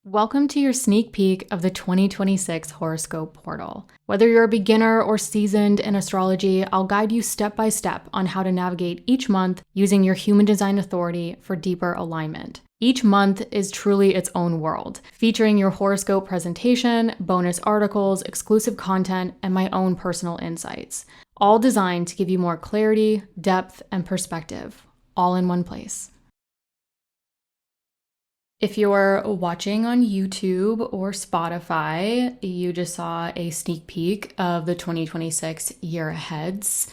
Welcome to your sneak peek of the 2026 horoscope portal. Whether you're a beginner or seasoned in astrology, I'll guide you step by step on how to navigate each month using your human design authority for deeper alignment. Each month is truly its own world, featuring your horoscope presentation, bonus articles, exclusive content, and my own personal insights, all designed to give you more clarity, depth, and perspective, all in one place. If you're watching on YouTube or Spotify, you just saw a sneak peek of the 2026 year aheads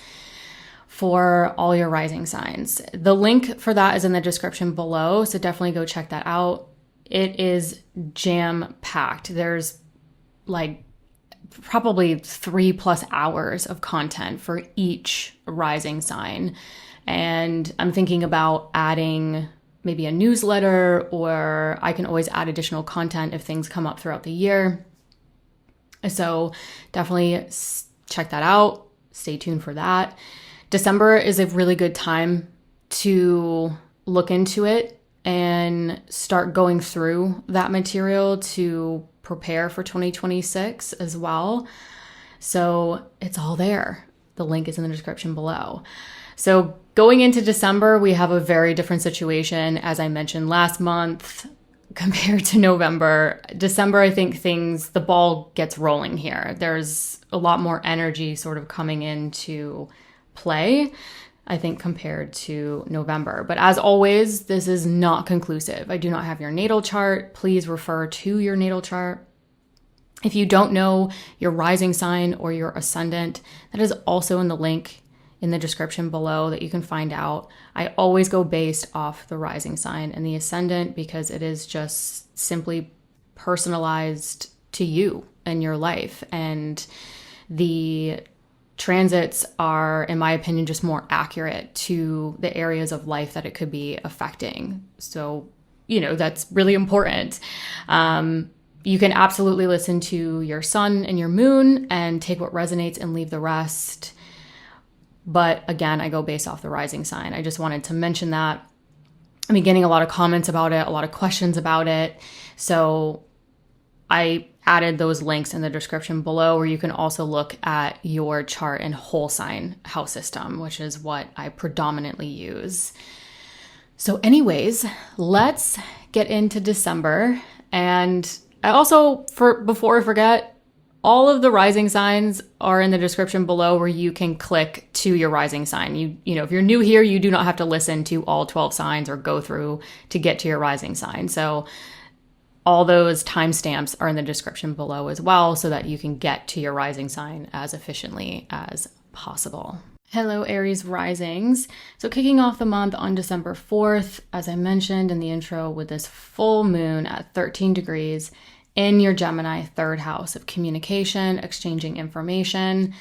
for all your rising signs. The link for that is in the description below, so definitely go check that out. It is jam-packed. There's like probably 3+ hours of content for each rising sign. And I'm thinking about adding maybe a newsletter, or I can always add additional content if things come up throughout the year. So definitely check that out. Stay tuned for that. December is a really good time to look into it and start going through that material to prepare for 2026 as well. So it's all there. The link is in the description below. So going into December, we have a very different situation, as I mentioned last month, compared to November. December, I think the ball gets rolling here. There's a lot more energy sort of coming into play, I think, compared to November. But as always, this is not conclusive. I do not have your natal chart. Please refer to your natal chart. If you don't know your rising sign or your ascendant, that is also in the link in the description below that you can find out. I always go based off the rising sign and the ascendant because it is just simply personalized to you and your life. And the transits are, in my opinion, just more accurate to the areas of life that it could be affecting. So, that's really important. You can absolutely listen to your sun and your moon and take what resonates and leave the rest. But again, I go based off the rising sign. I just wanted to mention that. I've been getting a lot of comments about it, a lot of questions about it. So I added those links in the description below, where you can also look at your chart and whole sign house system, which is what I predominantly use. So anyways, let's get into December. And I also, before I forget, all of the rising signs are in the description below, where you can click to your rising sign. If you're new here, you do not have to listen to all 12 signs or go through to get to your rising sign. So all those timestamps are in the description below as well, so that you can get to your rising sign as efficiently as possible. Hello, Aries Risings. So kicking off the month on December 4th, as I mentioned in the intro, with this full moon at 13 degrees in your Gemini third house of communication, exchanging information.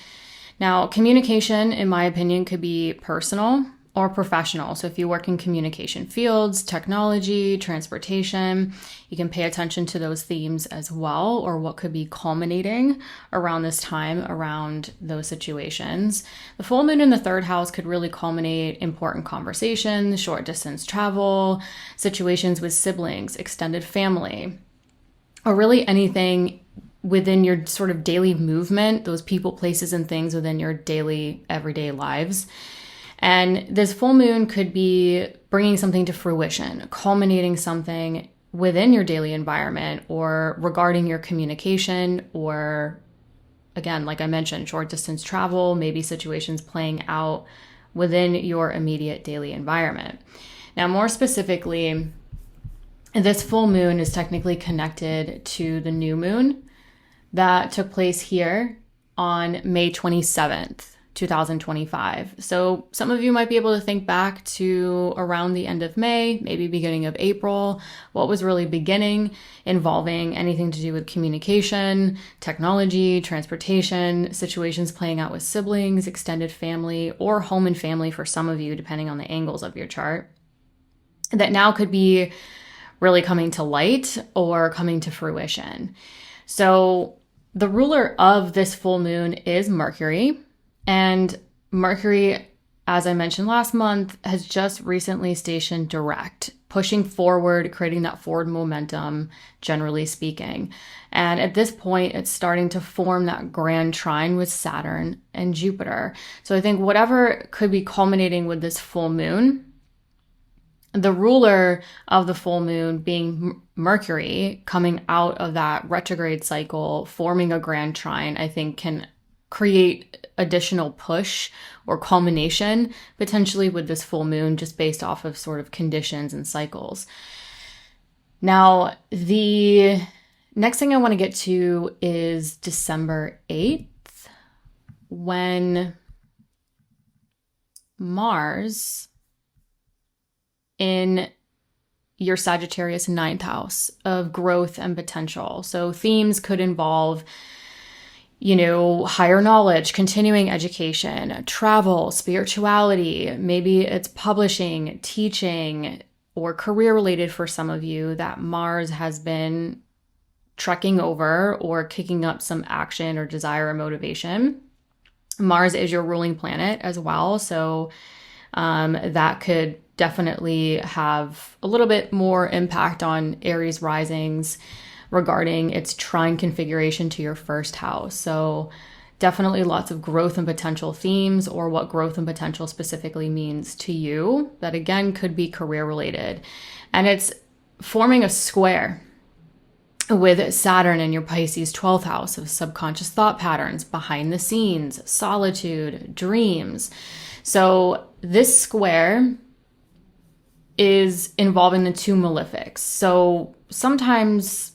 Now, communication, in my opinion, could be personal or professional. So if you work in communication fields, technology, transportation, you can pay attention to those themes as well, or what could be culminating around this time around those situations. The full moon in the third house could really culminate important conversations, short distance travel, situations with siblings, extended family, or really anything within your sort of daily movement, those people, places, and things within your daily, everyday lives. And this full moon could be bringing something to fruition, culminating something within your daily environment, or regarding your communication, or again, like I mentioned, short distance travel, maybe situations playing out within your immediate daily environment. Now, more specifically, this full moon is technically connected to the new moon that took place here on May 27th, 2025. So some of you might be able to think back to around the end of May, maybe beginning of April, what was really beginning, involving anything to do with communication, technology, transportation, situations playing out with siblings, extended family, or home and family for some of you, depending on the angles of your chart, that now could be really coming to light or coming to fruition. So the ruler of this full moon is Mercury, and Mercury, as I mentioned last month, has just recently stationed direct pushing forward, creating that forward momentum, generally speaking. And at this point, it's starting to form that grand trine with Saturn and Jupiter. So I think whatever could be culminating with this full moon, the ruler of the full moon being Mercury, coming out of that retrograde cycle, forming a grand trine, I think can create additional push or culmination potentially with this full moon, just based off of sort of conditions and cycles. Now, the next thing I want to get to is December 8th, when Mars in your Sagittarius 9th house of growth and potential. So themes could involve, higher knowledge, continuing education, travel, spirituality. Maybe it's publishing, teaching, or career related for some of you that Mars has been trekking over or kicking up some action or desire or motivation. Mars is your ruling planet as well. So that could definitely have a little bit more impact on Aries risings regarding its trine configuration to your first house. So definitely lots of growth and potential themes, or what growth and potential specifically means to you. That again could be career related. And it's forming a square with Saturn in your Pisces 12th house of subconscious thought patterns, behind the scenes, solitude, dreams. So this square is involving the two malefics. So sometimes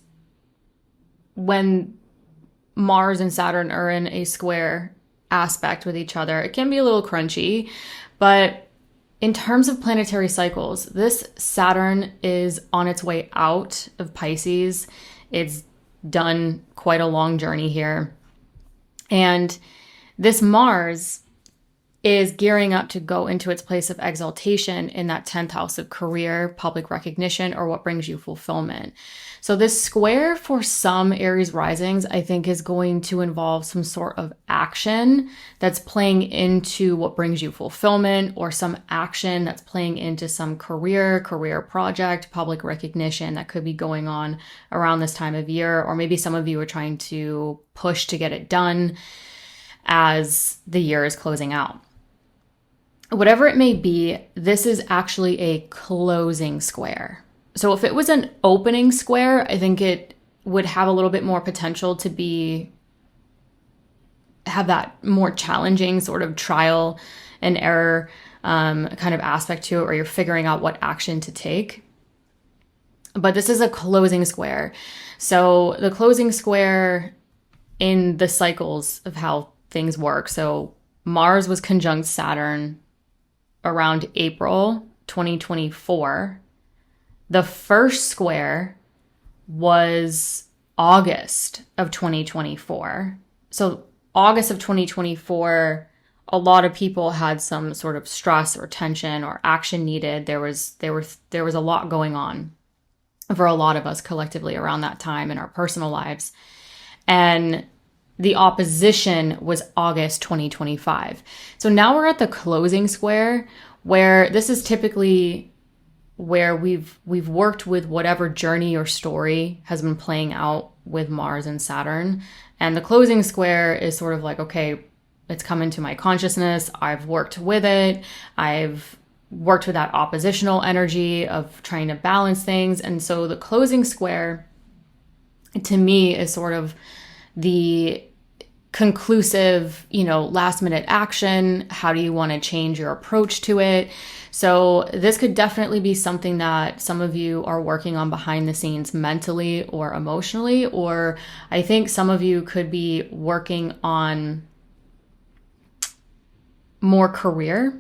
when Mars and Saturn are in a square aspect with each other, it can be a little crunchy. But in terms of planetary cycles, this Saturn is on its way out of Pisces. It's done quite a long journey here. And this Mars is gearing up to go into its place of exaltation in that 10th house of career, public recognition, or what brings you fulfillment. So this square for some Aries risings, I think, is going to involve some sort of action that's playing into what brings you fulfillment, or some action that's playing into some career project, public recognition that could be going on around this time of year. Or maybe some of you are trying to push to get it done as the year is closing out. Whatever it may be, this is actually a closing square. So if it was an opening square, I think it would have a little bit more potential to have that more challenging sort of trial and error kind of aspect to it, where you're figuring out what action to take. But this is a closing square. So the closing square in the cycles of how things work. So Mars was conjunct Saturn around April 2024. The first square was August of 2024. So August of 2024, a lot of people had some sort of stress or tension or action needed. There was a lot going on for a lot of us collectively around that time in our personal lives. And the opposition was August 2025. So now we're at the closing square, where this is typically where we've worked with whatever journey or story has been playing out with Mars and Saturn. And the closing square is sort of like, okay, it's come into my consciousness. I've worked with it. I've worked with that oppositional energy of trying to balance things. And so the closing square, to me, is sort of the conclusive, last minute action. How do you want to change your approach to it? So this could definitely be something that some of you are working on behind the scenes mentally or emotionally, or I think some of you could be working on more career,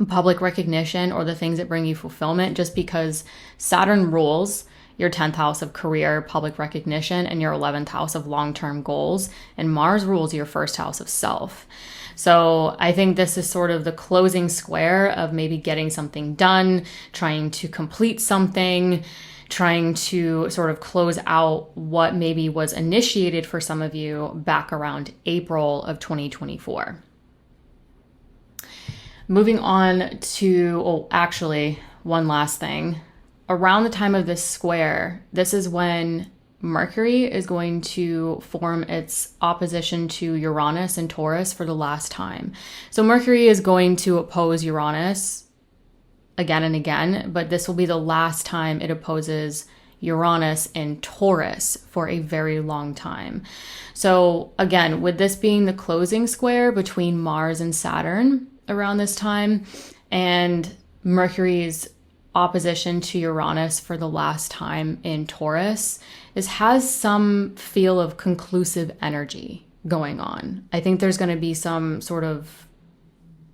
public recognition, or the things that bring you fulfillment, just because Saturn rules your 10th house of career, public recognition, and your 11th house of long-term goals. And Mars rules your first house of self. So I think this is sort of the closing square of maybe getting something done, trying to complete something, trying to sort of close out what maybe was initiated for some of you back around April of 2024. Moving on to, one last thing. Around the time of this square, this is when Mercury is going to form its opposition to Uranus and Taurus for the last time. So Mercury is going to oppose Uranus again and again, but this will be the last time it opposes Uranus in Taurus for a very long time. So again, with this being the closing square between Mars and Saturn around this time, and Mercury's opposition to Uranus for the last time in Taurus, this has some feel of conclusive energy going on. I think there's going to be some sort of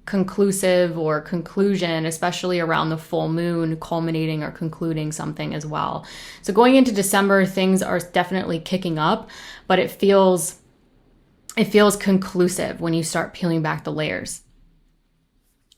conclusive or conclusion, especially around the full moon, culminating or concluding something as well. So going into December, things are definitely kicking up, but it feels conclusive when you start peeling back the layers.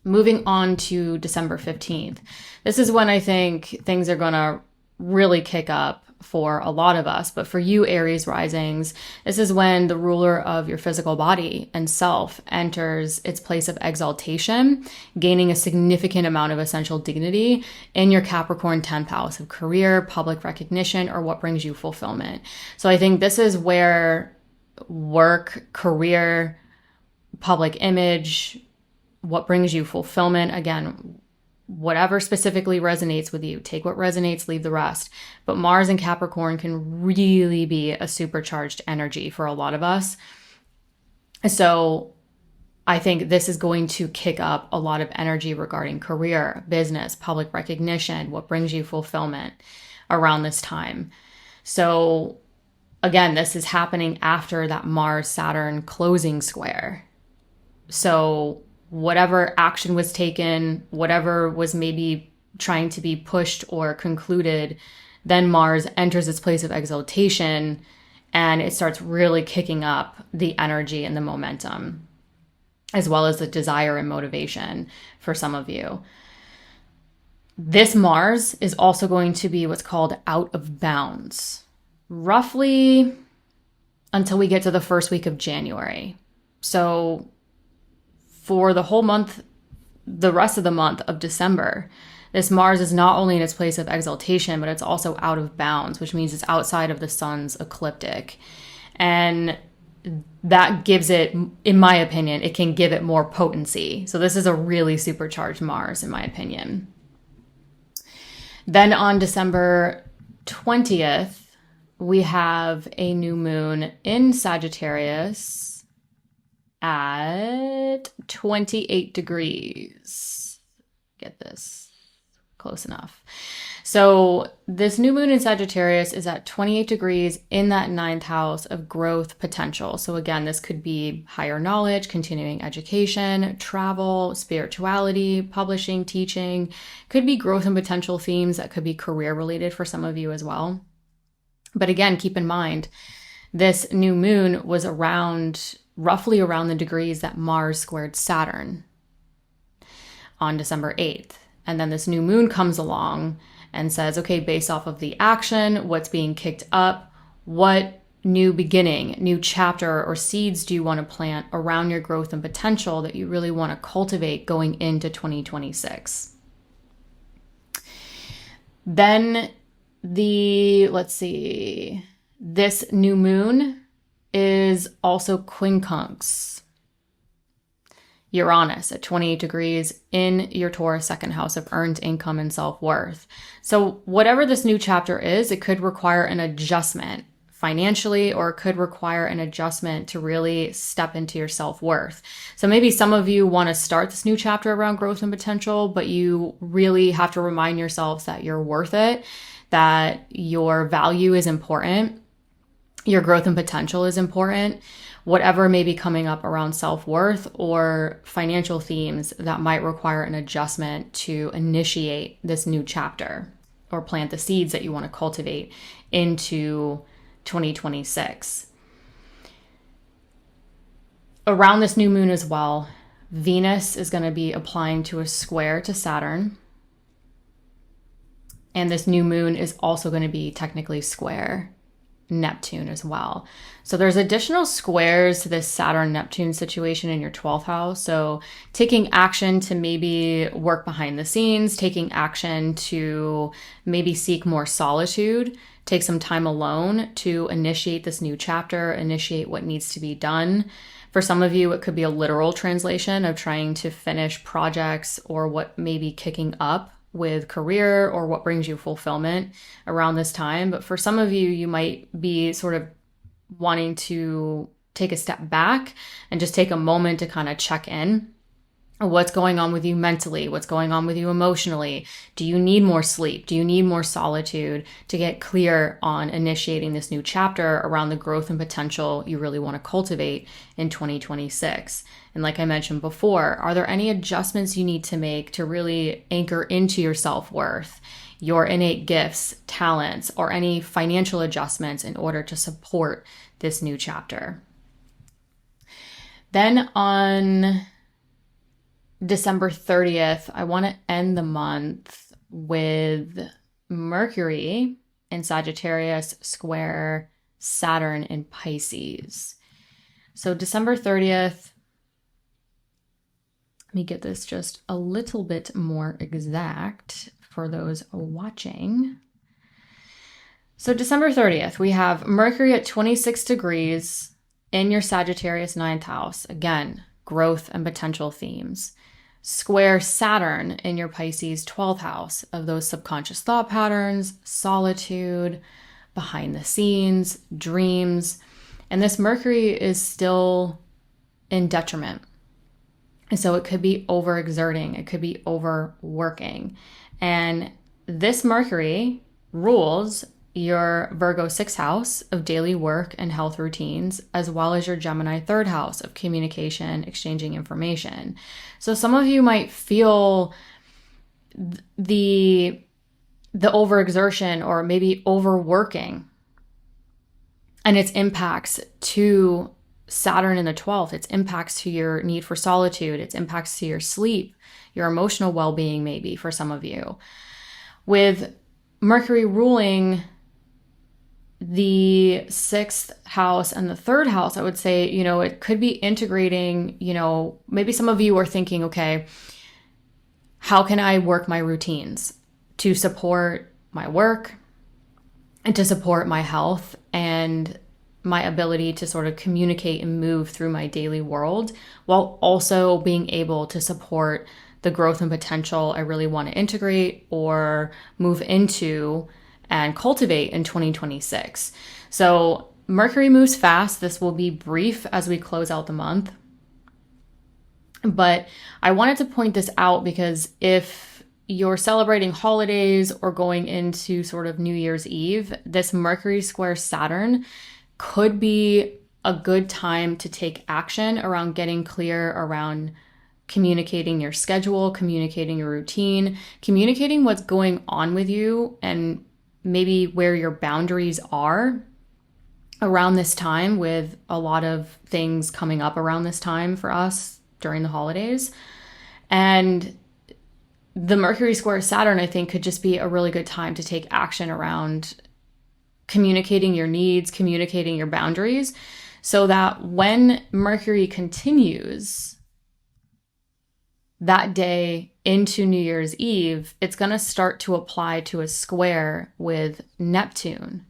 Moving on to December 15th. This is when I think things are going to really kick up for a lot of us. But for you, Aries risings, this is when the ruler of your physical body and self enters its place of exaltation, gaining a significant amount of essential dignity in your Capricorn 10th house of career, public recognition, or what brings you fulfillment. So I think this is where work, career, public image, what brings you fulfillment, again, whatever specifically resonates with you. Take what resonates, leave the rest. But Mars and Capricorn can really be a supercharged energy for a lot of us. So I think this is going to kick up a lot of energy regarding career, business, public recognition, what brings you fulfillment around this time. So again, this is happening after that Mars-Saturn closing square. So whatever action was taken, whatever was maybe trying to be pushed or concluded, then Mars enters its place of exaltation and it starts really kicking up the energy and the momentum, as well as the desire and motivation for some of you. This Mars is also going to be what's called out of bounds, roughly until we get to the first week of January. So for the whole month, the rest of the month of December, this Mars is not only in its place of exaltation, but it's also out of bounds, which means it's outside of the sun's ecliptic. And that gives it, in my opinion, it can give it more potency. So this is a really supercharged Mars, in my opinion. Then on December 20th, we have a new moon in Sagittarius at 28 degrees. Get this, close enough. So this new moon in Sagittarius is at 28 degrees in that 9th house of growth potential. So again, this could be higher knowledge, continuing education, travel, spirituality, publishing, teaching. Could be growth and potential themes that could be career related for some of you as well. But again, keep in mind, this new moon was roughly around the degrees that Mars squared Saturn on December 8th. And then this new moon comes along and says, okay, based off of the action, what's being kicked up, what new beginning, new chapter or seeds do you want to plant around your growth and potential that you really want to cultivate going into 2026? Then this new moon is also quincunx Uranus at 28 degrees in your Taurus 2nd house of earned income and self-worth. So whatever this new chapter is, it could require an adjustment financially, or it could require an adjustment to really step into your self-worth. So maybe some of you want to start this new chapter around growth and potential, but you really have to remind yourselves that you're worth it, that your value is important, your growth and potential is important. Whatever may be coming up around self-worth or financial themes that might require an adjustment to initiate this new chapter or plant the seeds that you want to cultivate into 2026. Around this new moon as well, Venus is going to be applying to a square to Saturn. And this new moon is also going to be technically square Neptune as well. So there's additional squares to this Saturn-Neptune situation in your 12th house. So taking action to maybe work behind the scenes, taking action to maybe seek more solitude, take some time alone to initiate this new chapter, initiate what needs to be done. For some of you, it could be a literal translation of trying to finish projects or what may be kicking up with career or what brings you fulfillment around this time. But for some of you, you might be sort of wanting to take a step back and just take a moment to kind of check in. What's going on with you mentally? What's going on with you emotionally? Do you need more sleep? Do you need more solitude to get clear on initiating this new chapter around the growth and potential you really want to cultivate in 2026? And like I mentioned before, are there any adjustments you need to make to really anchor into your self-worth, your innate gifts, talents, or any financial adjustments in order to support this new chapter? Then on December 30th, I want to end the month with Mercury in Sagittarius square Saturn in Pisces. So December 30th, let me get this just a little bit more exact for those watching. So December 30th, we have Mercury at 26 degrees in your Sagittarius 9th house. Again, growth and potential themes. Square Saturn in your Pisces 12th house of those subconscious thought patterns, solitude, behind the scenes, dreams. And this Mercury is still in detriment. And so it could be overexerting, it could be overworking. And this Mercury rules your Virgo 6th house of daily work and health routines, as well as your Gemini 3rd house of communication, exchanging information. So some of you might feel the overexertion or maybe overworking and its impacts to Saturn in the 12th, its impacts to your need for solitude, its impacts to your sleep, your emotional well-being maybe for some of you. With Mercury ruling the 6th house and the 3rd house, I would say, it could be integrating, maybe some of you are thinking, okay, how can I work my routines to support my work and to support my health and my ability to sort of communicate and move through my daily world while also being able to support the growth and potential I really want to integrate or move into and cultivate in 2026. So Mercury moves fast. This will be brief as we close out the month. But I wanted to point this out because if you're celebrating holidays or going into sort of New Year's Eve, this Mercury square Saturn could be a good time to take action around getting clear around communicating your schedule, communicating your routine, communicating what's going on with you and maybe where your boundaries are around this time, with a lot of things coming up around this time for us during the holidays. And the Mercury square Saturn, I think, could just be a really good time to take action around communicating your needs, communicating your boundaries, so that when Mercury continues that day into New Year's Eve, it's going to start to apply to a square with Neptune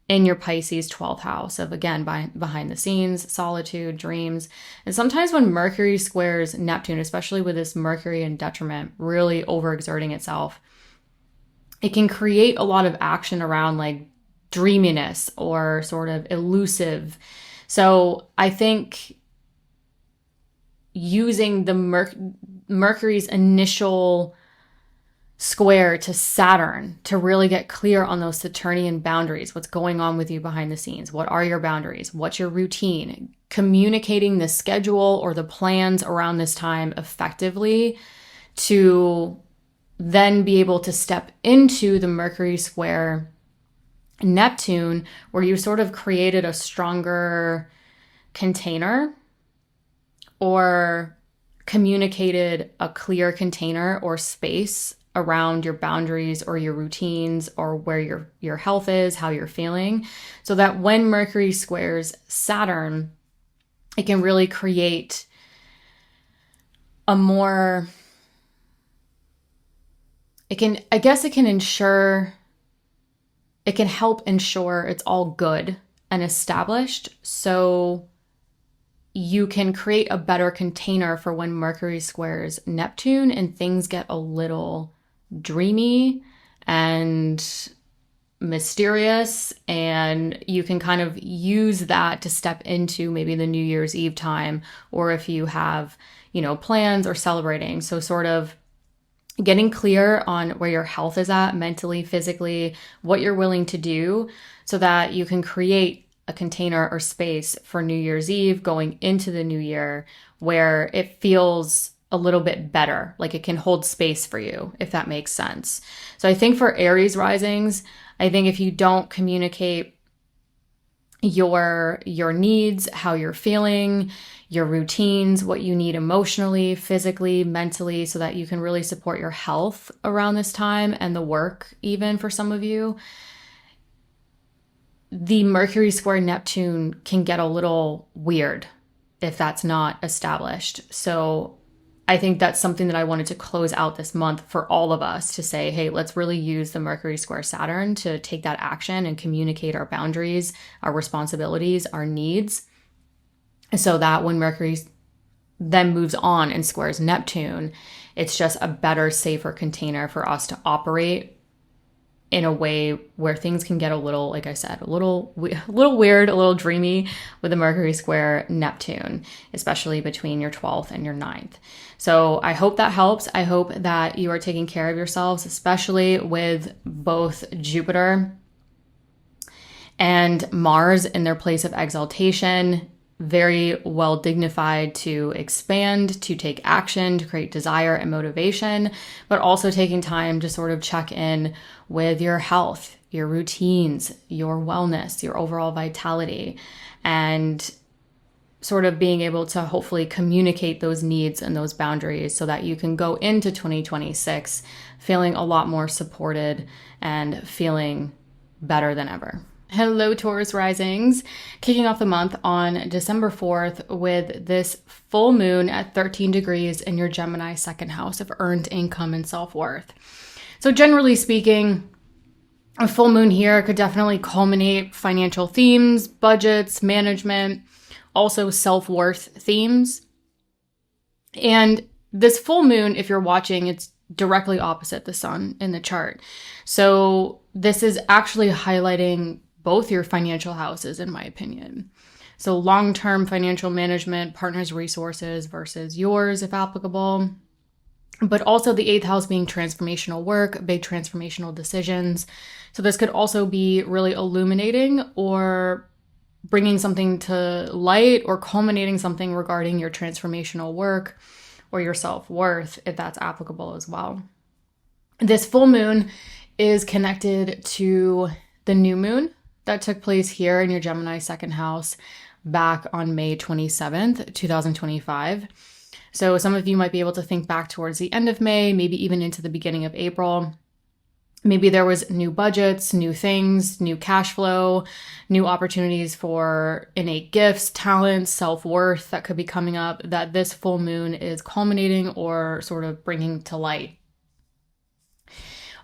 in your Pisces 12th house of, again, behind the scenes, solitude, dreams. And sometimes when Mercury squares Neptune, especially with this Mercury in detriment, really overexerting itself, it can create a lot of action around like dreaminess or sort of elusive. So I think using the Mercury's initial square to Saturn to really get clear on those Saturnian boundaries. What's going on with you behind the scenes? What are your boundaries? What's your routine? Communicating the schedule or the plans around this time effectively to then be able to step into the Mercury square Neptune, where you sort of created a stronger container or communicated a clear container or space around your boundaries or your routines or where your health is, how you're feeling, so that when Mercury squares Saturn, it can really create a more, it can help ensure it's all good and established, so you can create a better container for when Mercury squares Neptune and things get a little dreamy and mysterious, and you can kind of use that to step into maybe the New Year's Eve time, or if you have, plans or celebrating. So sort of getting clear on where your health is at mentally, physically, what you're willing to do, so that you can create a container or space for New Year's Eve going into the new year where it feels a little bit better, like it can hold space for you, if that makes sense. So I think for Aries risings, I think if you don't communicate your needs, how you're feeling, your routines, what you need emotionally, physically, mentally, so that you can really support your health around this time and the work, even for some of you, the Mercury square Neptune can get a little weird if that's not established. So I think that's something that I wanted to close out this month for all of us, to say, hey, let's really use the Mercury square Saturn to take that action and communicate our boundaries, our responsibilities, our needs, so that when Mercury then moves on and squares Neptune, it's just a better, safer container for us to operate in a way where things can get a little, like I said, a little weird, a little dreamy with the Mercury square Neptune, especially between your 12th and your 9th. So I hope that helps. I hope that you are taking care of yourselves, especially with both Jupiter and Mars in their place of exaltation, very well dignified to expand, to take action, to create desire and motivation, but also taking time to sort of check in with your health, your routines, your wellness, your overall vitality, and sort of being able to hopefully communicate those needs and those boundaries so that you can go into 2026 feeling a lot more supported and feeling better than ever. Hello, Taurus Risings. Kicking off the month on December 4th with this full moon at 13 degrees in your Gemini second house of earned income and self-worth. So generally speaking, a full moon here could definitely culminate financial themes, budgets, management, also self-worth themes. And this full moon, if you're watching, it's directly opposite the sun in the chart. So this is actually highlighting both your financial houses, in my opinion. So long-term financial management, partners' resources versus yours, if applicable. But also the 8th house being transformational work, big transformational decisions. So this could also be really illuminating or bringing something to light or culminating something regarding your transformational work or your self-worth, if that's applicable as well. This full moon is connected to the new moon that took place here in your Gemini second house back on May 27th, 2025. So some of you might be able to think back towards the end of May, maybe even into the beginning of April. Maybe there was new budgets, new things, new cash flow, new opportunities for innate gifts, talents, self-worth that could be coming up that this full moon is culminating or sort of bringing to light.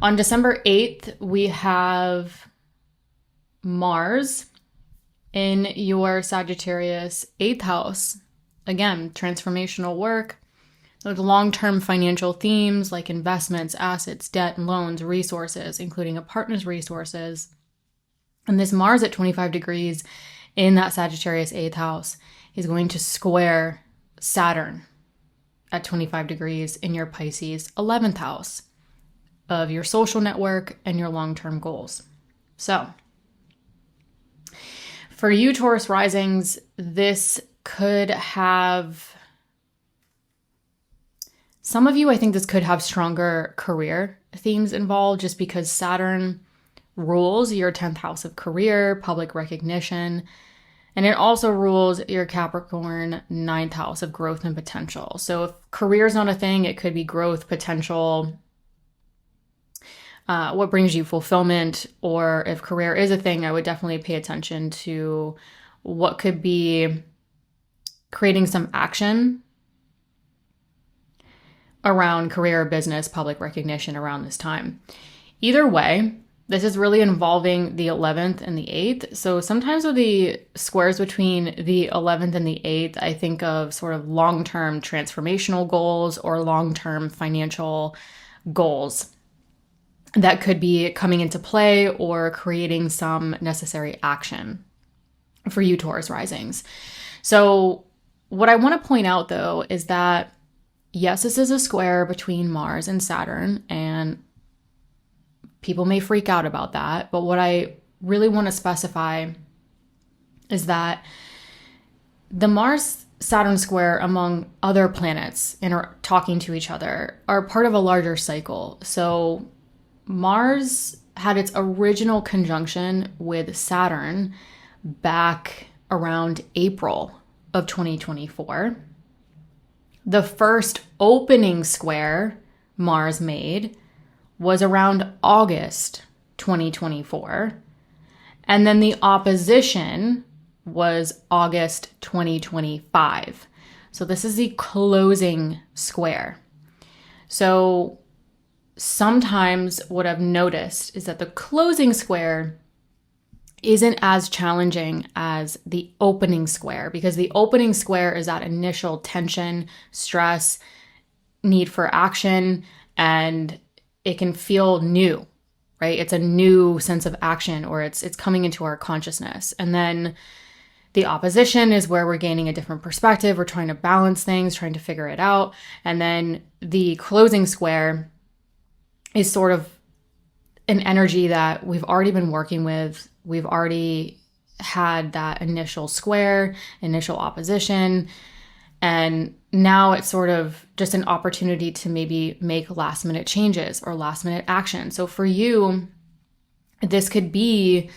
On December 8th, we have Mars in your Sagittarius 8th house. Again, transformational work, like long-term financial themes like investments, assets, debt, and loans, resources, including a partner's resources. And this Mars at 25 degrees in that Sagittarius 8th house is going to square Saturn at 25 degrees in your Pisces 11th house of your social network and your long-term goals. So for you, Taurus risings, this could have, some of you, I think this could have stronger career themes involved just because Saturn rules your 10th house of career, public recognition, and it also rules your Capricorn 9th house of growth and potential. So if career is not a thing, it could be growth, potential, what brings you fulfillment, or if career is a thing, I would definitely pay attention to what could be creating some action around career, business, public recognition around this time. Either way, this is really involving the 11th and the 8th. So sometimes with the squares between the 11th and the 8th, I think of sort of long-term transformational goals or long-term financial goals that could be coming into play or creating some necessary action for you Taurus risings. So what I want to point out though is that yes, this is a square between Mars and Saturn, and people may freak out about that. But what I really want to specify is that the Mars-Saturn square, among other planets talking to each other, are part of a larger cycle. So Mars had its original conjunction with Saturn back around April of 2024. The first opening square Mars made was around August 2024. And then the opposition was August 2025. So this is the closing square. So sometimes what I've noticed is that the closing square isn't as challenging as the opening square, because the opening square is that initial tension, stress, need for action, and it can feel new, right? It's a new sense of action, or it's coming into our consciousness. And then the opposition is where we're gaining a different perspective. We're trying to balance things, trying to figure it out. And then the closing square is sort of an energy that we've already been working with. We've already had that initial square, initial opposition, and now it's sort of just an opportunity to maybe make last minute changes or last minute action. So for you, this could be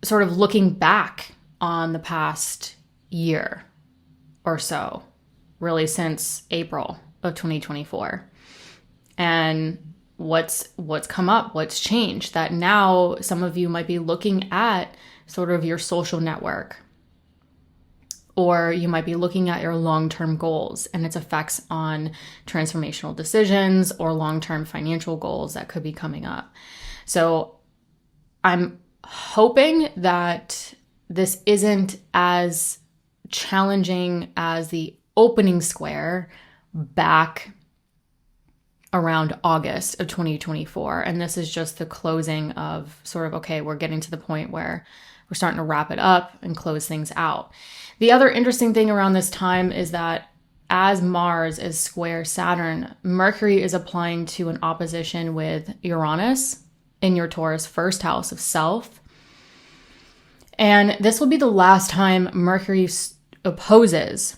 sort of looking back on the past year or so, really since April of 2024. And what's come up, what's changed, that now some of you might be looking at sort of your social network, or you might be looking at your long-term goals and its effects on transformational decisions or long-term financial goals that could be coming up. So I'm hoping that this isn't as challenging as the opening square back around August of 2024. And this is just the closing of sort of, okay, we're getting to the point where we're starting to wrap it up and close things out. The other interesting thing around this time is that as Mars is square Saturn, Mercury is applying to an opposition with Uranus in your Taurus first house of self. And this will be the last time Mercury opposes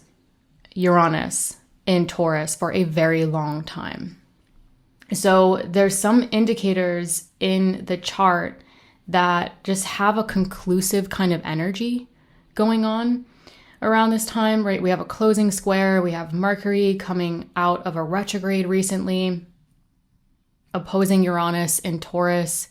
Uranus in Taurus for a very long time. So there's some indicators in the chart that just have a conclusive kind of energy going on around this time, right? We have a closing square. We have Mercury coming out of a retrograde recently, opposing Uranus in Taurus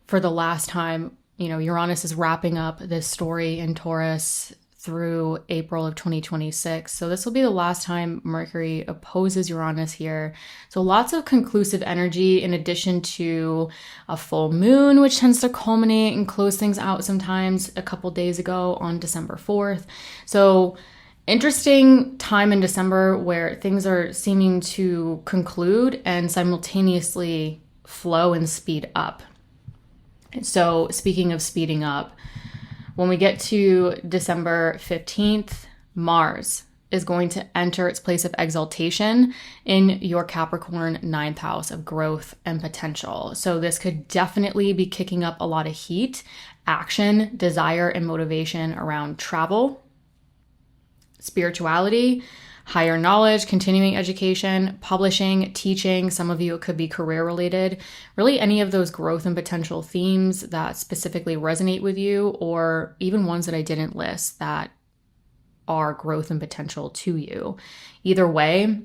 for the last time. You know, Uranus is wrapping up this story in Taurus through April of 2026. So this will be the last time Mercury opposes Uranus here. So lots of conclusive energy, in addition to a full moon, which tends to culminate and close things out sometimes a couple days ago on December 4th. So interesting time in December where things are seeming to conclude and simultaneously flow and speed up. So speaking of speeding up, when we get to December 15th, Mars is going to enter its place of exaltation in your Capricorn 9th house of growth and potential. So this could definitely be kicking up a lot of heat, action, desire, and motivation around travel, spirituality, higher knowledge, continuing education, publishing, teaching. Some of you, it could be career related. Really any of those growth and potential themes that specifically resonate with you, or even ones that I didn't list that are growth and potential to you. Either way,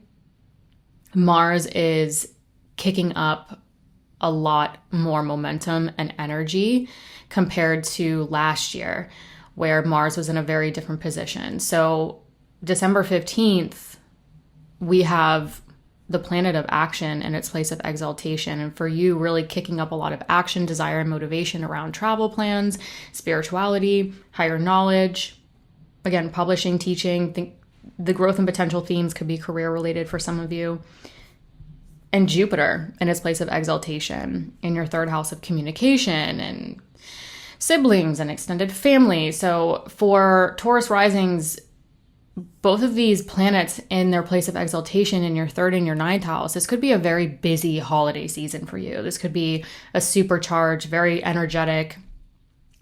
Mars is kicking up a lot more momentum and energy compared to last year, where Mars was in a very different position. So December 15th, we have the planet of action in its place of exaltation. And for you, really kicking up a lot of action, desire, and motivation around travel plans, spirituality, higher knowledge, again, publishing, teaching. The growth and potential themes could be career related for some of you. And Jupiter in its place of exaltation in your third house of communication and siblings and extended family. So for Taurus risings, both of these planets in their place of exaltation in your third and your ninth house, this could be a very busy holiday season for you. This could be a supercharged, very energetic,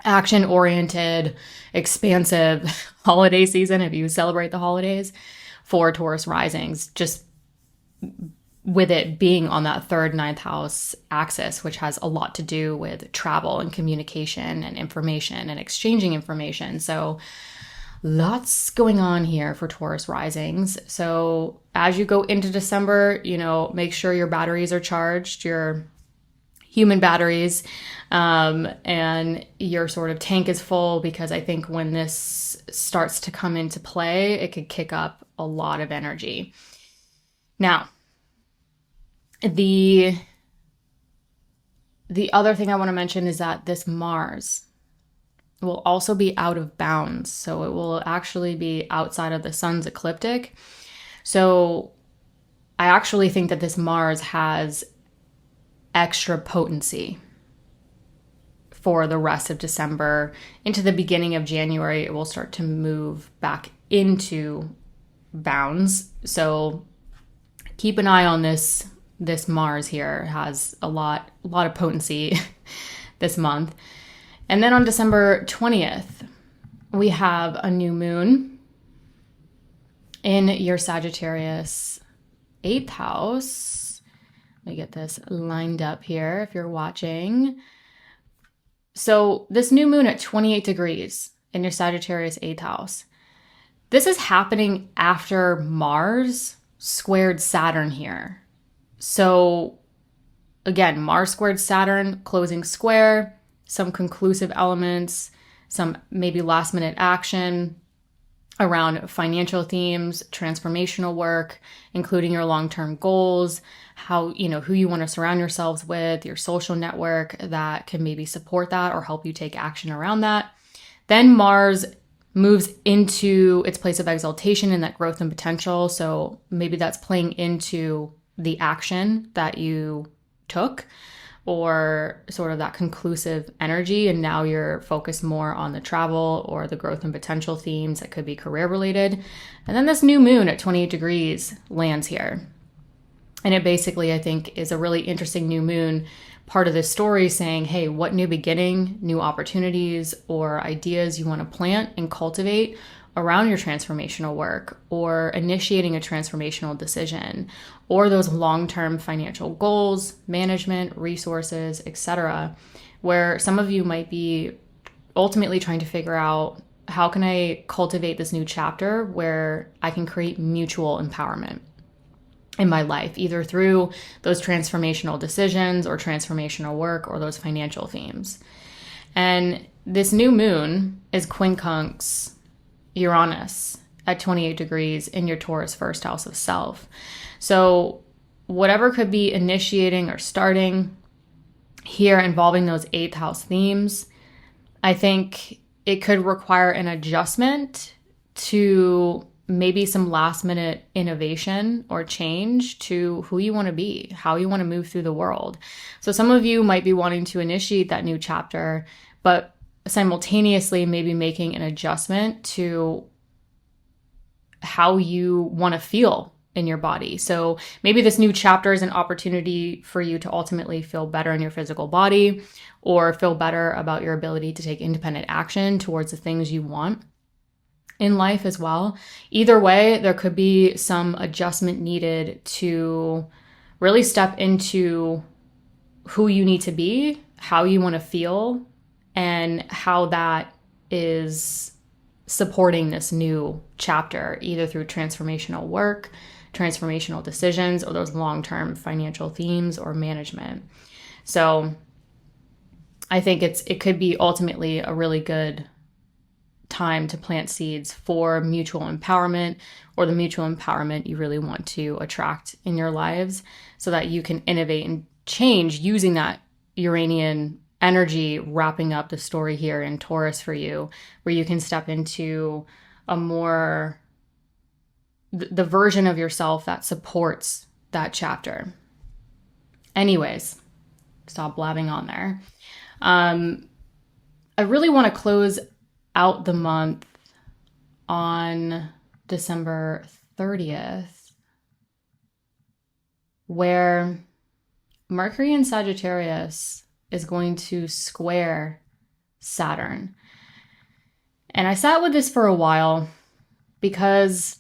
action-oriented, expansive holiday season if you celebrate the holidays for Taurus risings, just with it being on that third, ninth house axis, which has a lot to do with travel and communication and information and exchanging information. So lots going on here for Taurus risings. So as you go into December, make sure your batteries are charged, your human batteries, and your sort of tank is full, because I think when this starts to come into play, it could kick up a lot of energy. Now, the other thing I want to mention is that this Mars will also be out of bounds. So it will actually be outside of the sun's ecliptic. So I actually think that this Mars has extra potency for the rest of December. Into the beginning of January, it will start to move back into bounds. So keep an eye on this Mars here. It has a lot of potency this month. And then on December 20th, we have a new moon in your Sagittarius 8th house. Let me get this lined up here if you're watching. So this new moon at 28 degrees in your Sagittarius 8th house, this is happening after Mars squared Saturn here. So again, Mars squared Saturn, closing square, some conclusive elements, some maybe last minute action around financial themes, transformational work, including your long-term goals, how, who you want to surround yourselves with, your social network that can maybe support that or help you take action around that. Then Mars moves into its place of exaltation and that growth and potential. So maybe that's playing into the action that you took, or sort of that conclusive energy. And now you're focused more on the travel or the growth and potential themes that could be career related. And then this new moon at 28 degrees lands here. And it basically, I think, is a really interesting new moon part of this story, saying, hey, what new beginning, new opportunities, or ideas you want to plant and cultivate around your transformational work, or initiating a transformational decision, or those long-term financial goals, management, resources, etc., where some of you might be ultimately trying to figure out, how can I cultivate this new chapter where I can create mutual empowerment in my life, either through those transformational decisions or transformational work or those financial themes. And this new moon is quincunx Uranus at 28 degrees in your Taurus first house of self. So whatever could be initiating or starting here involving those 8th house themes, I think it could require an adjustment to maybe some last minute innovation or change to who you want to be, how you want to move through the world. So some of you might be wanting to initiate that new chapter, but simultaneously maybe making an adjustment to how you want to feel in your body. So maybe this new chapter is an opportunity for you to ultimately feel better in your physical body, or feel better about your ability to take independent action towards the things you want in life as well. Either way, there could be some adjustment needed to really step into who you need to be, how you want to feel, and how that is supporting this new chapter, either through transformational work, transformational decisions, or those long-term financial themes or management. So I think it could be ultimately a really good time to plant seeds for mutual empowerment, or the mutual empowerment you really want to attract in your lives, so that you can innovate and change using that Uranian energy, wrapping up the story here in Taurus for you, where you can step into a more, the version of yourself that supports that chapter. Anyways, stop blabbing on there. I really want to close out the month on December 30th, where Mercury in Sagittarius is going to square Saturn. And I sat with this for a while because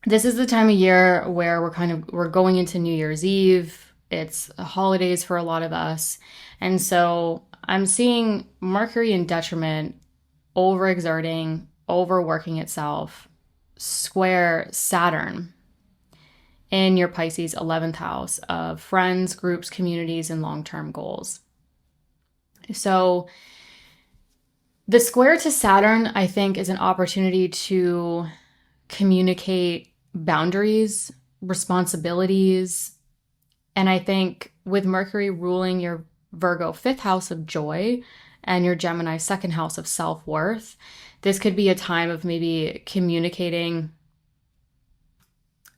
this is the time of year where we're going into New Year's Eve. It's the holidays for a lot of us. And so I'm seeing Mercury in detriment, overexerting, overworking itself, square Saturn in your Pisces 11th house of friends, groups, communities, and long-term goals. So the square to Saturn, I think, is an opportunity to communicate boundaries, responsibilities. And I think with Mercury ruling your Virgo 5th house of joy and your Gemini 2nd house of self-worth, this could be a time of maybe communicating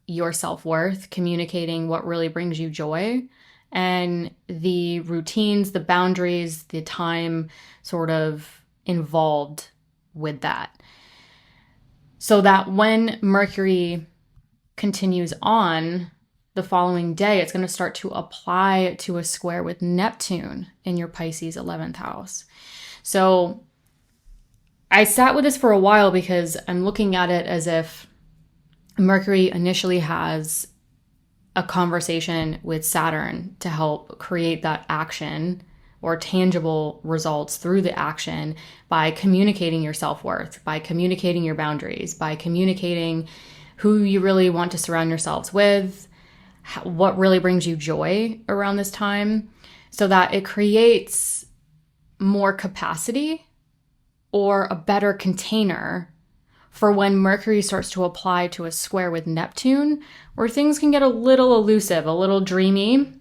your self-worth, communicating what really brings you joy, and the routines, the boundaries, the time sort of involved with that. So that when Mercury continues on the following day, it's going to start to apply to a square with Neptune in your Pisces 11th house. So I sat with this for a while because I'm looking at it as if Mercury initially has a conversation with Saturn to help create that action or tangible results through the action by communicating your self-worth, by communicating your boundaries, by communicating who you really want to surround yourselves with, what really brings you joy around this time, so that it creates more capacity or a better container for when Mercury starts to apply to a square with Neptune, where things can get a little elusive, a little dreamy,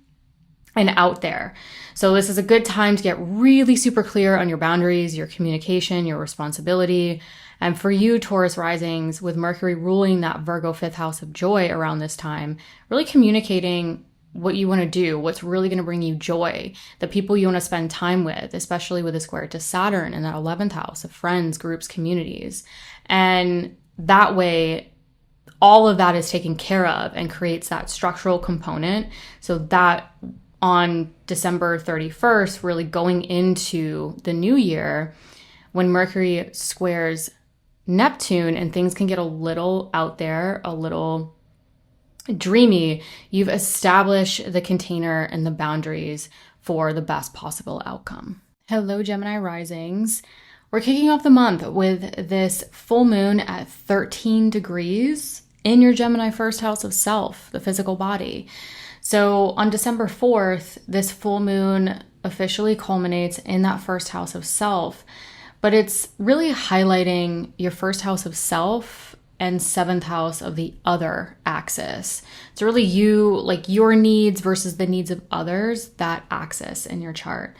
and out there. So this is a good time to get really super clear on your boundaries, your communication, your responsibility. And for you, Taurus risings, with Mercury ruling that Virgo 5th house of joy around this time, really communicating what you want to do, what's really going to bring you joy, the people you want to spend time with, especially with a square to Saturn in that 11th house of friends, groups, communities. And that way, all of that is taken care of and creates that structural component, so that on December 31st, really going into the new year, when Mercury squares Neptune and things can get a little out there, a little dreamy, you've established the container and the boundaries for the best possible outcome. Hello, Gemini risings. We're kicking off the month with this full moon at 13 degrees in your Gemini 1st house of self, the physical body. So on December 4th, this full moon officially culminates in that 1st house of self, but it's really highlighting your 1st house of self and 7th house of the other axis. It's really you, like your needs versus the needs of others, that axis in your chart.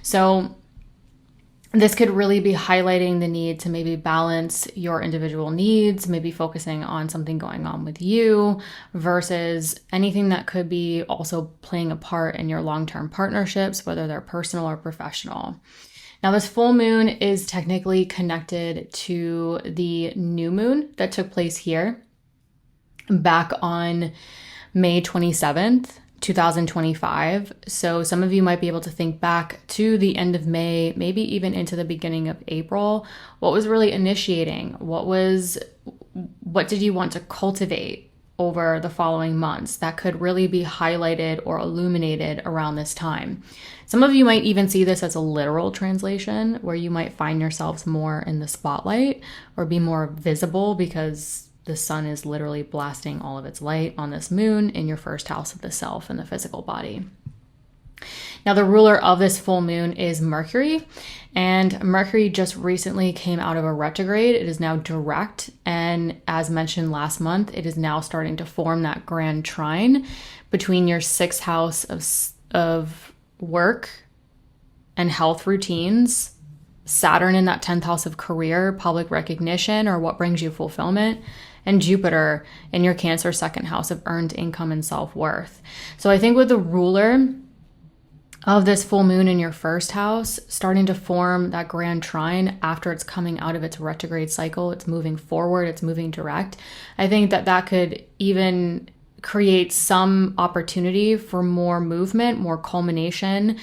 So this could really be highlighting the need to maybe balance your individual needs, maybe focusing on something going on with you versus anything that could be also playing a part in your long-term partnerships, whether they're personal or professional. Now, this full moon is technically connected to the new moon that took place here back on May 27th, 2025. So some of you might be able to think back to the end of May, maybe even into the beginning of April. What was really initiating? What did you want to cultivate over the following months that could really be highlighted or illuminated around this time? Some of you might even see this as a literal translation, where you might find yourselves more in the spotlight or be more visible because the sun is literally blasting all of its light on this moon in your 1st house of the self and the physical body. Now, the ruler of this full moon is Mercury, and Mercury just recently came out of a retrograde. It is now direct, and as mentioned last month, it is now starting to form that grand trine between your 6th house of work and health routines, Saturn in that 10th house of career, public recognition, or what brings you fulfillment, and Jupiter in your Cancer 2nd house of earned income and self-worth. So I think with the ruler of this full moon in your 1st house starting to form that grand trine after it's coming out of its retrograde cycle, it's moving forward, it's moving direct, I think that could even create some opportunity for more movement, more culmination,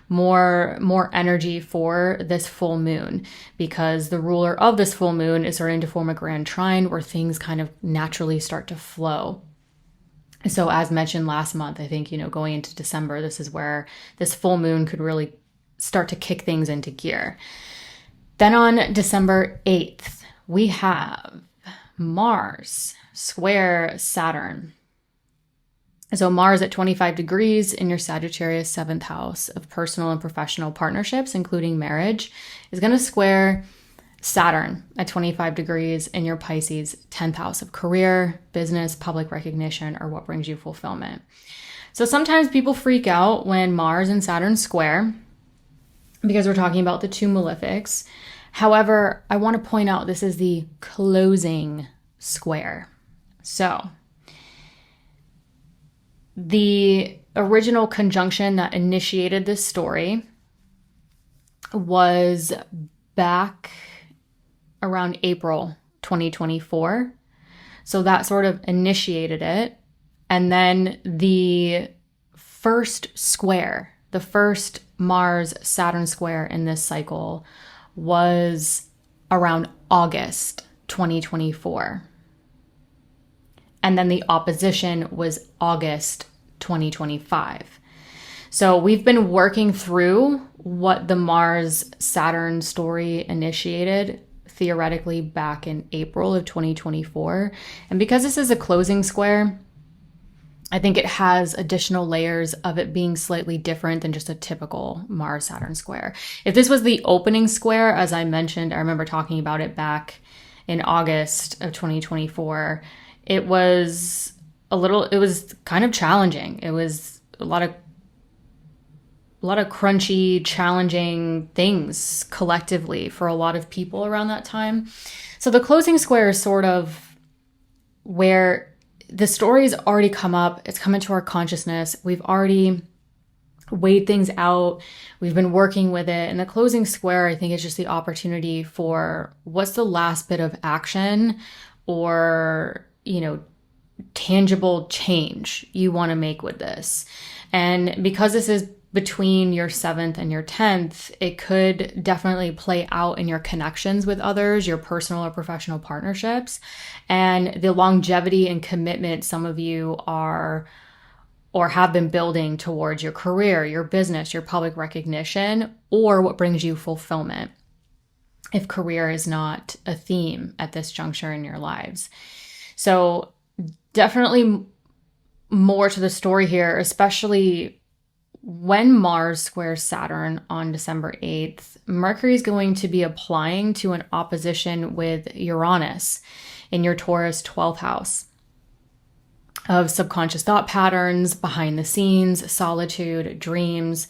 more energy for this full moon, because the ruler of this full moon is starting to form a grand trine where things kind of naturally start to flow. So as mentioned last month, I think, going into December, this is where this full moon could really start to kick things into gear. Then on December 8th, we have Mars square Saturn. So Mars at 25 degrees in your Sagittarius 7th house of personal and professional partnerships, including marriage, is going to square Saturn at 25 degrees in your Pisces 10th house of career, business, public recognition, or what brings you fulfillment. So sometimes people freak out when Mars and Saturn square because we're talking about the two malefics. However, I want to point out this is the closing square. So the original conjunction that initiated this story was back around April 2024. So that sort of initiated it. And then the first square, the first Mars-Saturn square in this cycle was around August 2024. And then the opposition was August 2025. So we've been working through what the Mars-Saturn story initiated theoretically back in April of 2024. And because this is a closing square, I think it has additional layers of it being slightly different than just a typical Mars-Saturn square. If this was the opening square, as I mentioned, I remember talking about it back in August of 2024, it was kind of challenging. It was a lot of crunchy, challenging things collectively for a lot of people around that time. So the closing square is sort of where the story's already come up. It's come into our consciousness. We've already weighed things out. We've been working with it. And the closing square, I think, is just the opportunity for what's the last bit of action or, tangible change you want to make with this. And because this is between your 7th and your 10th, it could definitely play out in your connections with others, your personal or professional partnerships, and the longevity and commitment some of you are or have been building towards your career, your business, your public recognition, or what brings you fulfillment, if career is not a theme at this juncture in your lives. So definitely more to the story here, especially when Mars squares Saturn on December 8th. Mercury is going to be applying to an opposition with Uranus in your Taurus 12th house of subconscious thought patterns, behind the scenes, solitude, dreams.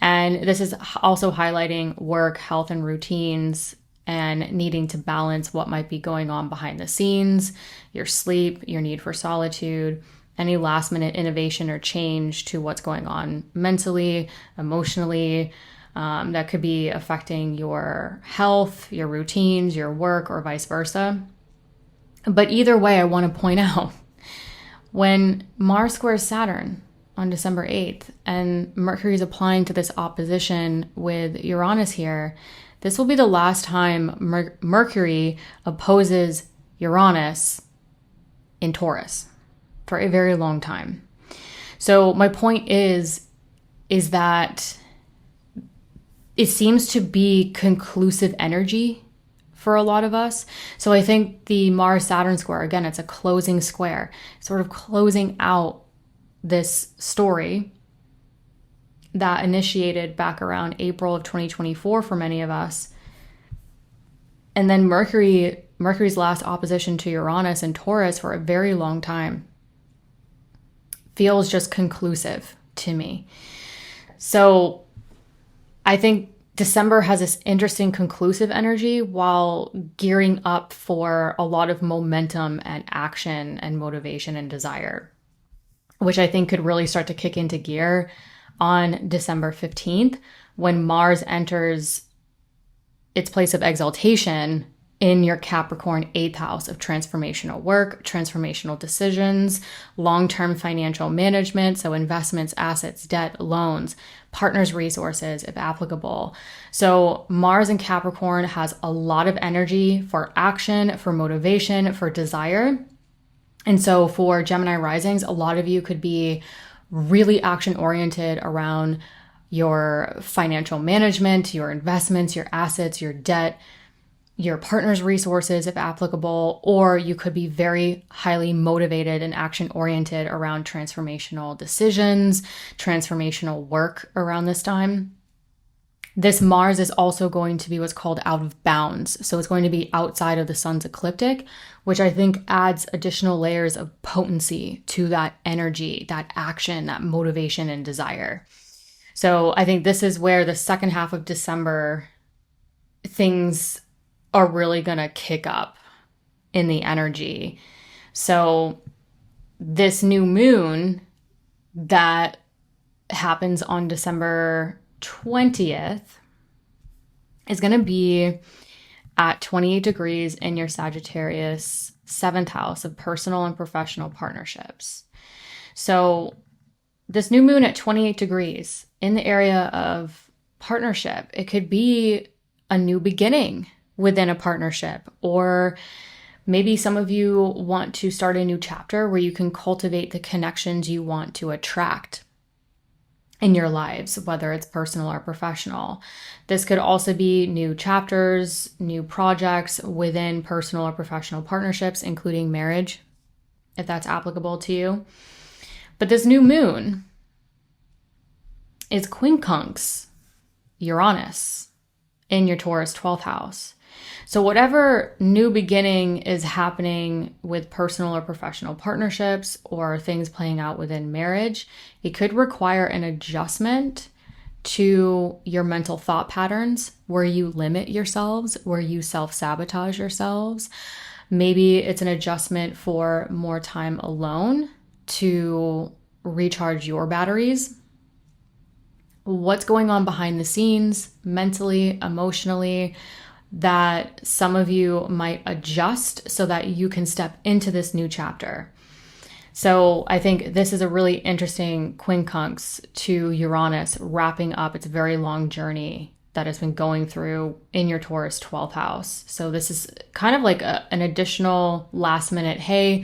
And this is also highlighting work, health, and routines, and needing to balance what might be going on behind the scenes, your sleep, your need for solitude, any last minute innovation or change to what's going on mentally, emotionally, that could be affecting your health, your routines, your work, or vice versa. But either way, I want to point out, when Mars squares Saturn on December 8th and Mercury is applying to this opposition with Uranus here, this will be the last time Mercury opposes Uranus in Taurus for a very long time. So my point is that it seems to be conclusive energy for a lot of us. So I think the Mars-Saturn square, again, it's a closing square, sort of closing out this story that initiated back around April of 2024 for many of us. And then Mercury's last opposition to Uranus and Taurus for a very long time feels just conclusive to me. So I think December has this interesting conclusive energy while gearing up for a lot of momentum and action and motivation and desire, which I think could really start to kick into gear on December 15th when Mars enters its place of exaltation in your Capricorn 8th house of transformational work, transformational decisions, long-term financial management, so investments, assets, debt, loans, partners' resources, if applicable. So Mars in Capricorn has a lot of energy for action, for motivation, for desire. And so for Gemini Risings, a lot of you could be really action-oriented around your financial management, your investments, your assets, your debt, your partner's resources, if applicable, or you could be very highly motivated and action-oriented around transformational decisions, transformational work around this time. This Mars is also going to be what's called out of bounds. So it's going to be outside of the sun's ecliptic, which I think adds additional layers of potency to that energy, that action, that motivation and desire. So I think this is where the second half of December, things are really going to kick up in the energy. So this new moon that happens on December 20th is going to be at 28 degrees in your Sagittarius 7th house of personal and professional partnerships. So this new moon at 28 degrees in the area of partnership, it could be a new beginning within a partnership, or maybe some of you want to start a new chapter where you can cultivate the connections you want to attract in your lives, whether it's personal or professional. This could also be new chapters, new projects within personal or professional partnerships, including marriage, if that's applicable to you. But this new moon is quincunx Uranus in your Taurus 12th house. So whatever new beginning is happening with personal or professional partnerships or things playing out within marriage, it could require an adjustment to your mental thought patterns where you limit yourselves, where you self-sabotage yourselves. Maybe it's an adjustment for more time alone to recharge your batteries. What's going on behind the scenes, mentally, emotionally, that some of you might adjust so that you can step into this new chapter. So I think this is a really interesting quincunx to Uranus wrapping up its very long journey that it's been going through in your Taurus 12th house. So this is kind of like an additional last minute, hey,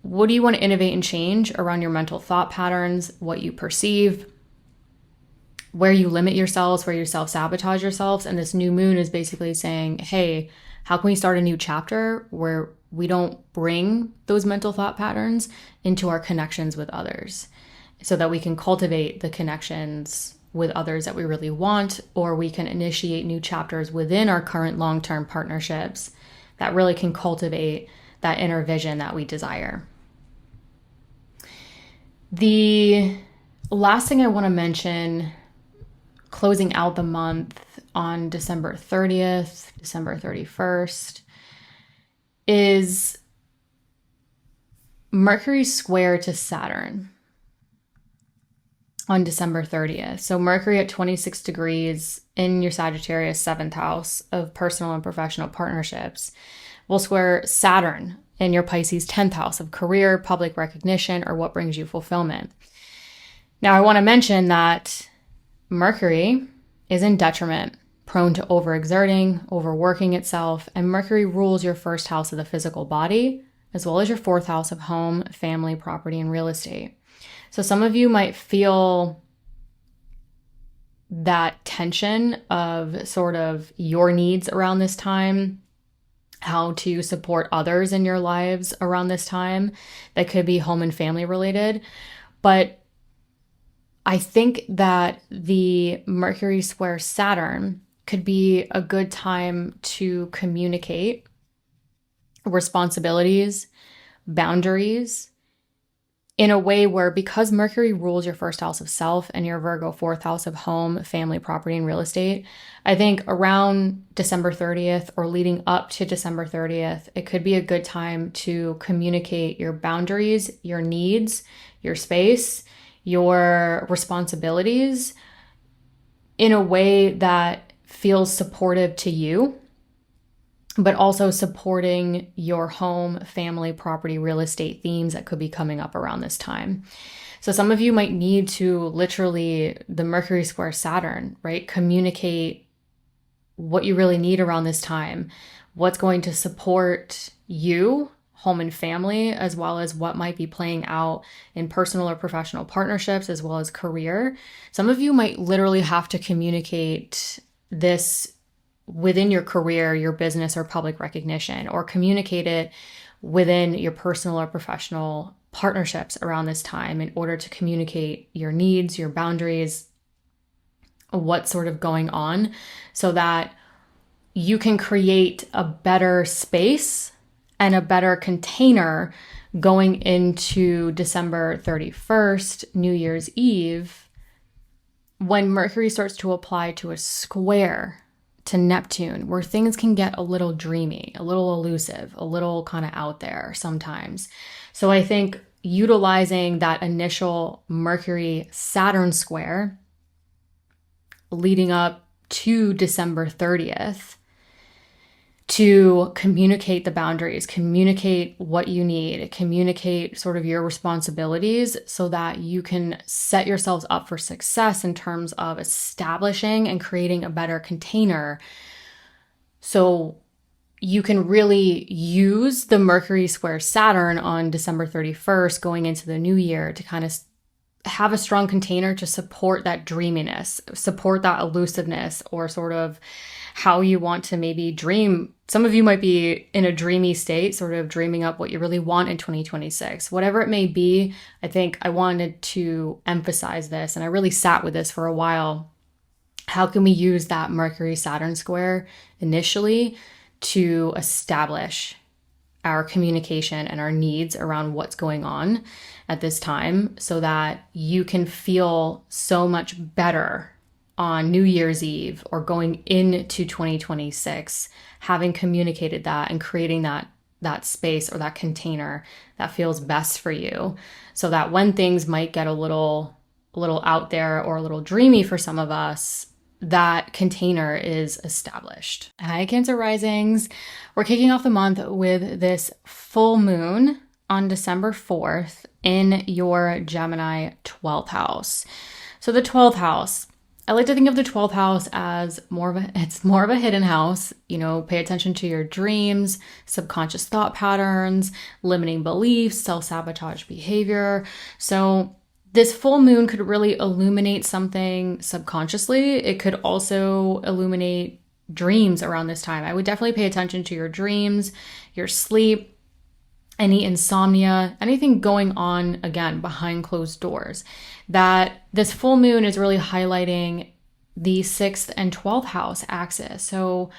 what do you want to innovate and change around your mental thought patterns, what you perceive, where you limit yourselves, where you self-sabotage yourselves. And this new moon is basically saying, hey, how can we start a new chapter where we don't bring those mental thought patterns into our connections with others so that we can cultivate the connections with others that we really want, or we can initiate new chapters within our current long-term partnerships that really can cultivate that inner vision that we desire. The last thing I want to mention, closing out the month on December 30th, December 31st, is Mercury square to Saturn on December 30th. So Mercury at 26 degrees in your Sagittarius 7th house of personal and professional partnerships will square Saturn in your Pisces 10th house of career, public recognition, or what brings you fulfillment. Now, I want to mention that Mercury is in detriment, prone to overexerting, overworking itself, and Mercury rules your first house of the physical body, as well as your fourth house of home, family, property, and real estate. So some of you might feel that tension of sort of your needs around this time, how to support others in your lives around this time. That could be home and family related. But I think that the Mercury square Saturn could be a good time to communicate responsibilities, boundaries, in a way where, because Mercury rules your first house of self and your Virgo fourth house of home, family, property, and real estate, I think around December 30th or leading up to December 30th, it could be a good time to communicate your boundaries, your needs, your space, your responsibilities in a way that feels supportive to you, but also supporting your home, family, property, real estate themes that could be coming up around this time. So some of you might need to literally, the Mercury square Saturn, right? Communicate what you really need around this time, what's going to support you, home and family, as well as what might be playing out in personal or professional partnerships, as well as career. Some of you might literally have to communicate this within your career, your business, or public recognition, or communicate it within your personal or professional partnerships around this time in order to communicate your needs, your boundaries, what's sort of going on, so that you can create a better space and a better container going into December 31st, New Year's Eve, when Mercury starts to apply to a square to Neptune, where things can get a little dreamy, a little elusive, a little kind of out there sometimes. So I think utilizing that initial Mercury-Saturn square leading up to December 30th to communicate the boundaries, communicate what you need, communicate sort of your responsibilities so that you can set yourselves up for success in terms of establishing and creating a better container. So you can really use the Mercury square Saturn on December 31st going into the new year to kind of have a strong container to support that dreaminess, support that elusiveness, or sort of how you want to maybe dream. Some of you might be in a dreamy state, sort of dreaming up what you really want in 2026. Whatever it may be, I think I wanted to emphasize this, and I really sat with this for a while. How can we use that Mercury-Saturn square initially to establish our communication and our needs around what's going on at this time so that you can feel so much better on New Year's Eve or going into 2026, having communicated that and creating that space or that container that feels best for you, so that when things might get a little out there or a little dreamy for some of us, that container is established. Hi, Cancer Risings. We're kicking off the month with this full moon on December 4th in your Gemini 12th house. So the 12th house, I like to think of the 12th house as more of a hidden house. You know, pay attention to your dreams, subconscious thought patterns, limiting beliefs, self-sabotage behavior. So this full moon could really illuminate something subconsciously. It could also illuminate dreams around this time. I would definitely pay attention to your dreams, your sleep, any insomnia, anything going on, again, behind closed doors. That this full moon is really highlighting the 6th and 12th house axis. So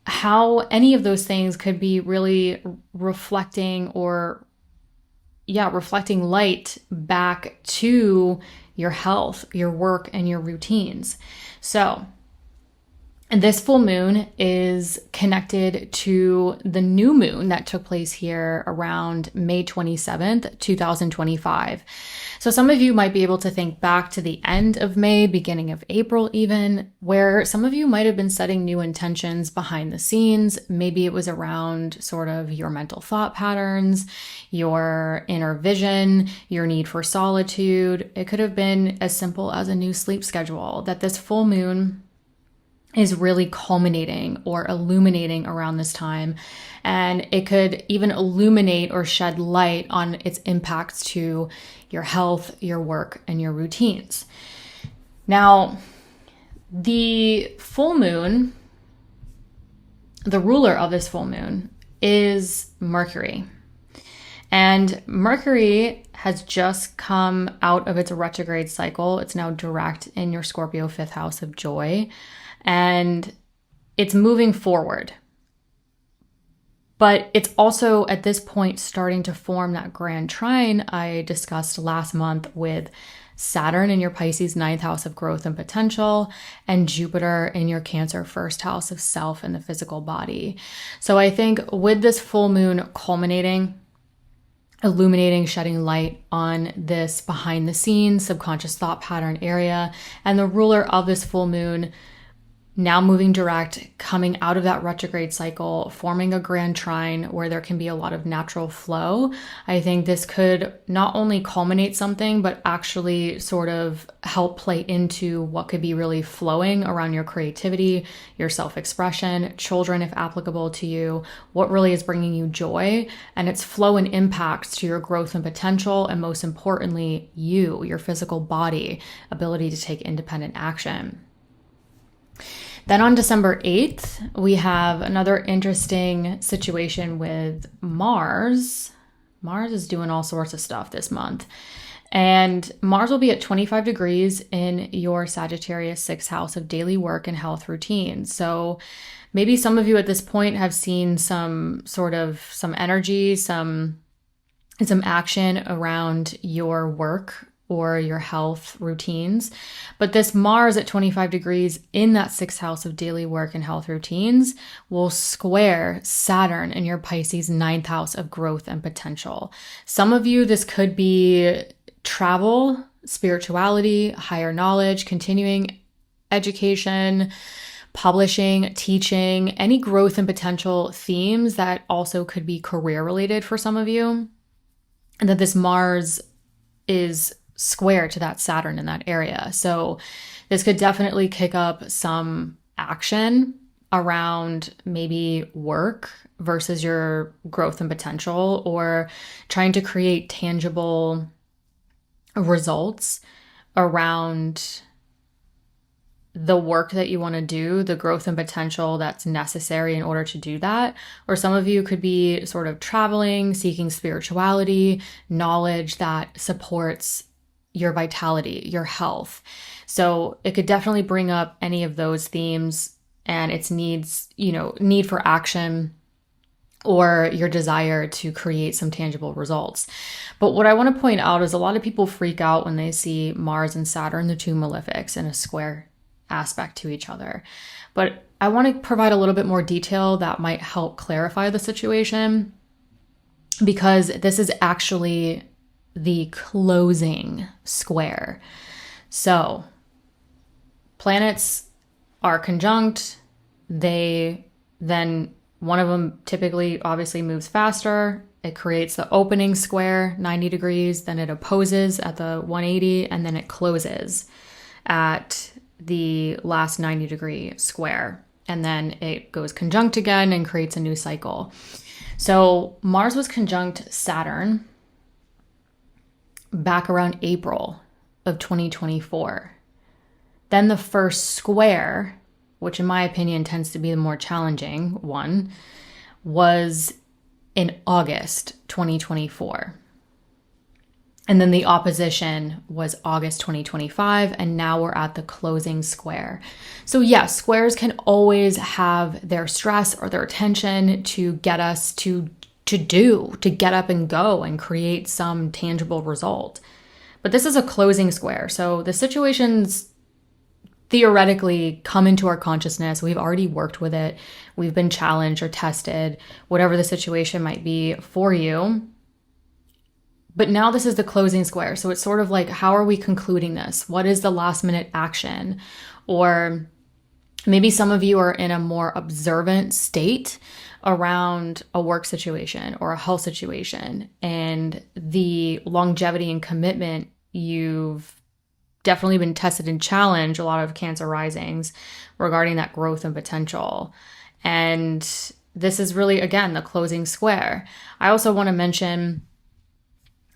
how any of those things could be really reflecting light back to your health, your work, and your routines. So this full moon is connected to the new moon that took place here around May 27th, 2025. So some of you might be able to think back to the end of May, beginning of April even, where some of you might have been setting new intentions behind the scenes. Maybe it was around sort of your mental thought patterns, your inner vision, your need for solitude. It could have been as simple as a new sleep schedule that this full moon is really culminating or illuminating around this time. And it could even illuminate or shed light on its impacts to your health, your work, and your routines. Now, the full moon, the ruler of this full moon is Mercury. And Mercury has just come out of its retrograde cycle. It's now direct in your Scorpio 5th house of joy, and it's moving forward. But it's also at this point starting to form that grand trine I discussed last month with Saturn in your Pisces 9th house of growth and potential, and Jupiter in your Cancer 1st house of self and the physical body. So I think with this full moon culminating, illuminating, shedding light on this behind the scenes subconscious thought pattern area, and the ruler of this full moon now moving direct, coming out of that retrograde cycle, forming a grand trine where there can be a lot of natural flow. I think this could not only culminate something, but actually sort of help play into what could be really flowing around your creativity, your self-expression, children, if applicable to you, what really is bringing you joy, and its flow and impacts to your growth and potential, and most importantly, you, your physical body, ability to take independent action. Then on December 8th, we have another interesting situation with Mars. Mars is doing all sorts of stuff this month. And Mars will be at 25 degrees in your Sagittarius 6th house of daily work and health routines. So maybe some of you at this point have seen some energy, some action around your work or your health routines. But this Mars at 25 degrees in that 6th house of daily work and health routines will square Saturn in your Pisces 9th house of growth and potential. Some of you, this could be travel, spirituality, higher knowledge, continuing education, publishing, teaching, any growth and potential themes that also could be career related for some of you. And that this Mars is square to that Saturn in that area. So this could definitely kick up some action around maybe work versus your growth and potential, or trying to create tangible results around the work that you want to do, the growth and potential that's necessary in order to do that. Or some of you could be sort of traveling, seeking spirituality, knowledge that supports your vitality, your health. So it could definitely bring up any of those themes and its needs, need for action, or your desire to create some tangible results. But what I want to point out is a lot of people freak out when they see Mars and Saturn, the two malefics, in a square aspect to each other. But I want to provide a little bit more detail that might help clarify the situation, because this is actually the closing square. So planets are conjunct. One of them typically obviously moves faster. It creates the opening square, 90 degrees, then it opposes at the 180, and then it closes at the last 90 degree square. And then it goes conjunct again and creates a new cycle. So Mars was conjunct Saturn back around April of 2024. Then the first square, which in my opinion tends to be the more challenging one, was in August 2024. And then the opposition was August 2025, and now we're at the closing square. So yes, squares can always have their stress or their tension to get us to get up and go and create some tangible result. But this is a closing square. So the situations theoretically come into our consciousness. We've already worked with it. We've been challenged or tested, whatever the situation might be for you. But now this is the closing square. So it's sort of like, how are we concluding this? What is the last minute action? Or maybe some of you are in a more observant state around a work situation or a health situation, and the longevity and commitment, you've definitely been tested and challenged, a lot of Cancer risings regarding that growth and potential. And this is really, again, the closing square. I also want to mention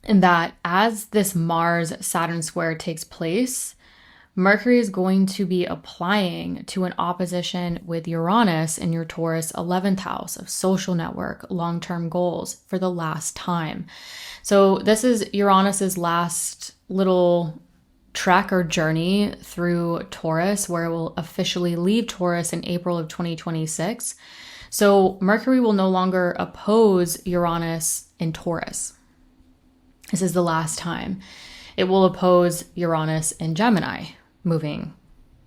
that as this Mars-Saturn square takes place, Mercury is going to be applying to an opposition with Uranus in your Taurus 11th house of social network, long-term goals for the last time. So this is Uranus's last little trek or journey through Taurus, where it will officially leave Taurus in April of 2026. So Mercury will no longer oppose Uranus in Taurus. This is the last time. It will oppose Uranus in Gemini, moving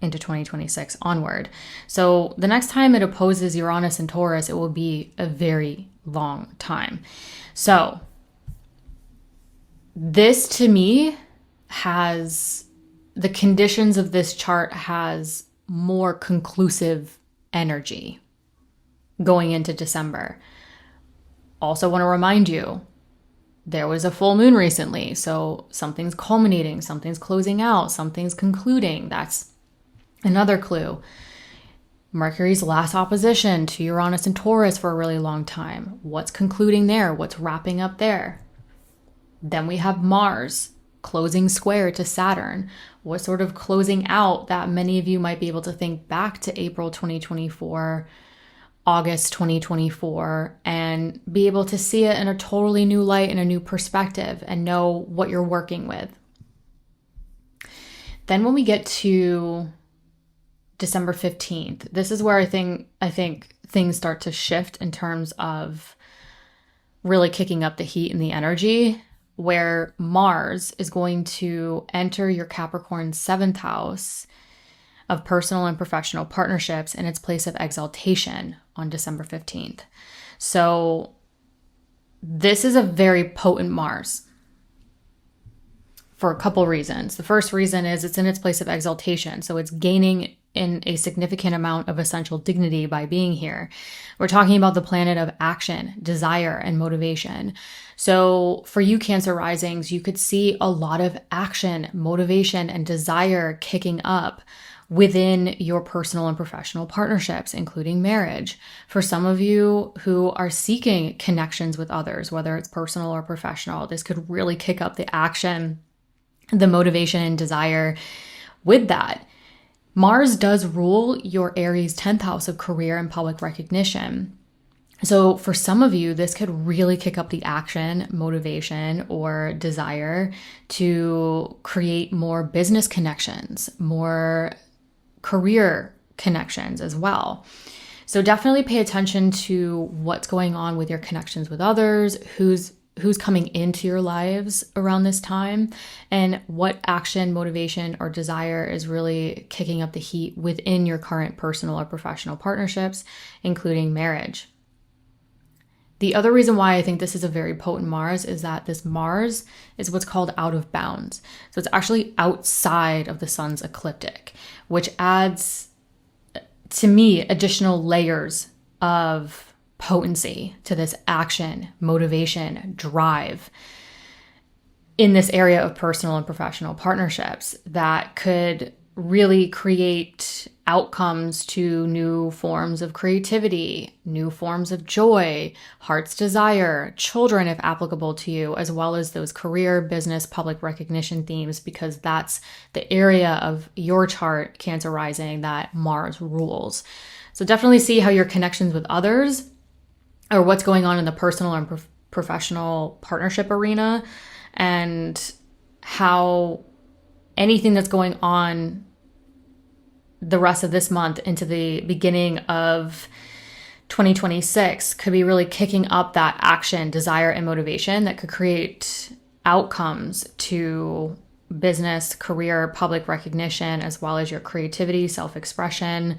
into 2026 onward. So the next time it opposes Uranus in Taurus, it will be a very long time. So this to me has, the conditions of this chart has more conclusive energy going into December. Also want to remind you, there was a full moon recently, so something's culminating, something's closing out, something's concluding. That's another clue. Mercury's last opposition to Uranus and Taurus for a really long time. What's concluding there? What's wrapping up there? Then we have Mars closing square to Saturn. What sort of closing out that many of you might be able to think back to April 2024, August 2024, and be able to see it in a totally new light and a new perspective and know what you're working with. Then when we get to December 15th, this is where I think things start to shift in terms of really kicking up the heat and the energy, where Mars is going to enter your Capricorn 7th house of personal and professional partnerships in its place of exaltation on December 15th. So this is a very potent Mars for a couple reasons. The first reason is it's in its place of exaltation. So it's gaining in a significant amount of essential dignity by being here. We're talking about the planet of action, desire, and motivation. So for you Cancer risings, you could see a lot of action, motivation, and desire kicking up within your personal and professional partnerships, including marriage. For some of you who are seeking connections with others, whether it's personal or professional, this could really kick up the action, the motivation, and desire with that. Mars does rule your Aries 10th house of career and public recognition. So for some of you, this could really kick up the action, motivation, or desire to create more business connections, more career connections as well. So definitely pay attention to what's going on with your connections with others, who's coming into your lives around this time, and what action, motivation, or desire is really kicking up the heat within your current personal or professional partnerships, including marriage. The other reason why I think this is a very potent Mars is that this Mars is what's called out of bounds. So it's actually outside of the sun's ecliptic, which adds, to me, additional layers of potency to this action, motivation, drive in this area of personal and professional partnerships that could really create outcomes to new forms of creativity, new forms of joy, heart's desire, children if applicable to you, as well as those career, business, public recognition themes, because that's the area of your chart, Cancer rising, that Mars rules. So definitely see how your connections with others, or what's going on in the personal and professional partnership arena, and how anything that's going on the rest of this month into the beginning of 2026 could be really kicking up that action, desire, and motivation that could create outcomes to business, career, public recognition, as well as your creativity, self-expression,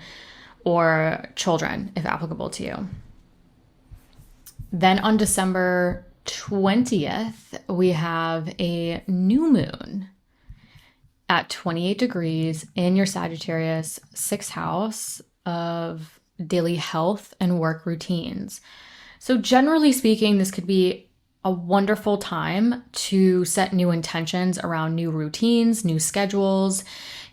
or children if applicable to you. Then on December 20th, we have a new moon at 28 degrees in your Sagittarius 6th house of daily health and work routines. So generally speaking, this could be a wonderful time to set new intentions around new routines, new schedules,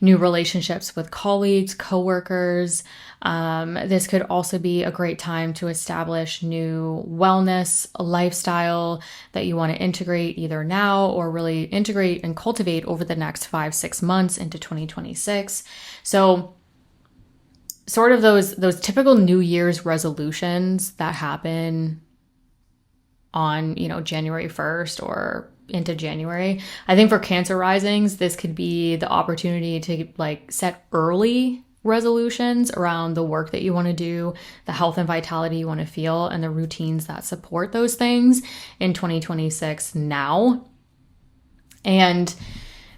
new relationships with colleagues, coworkers. This could also be a great time to establish new wellness lifestyle that you want to integrate either now or really integrate and cultivate over the next 5-6 months into 2026. So sort of those typical New Year's resolutions that happen on, January 1st or into January. I think for Cancer risings, this could be the opportunity to set early resolutions around the work that you want to do, the health and vitality you want to feel, and the routines that support those things in 2026 now. And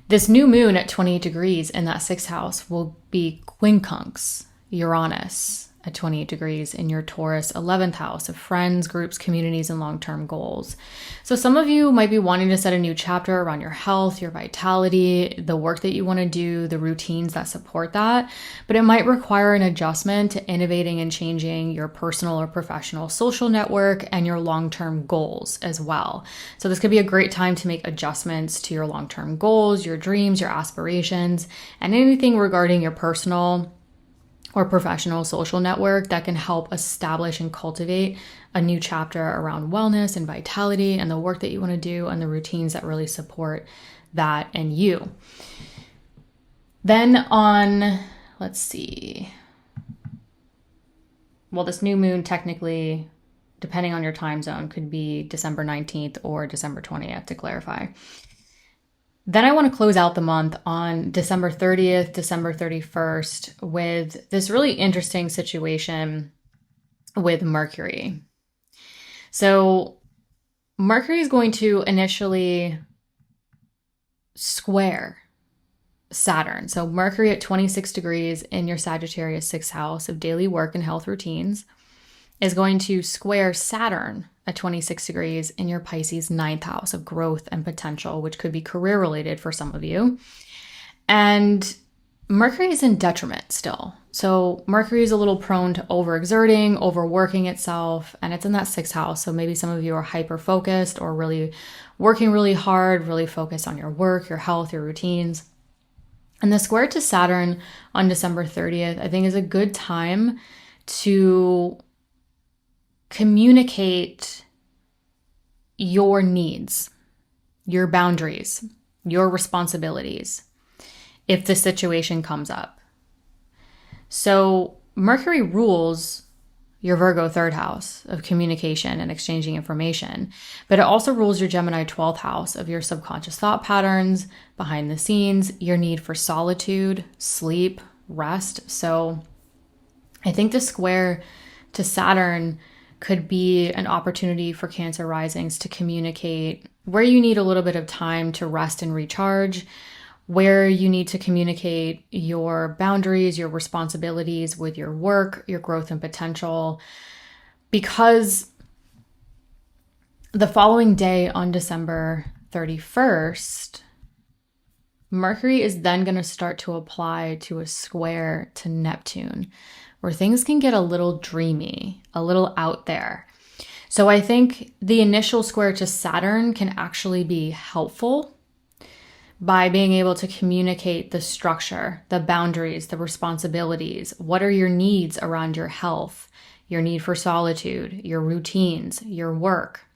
this new moon at 28 degrees in that 6th house will be quincunx Uranus at 28 degrees in your Taurus 11th house of friends, groups, communities, and long-term goals. So some of you might be wanting to set a new chapter around your health, your vitality, the work that you want to do, the routines that support that, but it might require an adjustment to innovating and changing your personal or professional social network and your long-term goals as well. So this could be a great time to make adjustments to your long-term goals, your dreams, your aspirations, and anything regarding your personal or professional social network that can help establish and cultivate a new chapter around wellness and vitality and the work that you want to do and the routines that really support that and you. Then on, this new moon technically, depending on your time zone, could be December 19th or December 20th to clarify. Then I want to close out the month on December 30th, December 31st with this really interesting situation with Mercury. So Mercury is going to initially square Saturn. So Mercury at 26 degrees in your Sagittarius 6th house of daily work and health routines is going to square Saturn at 26 degrees in your Pisces 9th house of growth and potential, which could be career related for some of you. And Mercury is in detriment still. So Mercury is a little prone to overexerting, overworking itself, and it's in that 6th house. So maybe some of you are hyper focused or really working really hard, really focused on your work, your health, your routines. And the square to Saturn on December 30th, I think, is a good time to communicate your needs, your boundaries, your responsibilities if the situation comes up. So Mercury rules your Virgo 3rd house of communication and exchanging information, but it also rules your Gemini 12th house of your subconscious thought patterns, behind the scenes, your need for solitude, sleep, rest. So I think the square to Saturn could be an opportunity for Cancer risings to communicate where you need a little bit of time to rest and recharge, where you need to communicate your boundaries, your responsibilities with your work, your growth and potential, because the following day on December 31st, Mercury is then going to start to apply to a square to Neptune, where things can get a little dreamy, a little out there. So I think the initial square to Saturn can actually be helpful by being able to communicate the structure, the boundaries, the responsibilities. What are your needs around your health, your need for solitude, your routines, your work?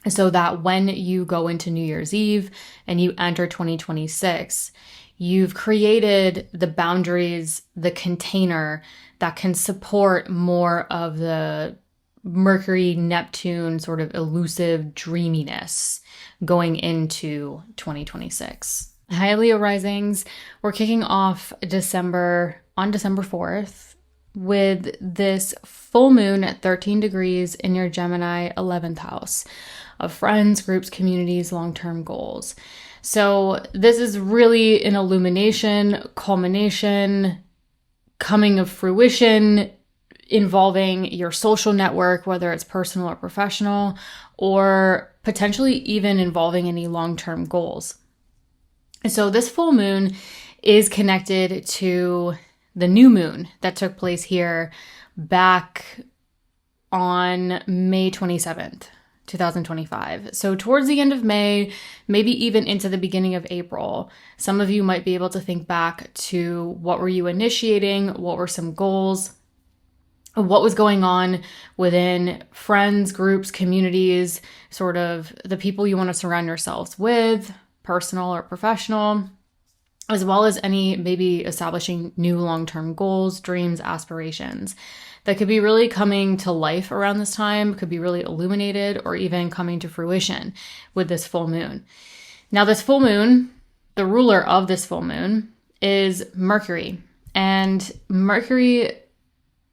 So that when you go into New Year's Eve and you enter 2026, you've created the boundaries, the container that can support more of the Mercury, Neptune sort of elusive dreaminess going into 2026. Hi, Leo risings. We're kicking off December on December 4th with this full moon at 13 degrees in your Gemini 11th house of friends, groups, communities, long-term goals. So this is really an illumination, culmination, coming of fruition involving your social network, whether it's personal or professional, or potentially even involving any long-term goals. So this full moon is connected to the new moon that took place here back on May 27th. 2025. So towards the end of May, maybe even into the beginning of April, some of you might be able to think back to what were you initiating? What were some goals? What was going on within friends, groups, communities, sort of the people you want to surround yourselves with, personal or professional, as well as any maybe establishing new long-term goals, dreams, aspirations that could be really coming to life around this time, could be really illuminated or even coming to fruition with this full moon. Now, this full moon, the ruler of this full moon is Mercury, and Mercury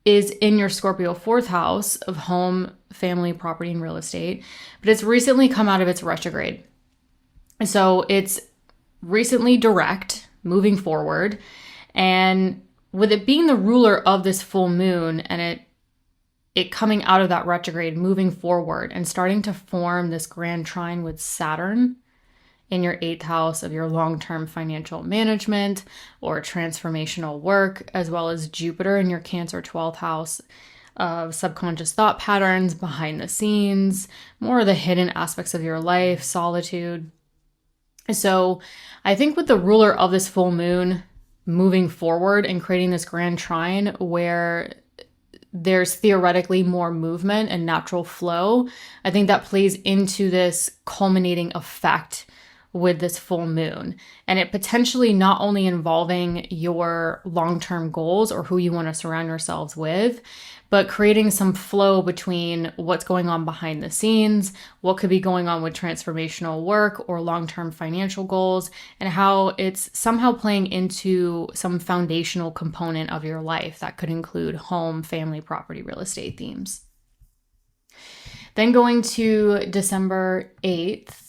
is in your Scorpio 4th house of home, family, property, and real estate, but it's recently come out of its retrograde. So it's recently direct, moving forward, and with it being the ruler of this full moon and it coming out of that retrograde, moving forward and starting to form this grand trine with Saturn in your 8th house of your long-term financial management or transformational work, as well as Jupiter in your Cancer 12th house of subconscious thought patterns, behind the scenes, more of the hidden aspects of your life, solitude. So I think with the ruler of this full moon moving forward and creating this grand trine where there's theoretically more movement and natural flow, I think that plays into this culminating effect with this full moon, and it potentially not only involving your long-term goals or who you want to surround yourselves with, but creating some flow between what's going on behind the scenes, what could be going on with transformational work or long-term financial goals, and how it's somehow playing into some foundational component of your life that could include home, family, property, real estate themes. Then going to December 8th,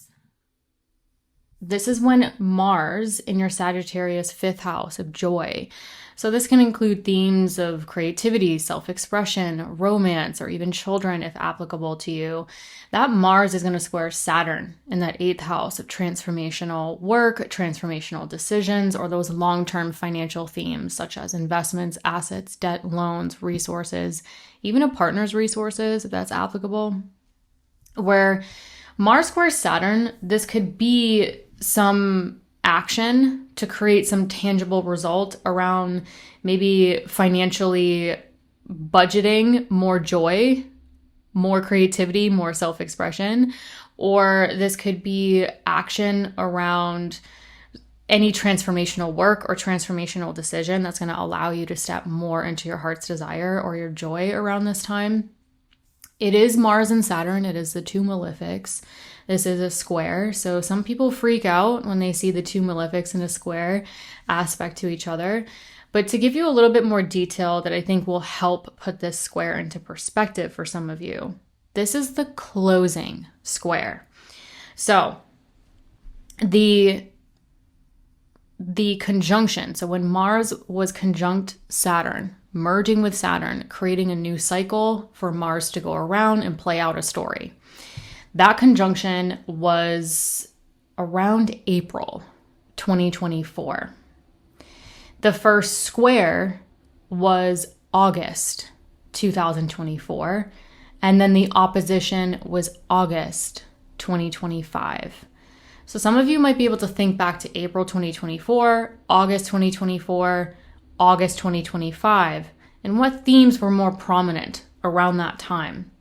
this is when Mars in your Sagittarius 5th house of joy. So this can include themes of creativity, self-expression, romance, or even children if applicable to you. That Mars is going to square Saturn in that 8th house of transformational work, transformational decisions, or those long-term financial themes such as investments, assets, debt, loans, resources, even a partner's resources if that's applicable. Where Mars squares Saturn, this could be some action to create some tangible result around maybe financially budgeting more joy, more creativity, more self-expression, or this could be action around any transformational work or transformational decision that's going to allow you to step more into your heart's desire or your joy around this time. It is Mars and Saturn. It is the two malefics. This is a square. So some people freak out when they see the two malefics in a square aspect to each other. But to give you a little bit more detail that I think will help put this square into perspective for some of you, this is the closing square. So the conjunction, so when Mars was conjunct Saturn, merging with Saturn, creating a new cycle for Mars to go around and play out a story. That conjunction was around April 2024. The first square was August 2024, and then the opposition was August 2025. So some of you might be able to think back to April 2024, August 2024, August 2025, and what themes were more prominent around that time.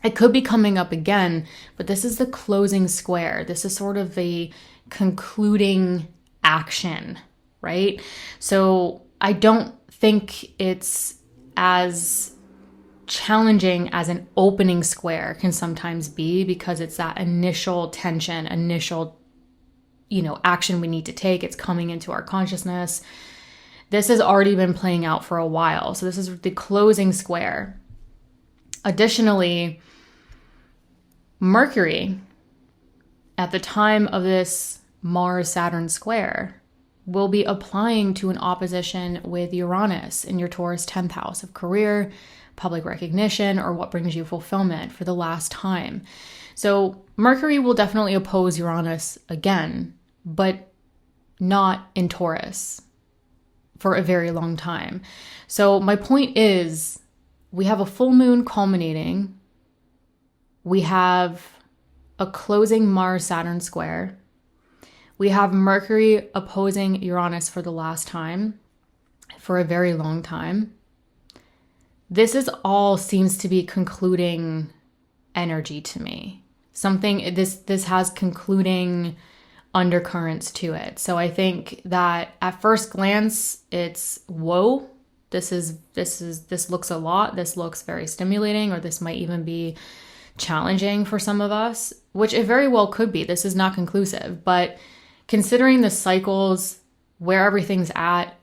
It could be coming up again, but this is the closing square. This is sort of the concluding action, right? So I don't think it's as challenging as an opening square can sometimes be, because it's that initial tension, initial, action we need to take. It's coming into our consciousness. This has already been playing out for a while. So this is the closing square. Additionally, Mercury, at the time of this Mars-Saturn square, will be applying to an opposition with Uranus in your Taurus 10th house of career, public recognition, or what brings you fulfillment for the last time. So Mercury will definitely oppose Uranus again, but not in Taurus for a very long time. So my point is, we have a full moon culminating we have a closing Mars-Saturn square. We have Mercury opposing Uranus for the last time, for a very long time. This is all seems to be concluding energy to me. This has concluding undercurrents to it. So I think that at first glance, it's whoa, this looks a lot. This looks very stimulating, or this might even be challenging for some of us, which it very well could be. This is not conclusive, but considering the cycles, where everything's at,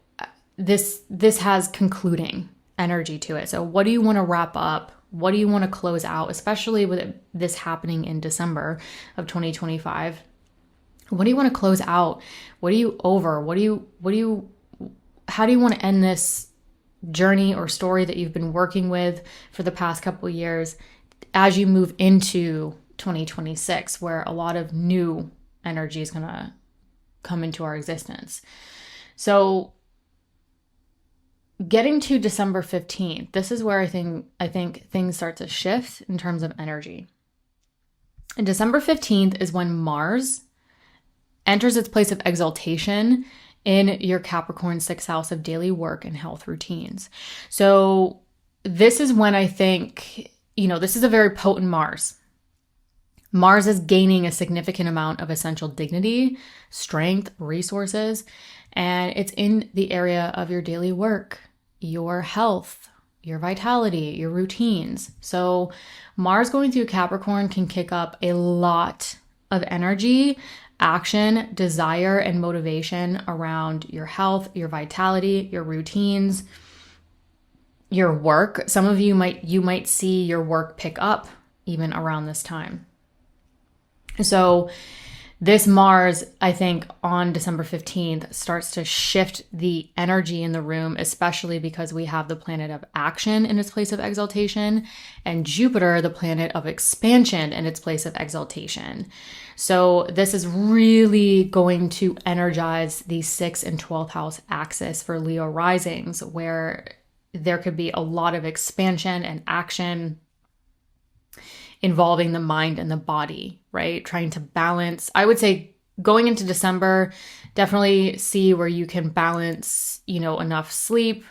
this has concluding energy to it. So what do you want to wrap up? What do you want to close out, especially with this happening in December of 2025? What do you want to close out? What are you over? How do you want to end this journey or story that you've been working with for the past couple of years as you move into 2026, where a lot of new energy is going to come into our existence? So getting to December 15th, this is where I think things start to shift in terms of energy. And December 15th is when Mars enters its place of exaltation in your Capricorn 6th house of daily work and health routines. So this is when I think, this is a very potent Mars. Mars is gaining a significant amount of essential dignity, strength, resources, and it's in the area of your daily work, your health, your vitality, your routines. So Mars going through Capricorn can kick up a lot of energy, action, desire, and motivation around your health, your vitality, your routines, your work. Some of you might see your work pick up even around this time. So this Mars, I think, on December 15th starts to shift the energy in the room, especially because we have the planet of action in its place of exaltation and Jupiter, the planet of expansion, in its place of exaltation. So this is really going to energize the 6th and 12th house axis for Leo risings, where there could be a lot of expansion and action involving the mind and the body, right? Trying to balance. I would say going into December, definitely see where you can balance, enough sleep,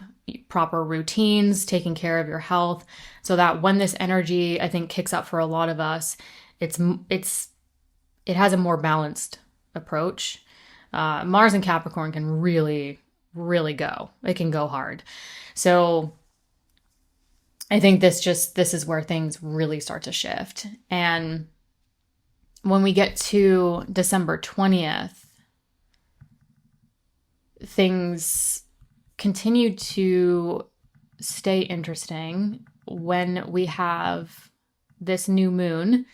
proper routines, taking care of your health, so that when this energy, I think, kicks up for a lot of us, it has a more balanced approach. Mars and Capricorn can really, really go. It can go hard. So I think this is where things really start to shift. And when we get to December 20th, things continue to stay interesting when we have this new moon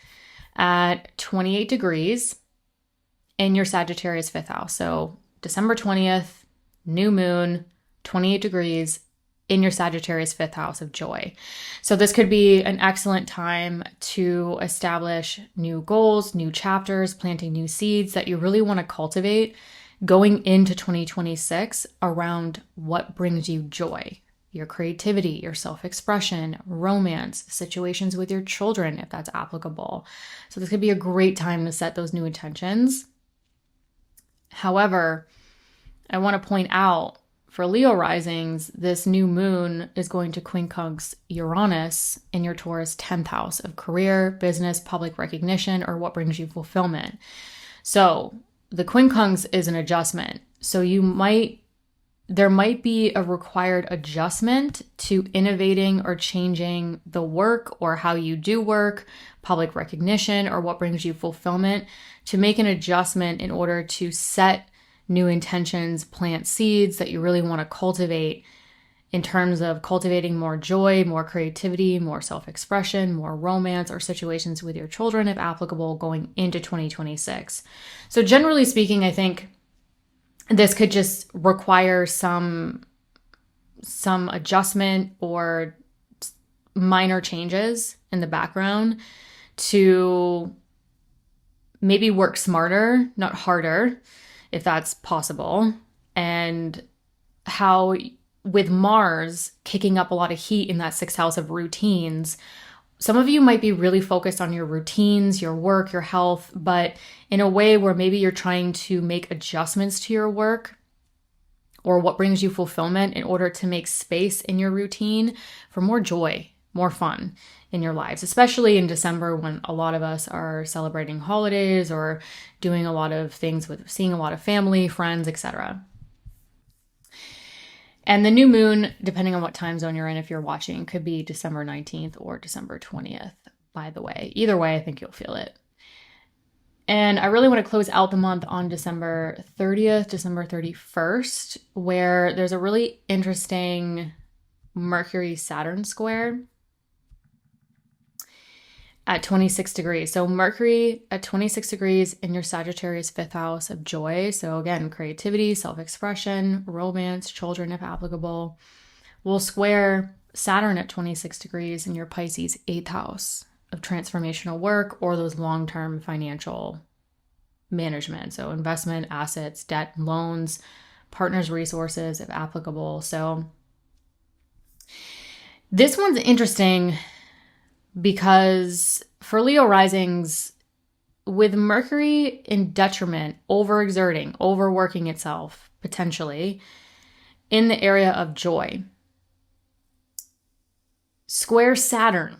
at 28 degrees in your Sagittarius 5th house. So December 20th, new moon, 28 degrees in your Sagittarius 5th house of joy. So this could be an excellent time to establish new goals, new chapters, planting new seeds that you really want to cultivate going into 2026 around what brings you joy, your creativity, your self-expression, romance, situations with your children, if that's applicable. So this could be a great time to set those new intentions. However, I want to point out, for Leo risings, this new moon is going to quincunx Uranus in your Taurus 10th house of career, business, public recognition, or what brings you fulfillment. So the quincunx is an adjustment. So there might be a required adjustment to innovating or changing the work or how you do work, public recognition, or what brings you fulfillment, to make an adjustment in order to set new intentions, plant seeds that you really want to cultivate in terms of cultivating more joy, more creativity, more self-expression, more romance, or situations with your children, if applicable, going into 2026. So generally speaking, I think this could just require some adjustment or minor changes in the background to maybe work smarter, not harder, if that's possible. And how with Mars kicking up a lot of heat in that 6th house of routines, some of you might be really focused on your routines, your work, your health, but in a way where maybe you're trying to make adjustments to your work or what brings you fulfillment in order to make space in your routine for more joy, more fun in your lives, especially in December when a lot of us are celebrating holidays or doing a lot of things with seeing a lot of family, friends, etc. And the new moon, depending on what time zone you're in, if you're watching, could be December 19th or December 20th, by the way. Either way, I think you'll feel it. And I really want to close out the month on December 30th, December 31st, where there's a really interesting Mercury-Saturn square at 26 degrees. So Mercury at 26 degrees in your Sagittarius 5th house of joy. So again, creativity, self-expression, romance, children if applicable, will square Saturn at 26 degrees in your Pisces 8th house of transformational work or those long-term financial management. So investment, assets, debt, loans, partners' resources if applicable. So this one's interesting because for Leo risings, with Mercury in detriment, overexerting, overworking itself, potentially, in the area of joy, square Saturn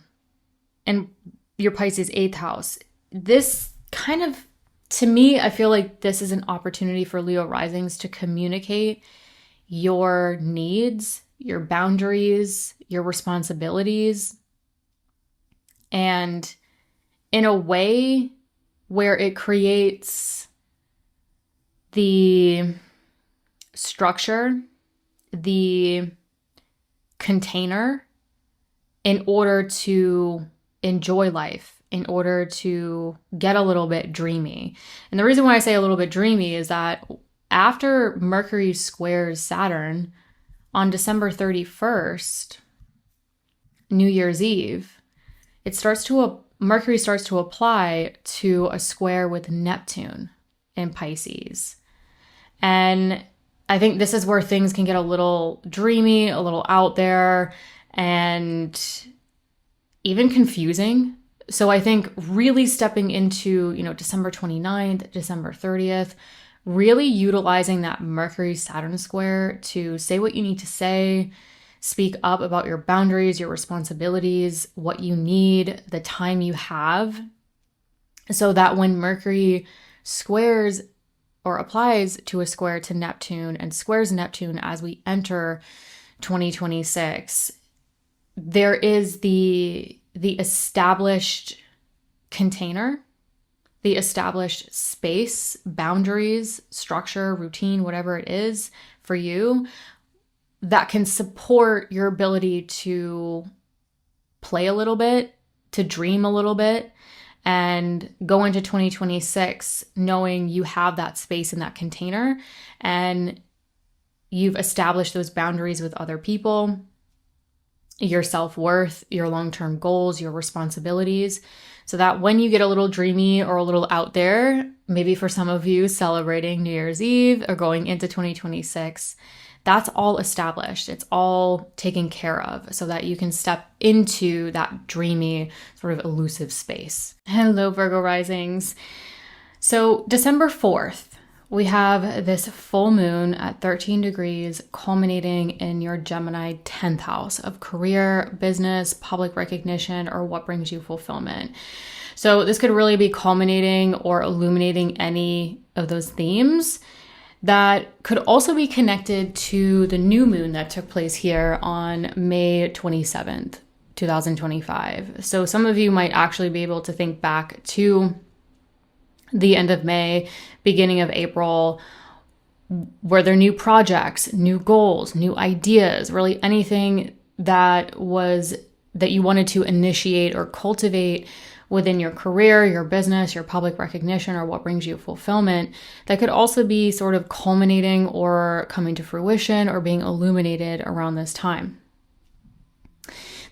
and your Pisces 8th house, this kind of, to me, I feel like this is an opportunity for Leo risings to communicate your needs, your boundaries, your responsibilities, and in a way where it creates the structure, the container in order to enjoy life, in order to get a little bit dreamy. And the reason why I say a little bit dreamy is that after Mercury squares Saturn on December 31st, New Year's Eve, Mercury starts to apply to a square with Neptune in Pisces. And I think this is where things can get a little dreamy, a little out there, and even confusing. So I think really stepping into, December 29th, December 30th, really utilizing that Mercury-Saturn square to say what you need to say, speak up about your boundaries, your responsibilities, what you need, the time you have, so that when Mercury squares or applies to a square to Neptune and squares Neptune as we enter 2026, there is the established container, the established space, boundaries, structure, routine, whatever it is for you, that can support your ability to play a little bit, to dream a little bit, and go into 2026 knowing you have that space in that container and you've established those boundaries with other people, your self-worth, your long-term goals, your responsibilities, so that when you get a little dreamy or a little out there, maybe for some of you celebrating New Year's Eve or going into 2026, that's all established. It's all taken care of so that you can step into that dreamy, sort of elusive space. Hello, Virgo risings. So December 4th, we have this full moon at 13 degrees culminating in your Gemini 10th house of career, business, public recognition, or what brings you fulfillment. So this could really be culminating or illuminating any of those themes. That could also be connected to the new moon that took place here on May 27th, 2025. So some of you might actually be able to think back to the end of May, beginning of April, were there new projects, new goals, new ideas, really anything that you wanted to initiate or cultivate within your career, your business, your public recognition, or what brings you fulfillment, that could also be sort of culminating or coming to fruition or being illuminated around this time.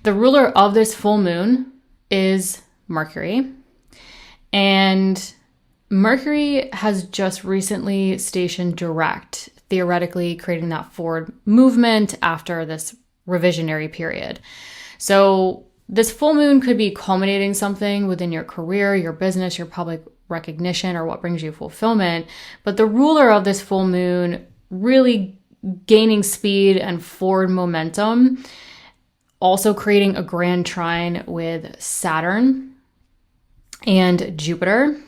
The ruler of this full moon is Mercury, and Mercury has just recently stationed direct, theoretically creating that forward movement after this revisionary period. So this full moon could be culminating something within your career, your business, your public recognition, or what brings you fulfillment. But the ruler of this full moon really gaining speed and forward momentum, also creating a grand trine with Saturn and Jupiter,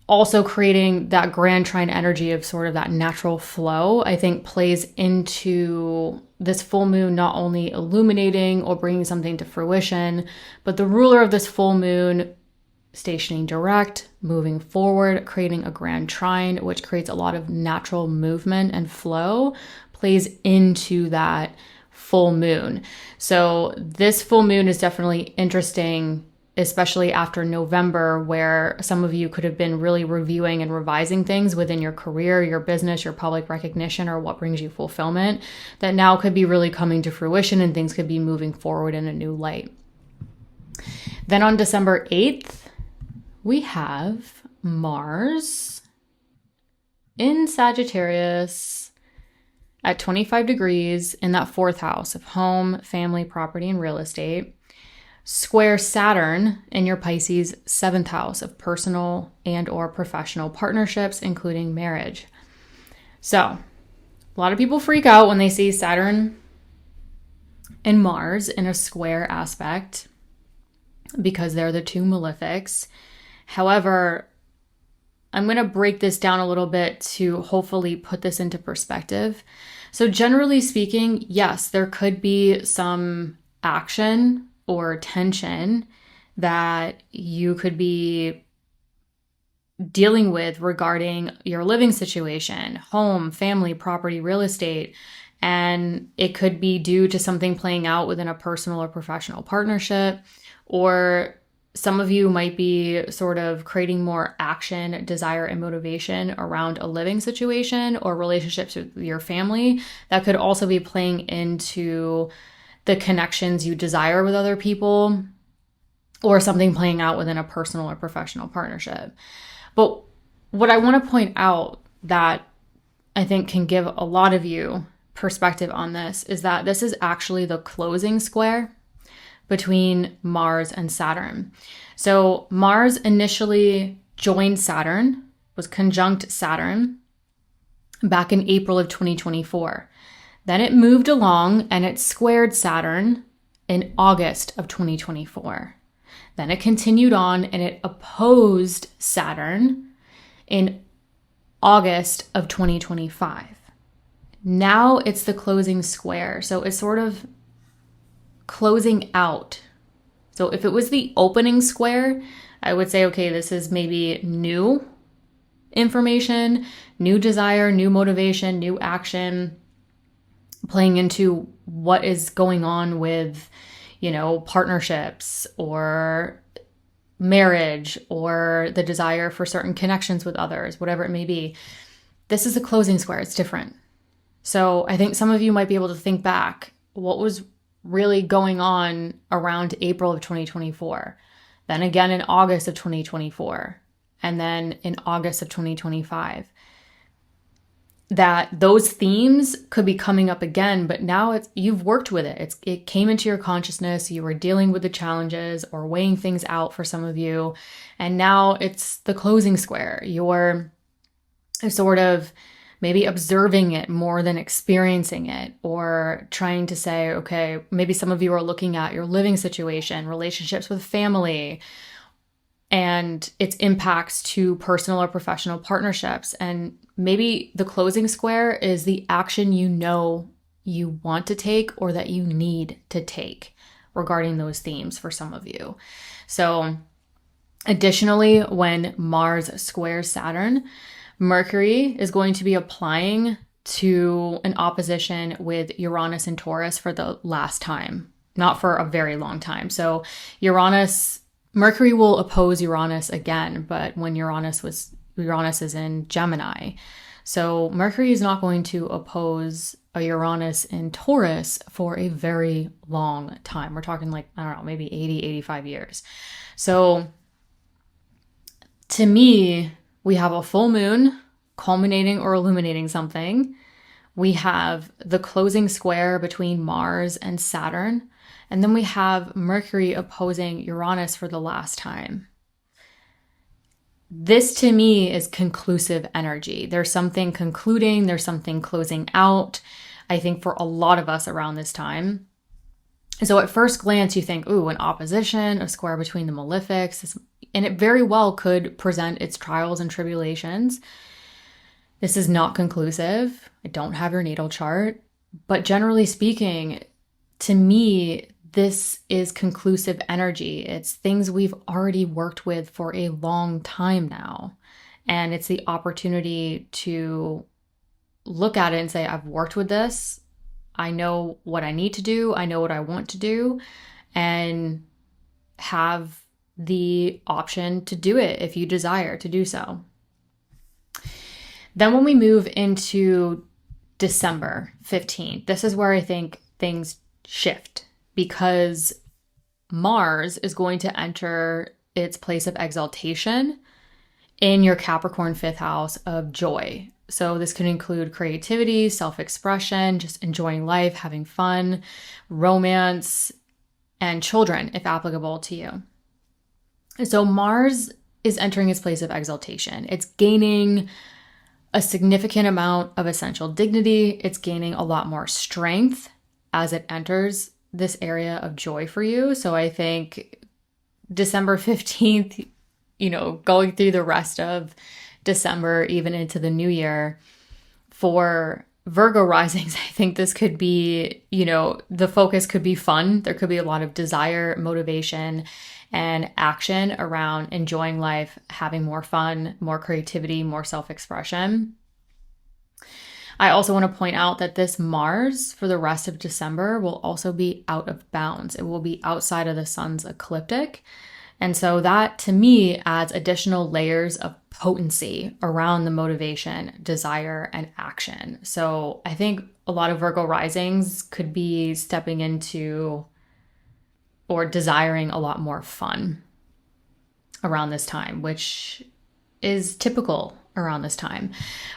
also creating that grand trine energy of sort of that natural flow, I think plays into this full moon not only illuminating or bringing something to fruition, but the ruler of this full moon stationing direct, moving forward, creating a grand trine, which creates a lot of natural movement and flow, plays into that full moon. So this full moon is definitely interesting, especially after November, where some of you could have been really reviewing and revising things within your career, your business, your public recognition, or what brings you fulfillment, that now could be really coming to fruition and things could be moving forward in a new light. Then on December 8th, we have Mars in Sagittarius at 25 degrees in that fourth house of home, family, property, and real estate. Square Saturn in your Pisces seventh house of personal and or professional partnerships, including marriage. So a lot of people freak out when they see Saturn and Mars in a square aspect because they're the two malefics. However, I'm going to break this down a little bit to hopefully put this into perspective. So generally speaking, yes, there could be some action or tension that you could be dealing with regarding your living situation, home, family, property, real estate. And it could be due to something playing out within a personal or professional partnership, or some of you might be sort of creating more action, desire, and motivation around a living situation or relationships with your family. That could also be playing into the connections you desire with other people, or something playing out within a personal or professional partnership. But what I want to point out that I think can give a lot of you perspective on this is that this is actually the closing square between Mars and Saturn. So Mars initially joined Saturn, was conjunct Saturn back in April of 2024. Then it moved along and it squared Saturn in August of 2024. Then it continued on and it opposed Saturn in August of 2025. Now it's the closing square. So it's sort of closing out. So if it was the opening square, I would say, okay, this is maybe new information, new desire, new motivation, new action, playing into what is going on with, partnerships or marriage or the desire for certain connections with others, whatever it may be. This is a closing square. It's different. So I think some of you might be able to think back, what was really going on around April of 2024, then again in August of 2024, and then in August of 2025. That those themes could be coming up again, but now you've worked with it. It came into your consciousness. You were dealing with the challenges or weighing things out for some of you. And now it's the closing square. You're sort of maybe observing it more than experiencing it, or trying to say, okay, maybe some of you are looking at your living situation, relationships with family, and its impacts to personal or professional partnerships. And maybe the closing square is the action you want to take or that you need to take regarding those themes for some of you. So additionally, when Mars squares Saturn, Mercury is going to be applying to an opposition with Uranus and Taurus for the last time, not for a very long time. So Mercury will oppose Uranus again, but when Uranus is in Gemini. So Mercury is not going to oppose a Uranus in Taurus for a very long time. We're talking maybe 80, 85 years. So to me, we have a full moon culminating or illuminating something. We have the closing square between Mars and Saturn. And then we have Mercury opposing Uranus for the last time. This to me is conclusive energy. There's something concluding, there's something closing out, I think, for a lot of us around this time. So at first glance, you think, ooh, an opposition, a square between the malefics, and it very well could present its trials and tribulations. This is not conclusive. I don't have your natal chart, but generally speaking, to me, this is conclusive energy. It's things we've already worked with for a long time now. And it's the opportunity to look at it and say, I've worked with this. I know what I need to do. I know what I want to do, and have the option to do it if you desire to do so. Then when we move into December 15th, this is where I think things shift, because Mars is going to enter its place of exaltation in your Capricorn 5th house of joy. So this could include creativity, self-expression, just enjoying life, having fun, romance, and children, if applicable to you. So Mars is entering its place of exaltation. It's gaining a significant amount of essential dignity. It's gaining a lot more strength as it enters this area of joy for you. So I think December 15th, going through the rest of December, even into the new year, for Virgo risings, I think this could be, the focus could be fun. There could be a lot of desire, motivation, and action around enjoying life, having more fun, more creativity, more self-expression. I also want to point out that this Mars for the rest of December will also be out of bounds. It will be outside of the sun's ecliptic. And so that, to me, adds additional layers of potency around the motivation, desire, and action. So I think a lot of Virgo risings could be stepping into or desiring a lot more fun around this time, which is typical around this time.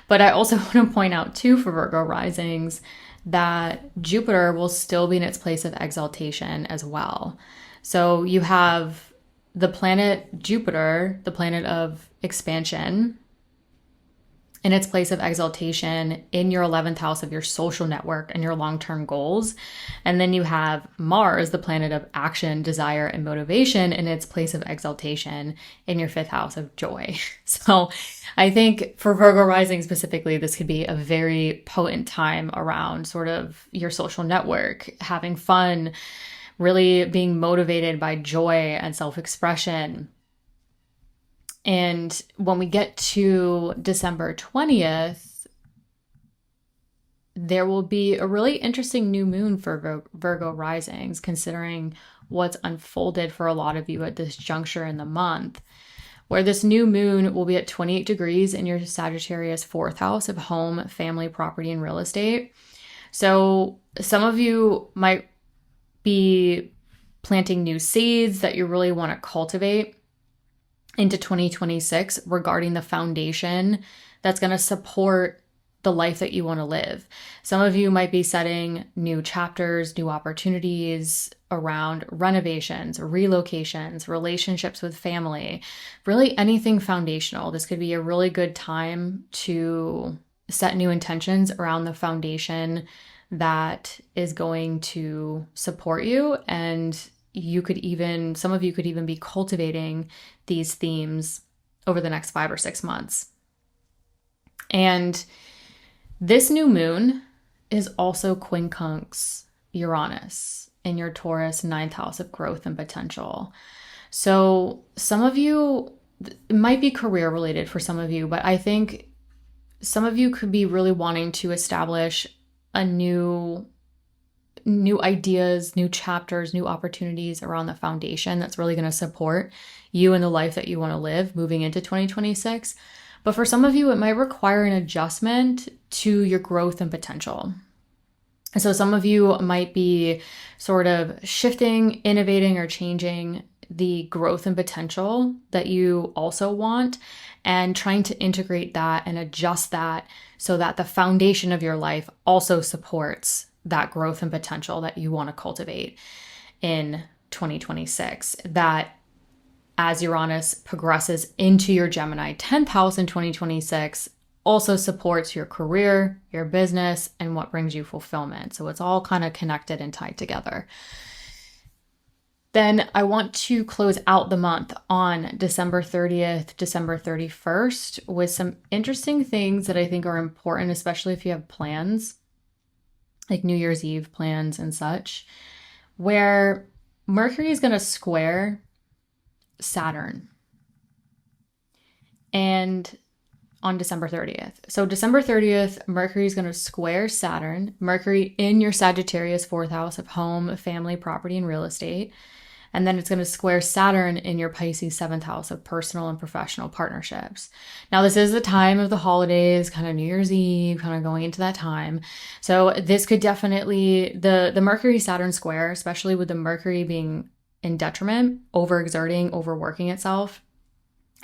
But I also want to point out too, for Virgo risings, that Jupiter will still be in its place of exaltation as well. So you have the planet Jupiter, the planet of expansion, in its place of exaltation in your 11th house of your social network and your long-term goals. And then you have Mars, the planet of action, desire, and motivation, in its place of exaltation in your 5th house of joy. So I think for Virgo rising specifically, this could be a very potent time around sort of your social network, having fun, really being motivated by joy and self-expression. And when we get to December 20th, there will be a really interesting new moon for Virgo risings, considering what's unfolded for a lot of you at this juncture in the month, where this new moon will be at 28 degrees in your Sagittarius 4th house of home, family, property, and real estate. So some of you might be planting new seeds that you really want to cultivate into 2026 regarding the foundation that's going to support the life that you want to live. Some of you might be setting new chapters, new opportunities around renovations, relocations, relationships with family, really anything foundational. This could be a really good time to set new intentions around the foundation that is going to support you. And some of you could even be cultivating these themes over the next 5 or 6 months. And this new moon is also quincunx Uranus in your Taurus 9th house of growth and potential. So some of you, it might be career related for some of you, but I think some of you could be really wanting to establish a new ideas, new chapters, new opportunities around the foundation that's really going to support you and the life that you want to live moving into 2026. But for some of you, it might require an adjustment to your growth and potential. And so some of you might be sort of shifting, innovating, or changing the growth and potential that you also want, and trying to integrate that and adjust that so that the foundation of your life also supports that growth and potential that you want to cultivate. in 2026. That as Uranus progresses into your Gemini 10th house in 2026, also supports your career, your business, and what brings you fulfillment. So it's all kind of connected and tied together. Then I want to close out the month on December 30th, December 31st with some interesting things that I think are important, especially if you have plans, like New Year's Eve plans and such, where Mercury is going to square Saturn. And on December 30th. So December 30th, Mercury is going to square Saturn. Mercury in your Sagittarius 4th house of home, family, property, and real estate. And then it's going to square Saturn in your Pisces 7th house of personal and professional partnerships. Now, this is the time of the holidays, kind of New Year's Eve, kind of going into that time. So this could definitely, the Mercury-Saturn square, especially with the Mercury being in detriment, overexerting, overworking itself,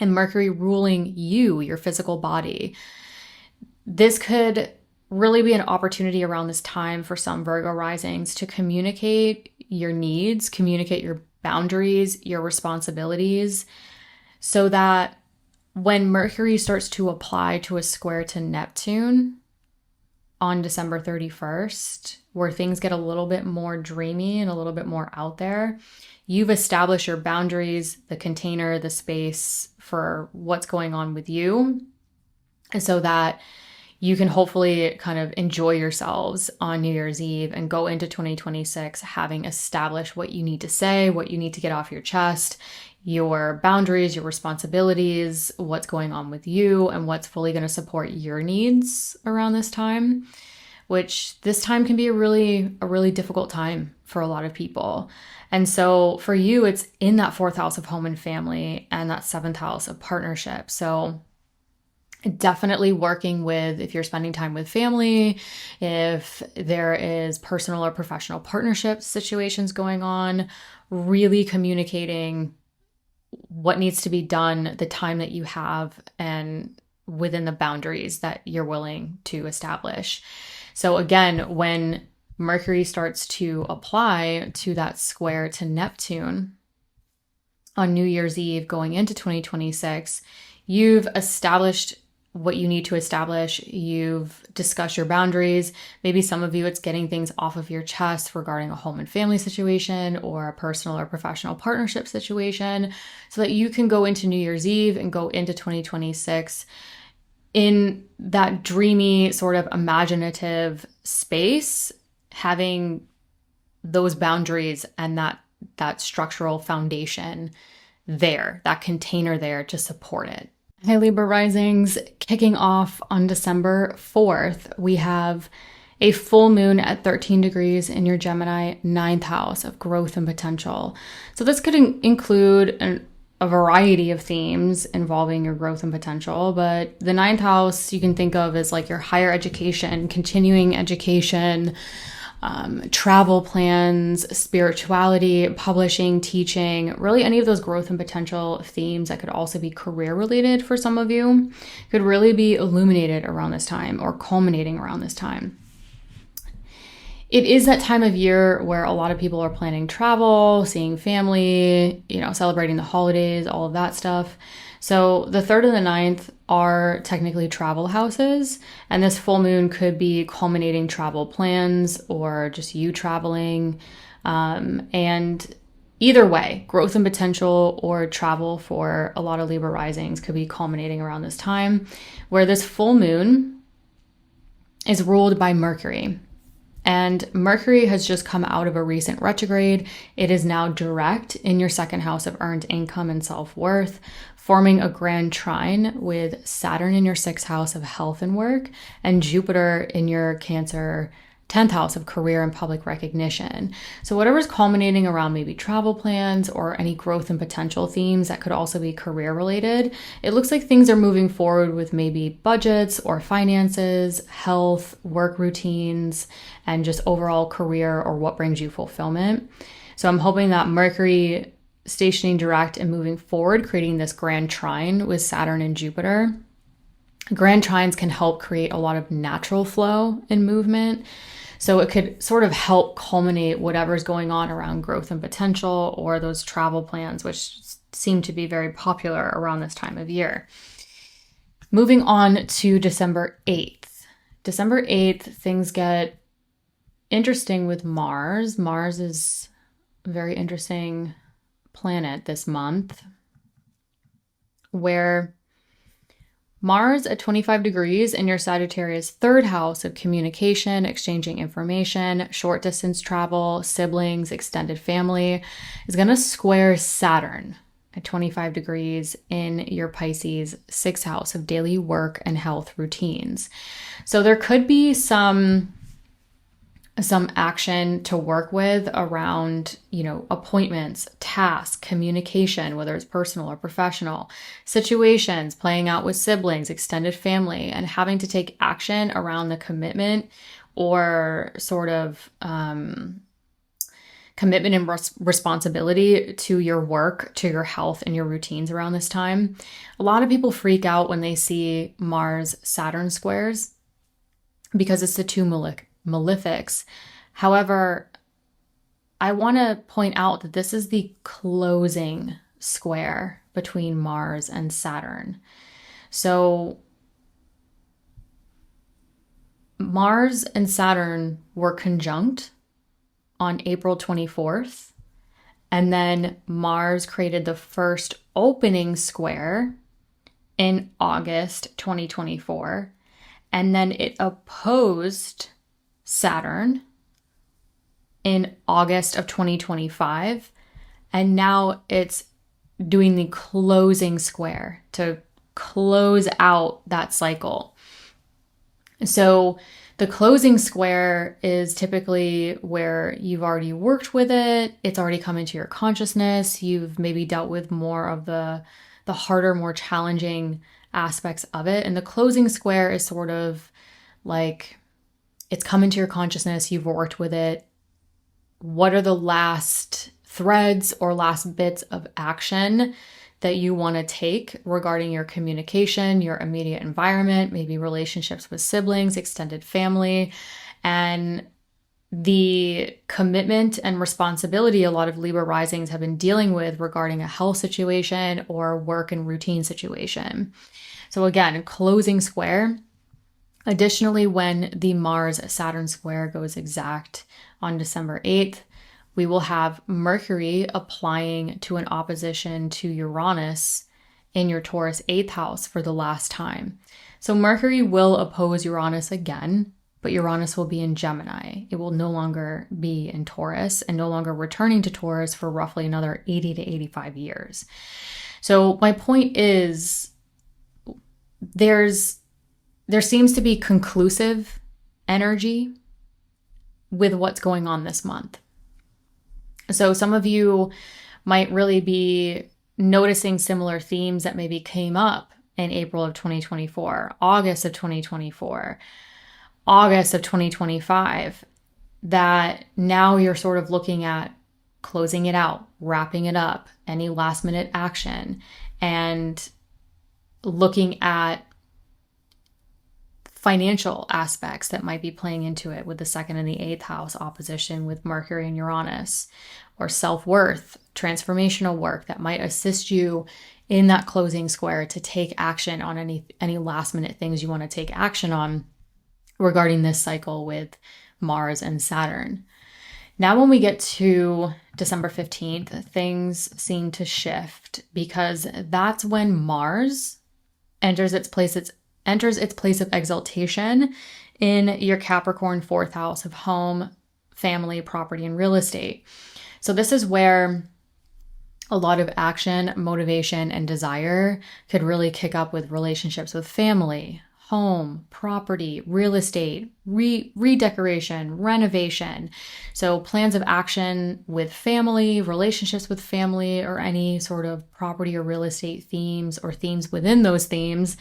and Mercury ruling you, your physical body. This could really be an opportunity around this time for some Virgo risings to communicate your needs, communicate your boundaries, your responsibilities, so that when Mercury starts to apply to a square to Neptune on December 31st, where things get a little bit more dreamy and a little bit more out there, you've established your boundaries, the container, the space for what's going on with you, and so that you can hopefully kind of enjoy yourselves on New Year's Eve and go into 2026 having established what you need to say, what you need to get off your chest, your boundaries, your responsibilities, what's going on with you, and what's fully going to support your needs around this time, which this time can be a really difficult time for a lot of people. And so for you, it's in that 4th house of home and family and that 7th house of partnership. So definitely working with, if you're spending time with family, if there is personal or professional partnership situations going on, really communicating what needs to be done, the time that you have, and within the boundaries that you're willing to establish. So again, when Mercury starts to apply to that square to Neptune on New Year's Eve going into 2026, you've established what you need to establish. You've discussed your boundaries. Maybe some of you, it's getting things off of your chest regarding a home and family situation or a personal or professional partnership situation, so that you can go into New Year's Eve and go into 2026 in that dreamy, sort of imaginative space, having those boundaries and that structural foundation there, that container there to support it. Hey, Libra Risings, kicking off on December 4th, we have a full moon at 13 degrees in your Gemini 9th house of growth and potential. So this could include a variety of themes involving your growth and potential, but the 9th house you can think of as like your higher education, continuing education, travel plans, spirituality, publishing, teaching, really any of those growth and potential themes that could also be career related for some of you could really be illuminated around this time or culminating around this time. It is that time of year where a lot of people are planning travel, seeing family, celebrating the holidays, all of that stuff. So the 3rd and the 9th are technically travel houses, and this full moon could be culminating travel plans or just you traveling. And either way, growth and potential or travel for a lot of Libra risings could be culminating around this time, where this full moon is ruled by Mercury. And Mercury has just come out of a recent retrograde. It is now direct in your 2nd house of earned income and self-worth, forming a grand trine with Saturn in your 6th house of health and work, and Jupiter in your Cancer 10th house of career and public recognition. So whatever's culminating around maybe travel plans or any growth and potential themes that could also be career related, it looks like things are moving forward with maybe budgets or finances, health, work routines, and just overall career or what brings you fulfillment. So I'm hoping that Mercury stationing direct and moving forward, creating this grand trine with Saturn and Jupiter. Grand trines can help create a lot of natural flow and movement. So it could sort of help culminate whatever's going on around growth and potential, or those travel plans, which seem to be very popular around this time of year. Moving on to December 8th. December 8th, things get interesting with Mars. Mars is a very interesting planet this month, where Mars at 25 degrees in your Sagittarius third house of communication, exchanging information, short distance travel, siblings, extended family, is going to square Saturn at 25 degrees in your Pisces sixth house of daily work and health routines. So there could be some action to work with around, appointments, tasks, communication, whether it's personal or professional, situations, playing out with siblings, extended family, and having to take action around the commitment or sort of commitment and responsibility to your work, to your health, and your routines around this time. A lot of people freak out when they see Mars-Saturn squares because it's the two malefics. However, I want to point out that this is the closing square between Mars and Saturn. So Mars and Saturn were conjunct on April 24th, and then Mars created the first opening square in August 2024, and then it opposed Saturn in August of 2025, and now it's doing the closing square to close out that cycle. So the closing square is typically where you've already worked with it, it's already come into your consciousness, you've maybe dealt with more of the harder, more challenging aspects of it, and the closing square is sort of like it's come into your consciousness, you've worked with it. What are the last threads or last bits of action that you want to take regarding your communication, your immediate environment, maybe relationships with siblings, extended family, and the commitment and responsibility a lot of Libra risings have been dealing with regarding a health situation or work and routine situation. So again, closing square. Additionally, when the Mars-Saturn square goes exact on December 8th, we will have Mercury applying to an opposition to Uranus in your Taurus 8th house for the last time. So Mercury will oppose Uranus again, but Uranus will be in Gemini. It will no longer be in Taurus and no longer returning to Taurus for roughly another 80 to 85 years. So my point is, there seems to be conclusive energy with what's going on this month. So some of you might really be noticing similar themes that maybe came up in April of 2024, August of 2024, August of 2025, that now you're sort of looking at closing it out, wrapping it up, any last minute action, and looking at financial aspects that might be playing into it with the second and the eighth house opposition with Mercury and Uranus, or self-worth, transformational work that might assist you in that closing square to take action on any last minute things you want to take action on regarding this cycle with Mars and Saturn. Now, when we get to December 15th, things seem to shift because that's when Mars enters its place of exaltation in your Capricorn fourth house of home, family, property, and real estate. So this is where a lot of action, motivation, and desire could really kick up with relationships with family, home, property, real estate, redecoration, renovation. So plans of action with family, relationships with family, or any sort of property or real estate themes or themes within those themes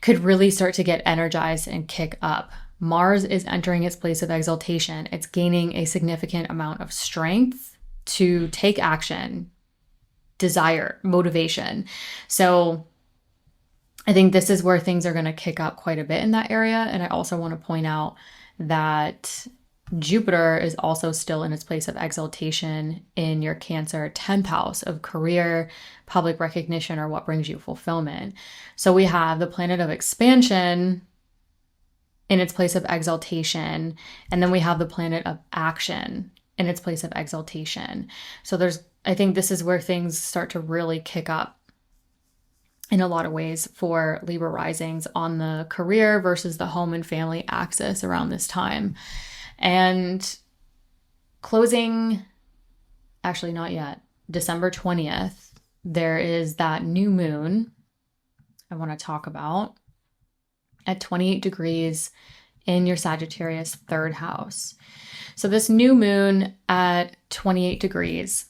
could really start to get energized and kick up. Mars is entering its place of exaltation. It's gaining a significant amount of strength to take action, desire, motivation. So I think this is where things are going to kick up quite a bit in that area. And I also want to point out that Jupiter is also still in its place of exaltation in your Cancer 10th house of career, public recognition, or what brings you fulfillment. So we have the planet of expansion in its place of exaltation, and then we have the planet of action in its place of exaltation. So I think this is where things start to really kick up in a lot of ways for Libra risings on the career versus the home and family axis around this time. And closing, actually not yet, December 20th, there is that new moon I want to talk about at 28 degrees in your Sagittarius 3rd house. So this new moon at 28 degrees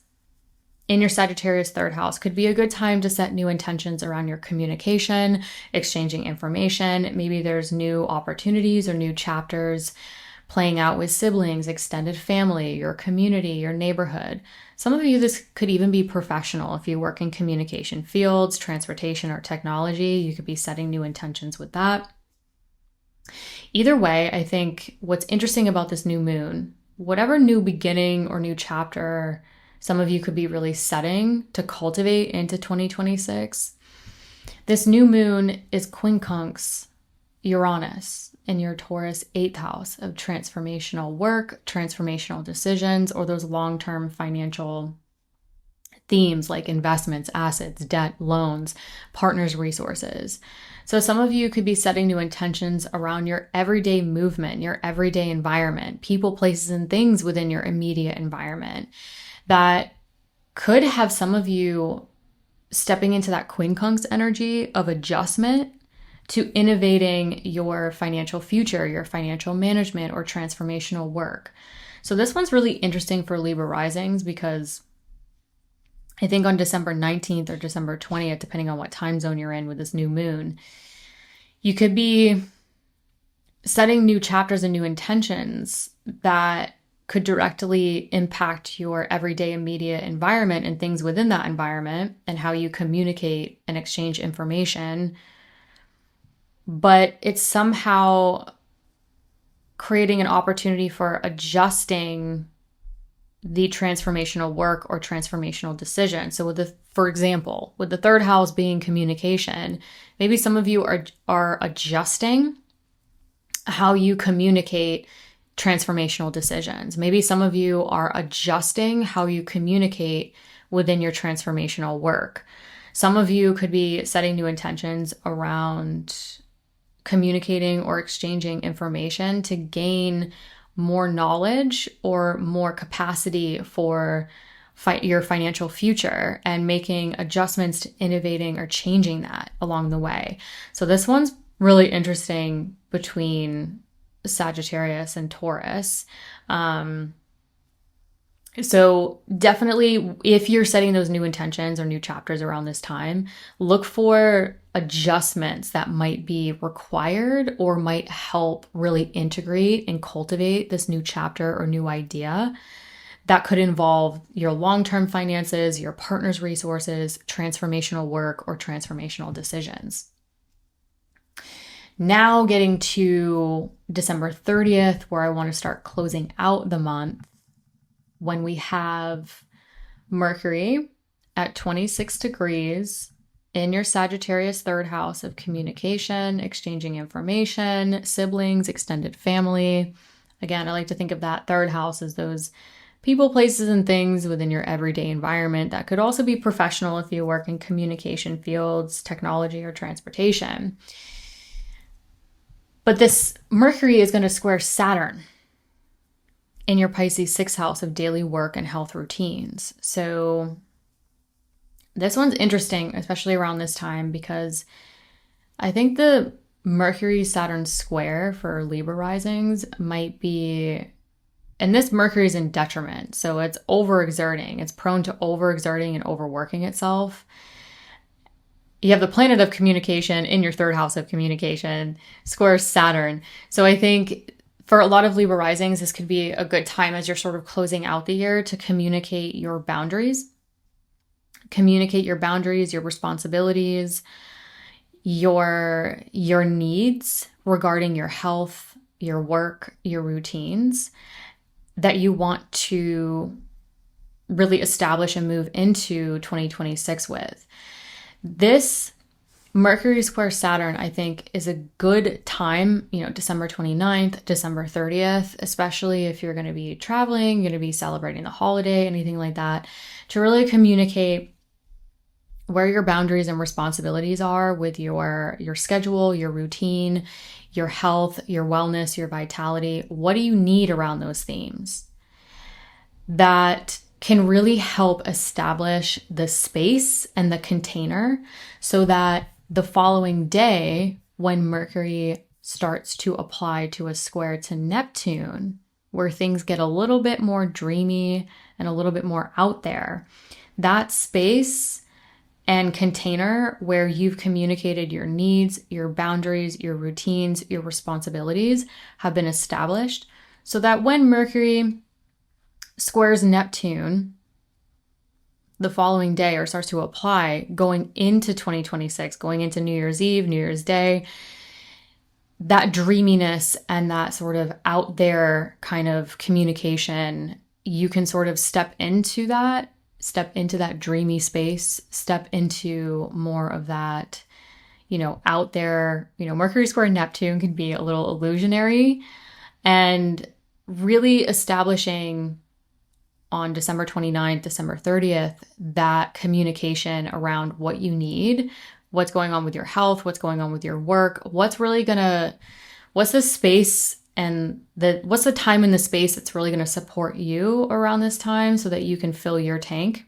in your Sagittarius 3rd house could be a good time to set new intentions around your communication, exchanging information. Maybe there's new opportunities or new chapters playing out with siblings, extended family, your community, your neighborhood. Some of you, this could even be professional. If you work in communication fields, transportation, or technology, you could be setting new intentions with that. Either way, I think what's interesting about this new moon, whatever new beginning or new chapter some of you could be really setting to cultivate into 2026, this new moon is quincunx Uranus in your Taurus 8th house of transformational work, transformational decisions, or those long-term financial themes like investments, assets, debt, loans, partners' resources. So some of you could be setting new intentions around your everyday movement, your everyday environment, people, places, and things within your immediate environment that could have some of you stepping into that quincunx energy of adjustment to innovating your financial future, your financial management, or transformational work. So this one's really interesting for Libra risings because I think on December 19th or December 20th, depending on what time zone you're in with this new moon, you could be setting new chapters and new intentions that could directly impact your everyday immediate environment and things within that environment and how you communicate and exchange information. But it's somehow creating an opportunity for adjusting the transformational work or transformational decision. So for example, with the 3rd house being communication, maybe some of you are adjusting how you communicate transformational decisions. Maybe some of you are adjusting how you communicate within your transformational work. Some of you could be setting new intentions around communicating or exchanging information to gain more knowledge or more capacity for your financial future and making adjustments to innovating or changing that along the way. So this one's really interesting between Sagittarius and Taurus. So definitely, if you're setting those new intentions or new chapters around this time, look for adjustments that might be required or might help really integrate and cultivate this new chapter or new idea. That could involve your long-term finances, your partner's resources, transformational work, or transformational decisions. Now getting to December 30th, where I want to start closing out the month, when we have Mercury at 26 degrees in your Sagittarius 3rd house of communication, exchanging information, siblings, extended family. Again, I like to think of that 3rd house as those people, places, and things within your everyday environment. That could also be professional if you work in communication fields, technology, or transportation. But this Mercury is going to square Saturn in your Pisces 6th house of daily work and health routines. So this one's interesting, especially around this time, because I think the Mercury-Saturn square for Libra risings might be, and this Mercury is in detriment, so it's overexerting. It's prone to overexerting and overworking itself. You have the planet of communication in your 3rd house of communication, squares Saturn. So I think for a lot of Libra risings, this could be a good time as you're sort of closing out the year to communicate your boundaries. Communicate your boundaries, your responsibilities, your needs regarding your health, your work, your routines, that you want to really establish and move into 2026 with. This Mercury square Saturn, I think, is a good time, December 29th, December 30th, especially if you're going to be traveling, going to be celebrating the holiday, anything like that, to really communicate where your boundaries and responsibilities are with your schedule, your routine, your health, your wellness, your vitality. What do you need around those themes? That can really help establish the space and the container so that the following day, when Mercury starts to apply to a square to Neptune, where things get a little bit more dreamy and a little bit more out there, that space and container where you've communicated your needs, your boundaries, your routines, your responsibilities have been established, so that when Mercury squares Neptune the following day or starts to apply going into 2026, going into New Year's Eve, New Year's Day, that dreaminess and that sort of out there kind of communication, you can sort of step into that dreamy space, step into more of that, out there. Mercury square Neptune can be a little illusionary, and really establishing on December 29th, December 30th, that communication around what you need, what's going on with your health, what's going on with your work, what's the space and what's the time in the space that's really going to support you around this time so that you can fill your tank.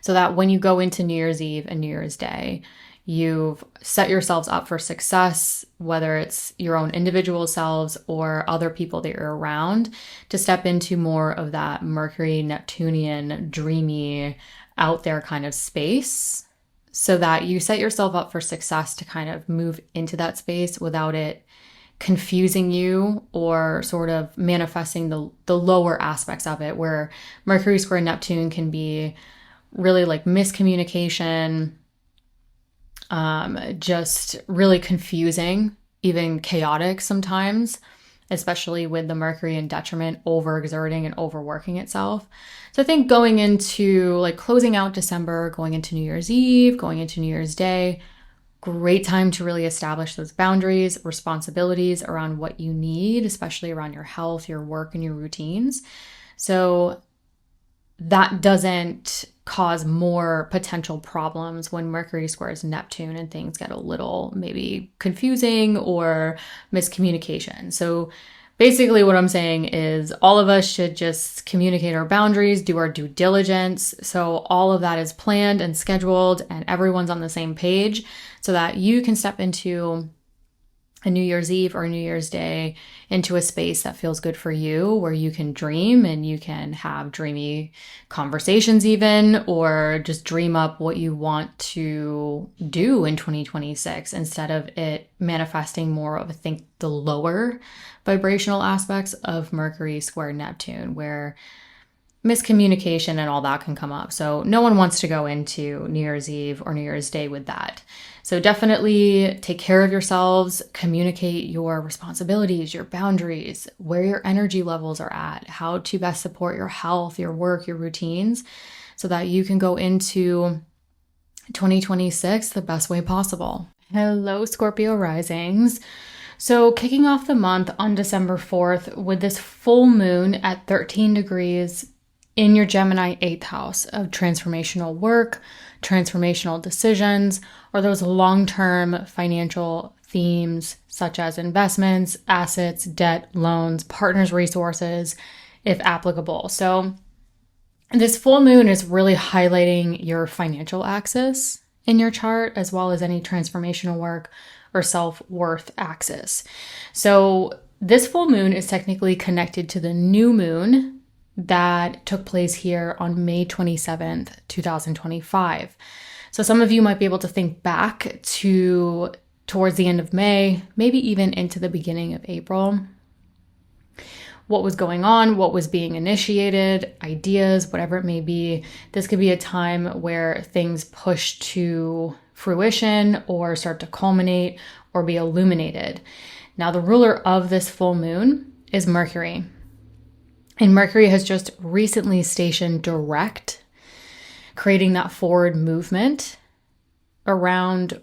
So that when you go into New Year's Eve and New Year's Day, you've set yourselves up for success, whether it's your own individual selves or other people that you're around, to step into more of that Mercury, Neptunian, dreamy, out there kind of space, so that you set yourself up for success to kind of move into that space without it confusing you or sort of manifesting the lower aspects of it, where Mercury square Neptune can be really like miscommunication, just really confusing, even chaotic sometimes, especially with the Mercury in detriment overexerting and overworking itself. So I think going into like closing out December, going into New Year's Eve, going into New Year's Day, great time to really establish those boundaries, responsibilities around what you need, especially around your health, your work, and your routines. So that doesn't cause more potential problems when Mercury squares Neptune and things get a little maybe confusing or miscommunication. So basically what I'm saying is all of us should just communicate our boundaries, do our due diligence. So all of that is planned and scheduled and everyone's on the same page, so that you can step into a New Year's Eve or New Year's Day into a space that feels good for you, where you can dream and you can have dreamy conversations even, or just dream up what you want to do in 2026 instead of it manifesting more of, I think, the lower vibrational aspects of Mercury square Neptune, where miscommunication and all that can come up. So no one wants to go into New Year's Eve or New Year's Day with that. So definitely take care of yourselves, communicate your responsibilities, your boundaries, where your energy levels are at, how to best support your health, your work, your routines, so that you can go into 2026 the best way possible. Hello, Scorpio Risings. So kicking off the month on December 4th with this full moon at 13 degrees in your Gemini 8th house of transformational work, transformational decisions, or those long-term financial themes such as investments, assets, debt, loans, partners' resources, if applicable. So this full moon is really highlighting your financial axis in your chart, as well as any transformational work or self-worth axis. So this full moon is technically connected to the new moon that took place here on May 27th, 2025. So some of you might be able to think back to towards the end of May, maybe even into the beginning of April. What was going on, what was being initiated, ideas, whatever it may be. This could be a time where things push to fruition or start to culminate or be illuminated. Now, the ruler of this full moon is Mercury. And Mercury has just recently stationed direct, creating that forward movement around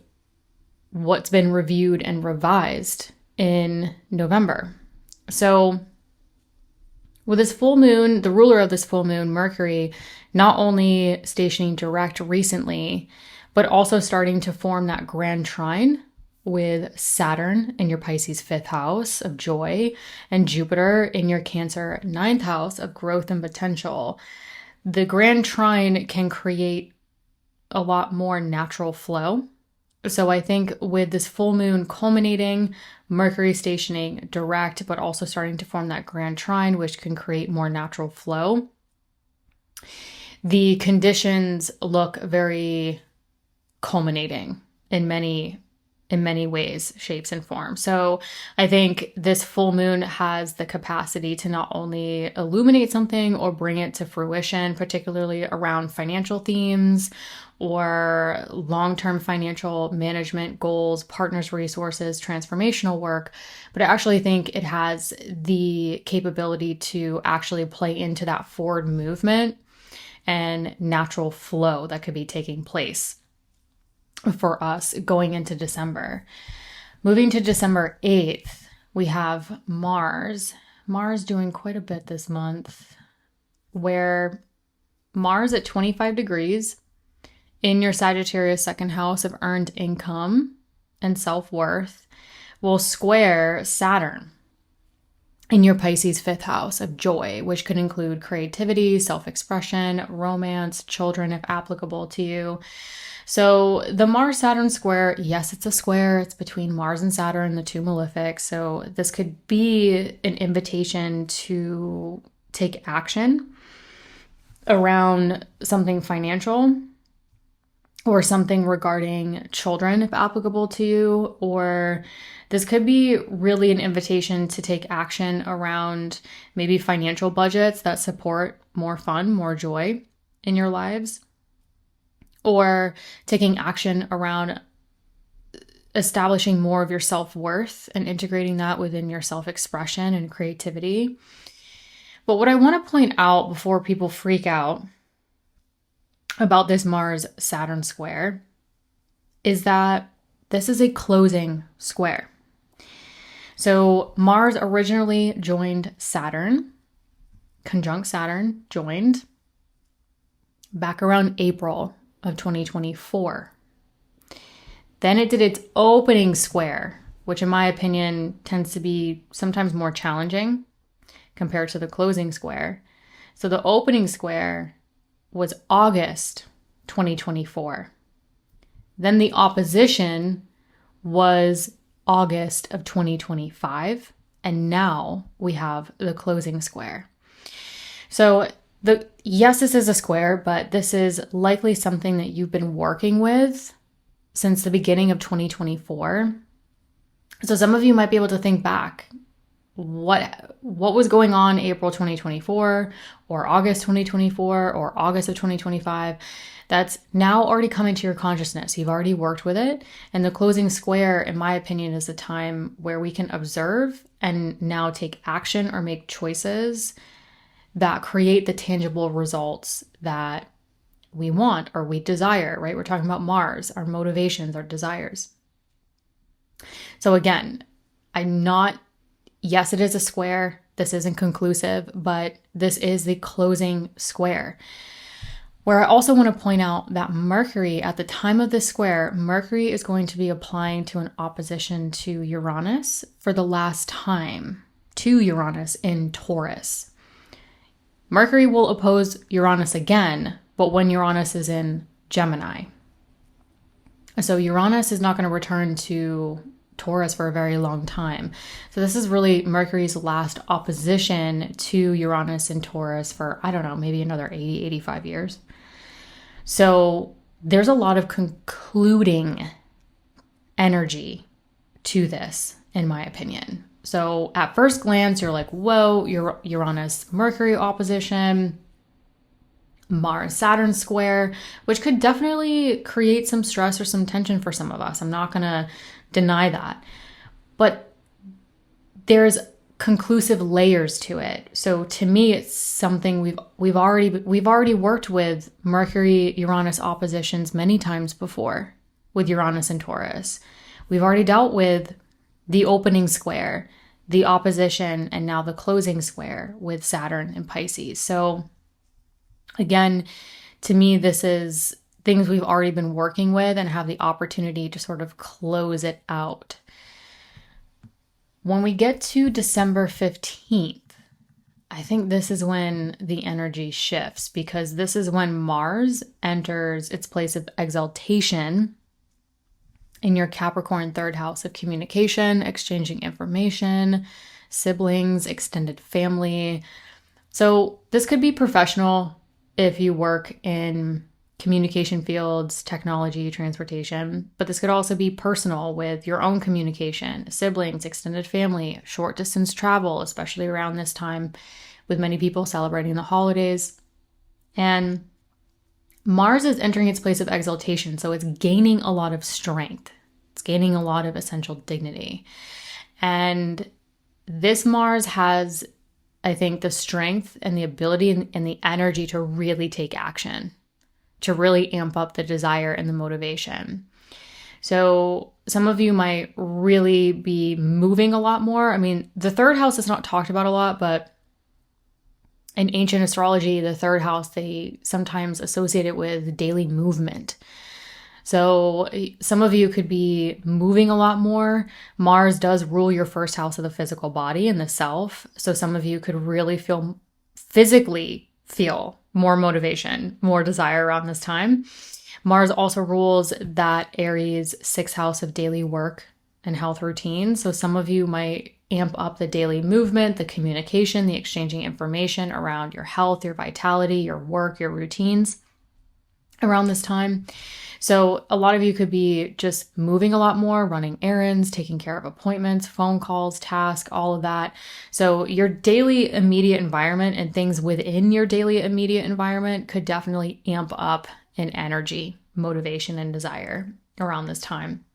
what's been reviewed and revised in November. So with this full moon, the ruler of this full moon, Mercury, not only stationing direct recently, but also starting to form that grand trine with Saturn in your Pisces 5th house of joy and Jupiter in your Cancer 9th house of growth and potential. The grand trine can create a lot more natural flow. So I think with this full moon culminating, Mercury stationing direct, but also starting to form that grand trine, which can create more natural flow, the conditions look very culminating in many ways, shapes, and forms. So I think this full moon has the capacity to not only illuminate something or bring it to fruition, particularly around financial themes or long-term financial management goals, partners, resources, transformational work, but I actually think it has the capability to actually play into that forward movement and natural flow that could be taking place for us going into December. Moving to December 8th, we have Mars. Mars doing quite a bit this month, where Mars at 25 degrees in your Sagittarius second house of earned income and self-worth will square Saturn in your Pisces 5th house of joy, which could include creativity, self-expression, romance, children if applicable to you. So the Mars-Saturn square, yes, it's a square. It's between Mars and Saturn, the two malefics. So this could be an invitation to take action around something financial or something regarding children if applicable to you, or this could be really an invitation to take action around maybe financial budgets that support more fun, more joy in your lives, or taking action around establishing more of your self-worth and integrating that within your self-expression and creativity. But what I want to point out before people freak out about this Mars-Saturn square is that this is a closing square. So Mars originally joined Saturn, conjunct Saturn, joined back around April of 2024. Then it did its opening square, which in my opinion tends to be sometimes more challenging compared to the closing square. So the opening square was August 2024. Then the opposition was August of 2025. And now we have the closing square. So yes, this is a square, but this is likely something that you've been working with since the beginning of 2024. So some of you might be able to think back. What was going on April 2024 or August 2024 or August of 2025 that's now already come into your consciousness. You've already worked with it. And the closing square, in my opinion, is a time where we can observe and now take action or make choices that create the tangible results that we want or we desire, right? We're talking about Mars, our motivations, our desires. So again, yes, it is a square. This isn't conclusive, but this is the closing square. Where I also want to point out that Mercury, at the time of this square, Mercury is going to be applying to an opposition to Uranus for the last time, to Uranus in Taurus. Mercury will oppose Uranus again, but when Uranus is in Gemini. So Uranus is not going to return to Taurus for a very long time. So this is really Mercury's last opposition to Uranus in Taurus for, I don't know, maybe another 80, 85 years. So there's a lot of concluding energy to this, in my opinion. So at first glance, you're like, whoa, Uranus-Mercury opposition, Mars-Saturn square, which could definitely create some stress or some tension for some of us. I'm not going to deny that. But there's conclusive layers to it. So to me, it's something we've already worked with Mercury Uranus oppositions many times before with Uranus and Taurus. We've already dealt with the opening square, the opposition, and now the closing square with Saturn and Pisces. So again, to me, this is things we've already been working with and have the opportunity to sort of close it out. When we get to December 15th, I think this is when the energy shifts, because this is when Mars enters its place of exaltation in your Capricorn third house of communication, exchanging information, siblings, extended family. So this could be professional if you work in communication fields, technology, transportation, but this could also be personal with your own communication, siblings, extended family, short distance travel, especially around this time with many people celebrating the holidays. And Mars is entering its place of exaltation, so it's gaining a lot of strength. It's gaining a lot of essential dignity. And this Mars has, I think, the strength and the ability and the energy to really take action, to really amp up the desire and the motivation. So some of you might really be moving a lot more. I mean, the third house is not talked about a lot, but in ancient astrology, the third house, they sometimes associate it with daily movement. So some of you could be moving a lot more. Mars does rule your first house of the physical body and the self. So some of you could really physically feel more motivation, more desire around this time. Mars also rules that Aries 6th house of daily work and health routine. So some of you might amp up the daily movement, the communication, the exchanging information around your health, your vitality, your work, your routines around this time. So a lot of you could be just moving a lot more, running errands, taking care of appointments, phone calls, tasks, all of that. So your daily immediate environment and things within your daily immediate environment could definitely amp up in energy, motivation, and desire around this time.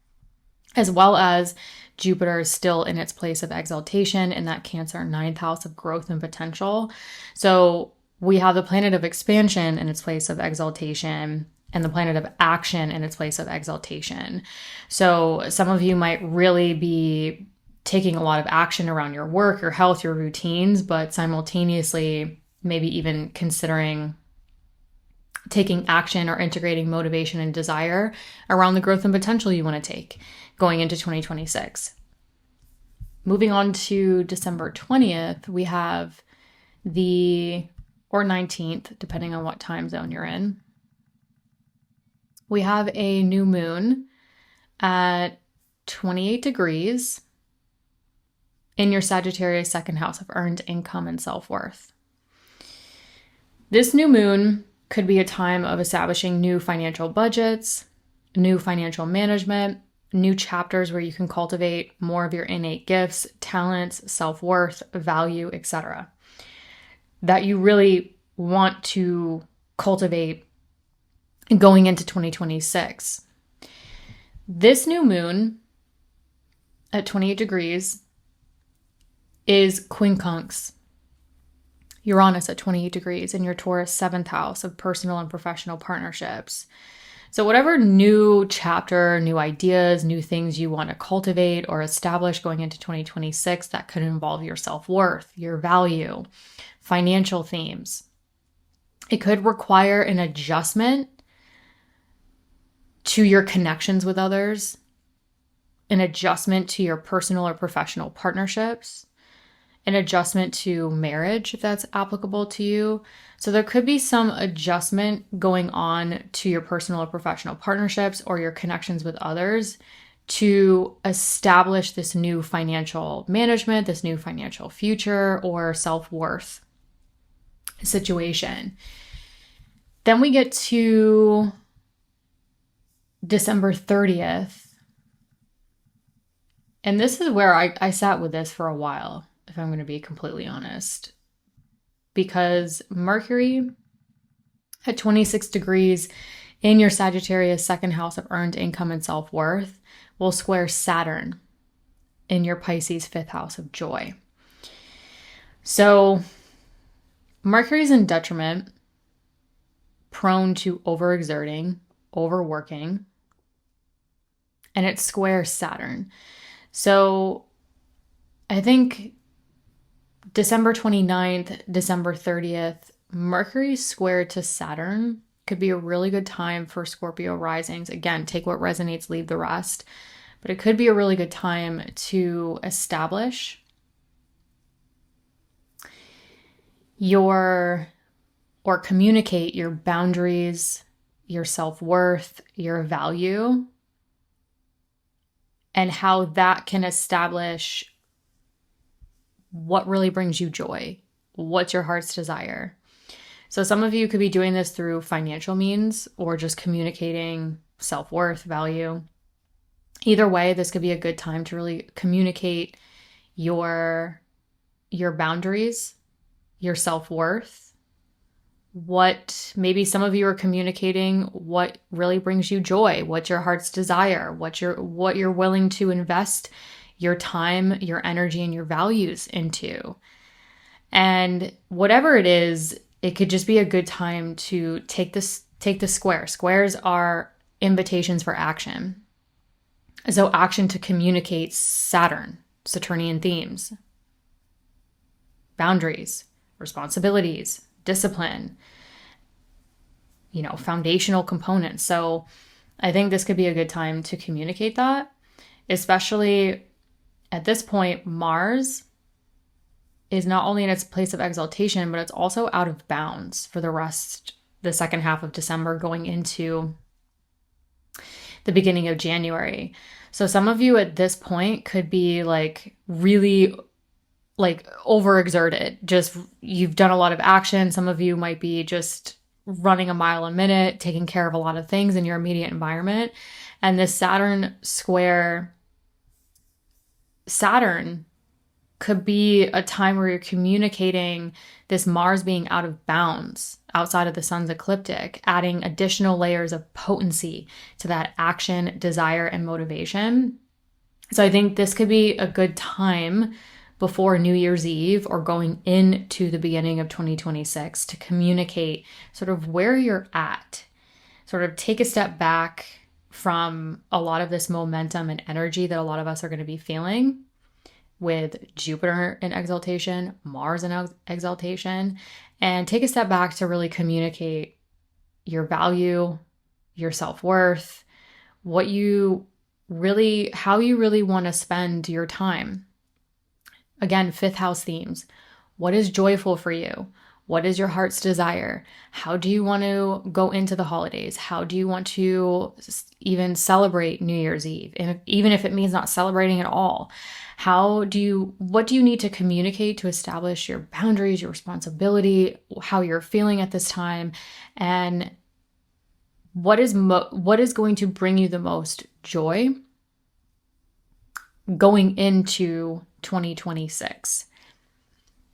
As well as Jupiter is still in its place of exaltation in that Cancer 9th house of growth and potential. So we have the planet of expansion in its place of exaltation and the planet of action in its place of exaltation. So some of you might really be taking a lot of action around your work, your health, your routines, but simultaneously maybe even considering taking action or integrating motivation and desire around the growth and potential you want to take going into 2026. Moving on to December 20th, we have or 19th, depending on what time zone you're in. We have a new moon at 28 degrees in your Sagittarius second house of earned income and self-worth. This new moon could be a time of establishing new financial budgets, new financial management, new chapters where you can cultivate more of your innate gifts, talents, self-worth, value, etc. that you really want to cultivate going into 2026. This new moon at 28 degrees is quincunx Uranus at 28 degrees in your Taurus 7th house of personal and professional partnerships. So whatever new chapter, new ideas, new things you want to cultivate or establish going into 2026 that could involve your self-worth, your value, financial themes. It could require an adjustment to your connections with others, an adjustment to your personal or professional partnerships, an adjustment to marriage, if that's applicable to you. So there could be some adjustment going on to your personal or professional partnerships or your connections with others to establish this new financial management, this new financial future or self-worth situation. Then we get to December 30th. And this is where I sat with this for a while, if I'm going to be completely honest, because Mercury at 26 degrees in your Sagittarius second house of earned income and self-worth will square Saturn in your Pisces 5th house of joy. So Mercury's in detriment, prone to overexerting, overworking, and it's square Saturn. So I think December 29th, December 30th, Mercury squared to Saturn could be a really good time for Scorpio risings. Again, take what resonates, leave the rest. But it could be a really good time to establish or communicate your boundaries, your self-worth, your value, and how that can establish what really brings you joy. What's your heart's desire? So some of you could be doing this through financial means or just communicating self-worth, value. Either way, this could be a good time to really communicate your boundaries, your self-worth. What maybe some of you are communicating what really brings you joy, what's your heart's desire, what you're willing to invest your time, your energy, and your values into. And whatever it is, it could just be a good time to take the square. Squares are invitations for action. So action to communicate Saturnian themes, boundaries, responsibilities, discipline, foundational components. So I think this could be a good time to communicate that, especially at this point. Mars is not only in its place of exaltation, but it's also out of bounds for the second half of December going into the beginning of January. So some of you at this point could be really overexerted. Just you've done a lot of action. Some of you might be just running a mile a minute, taking care of a lot of things in your immediate environment. And this Saturn square, Saturn could be a time where you're communicating this Mars being out of bounds outside of the sun's ecliptic, adding additional layers of potency to that action, desire, and motivation. So I think this could be a good time before New Year's Eve or going into the beginning of 2026 to communicate sort of where you're at, sort of take a step back from a lot of this momentum and energy that a lot of us are going to be feeling with Jupiter in exaltation, Mars in exaltation, and take a step back to really communicate your value, your self-worth, how you really want to spend your time. Again, fifth house themes. What is joyful for you? What is your heart's desire? How do you want to go into the holidays? How do you want to even celebrate New Year's Eve? And even if it means not celebrating at all, what do you need to communicate to establish your boundaries, your responsibility, how you're feeling at this time, and what is going to bring you the most joy going into 2026?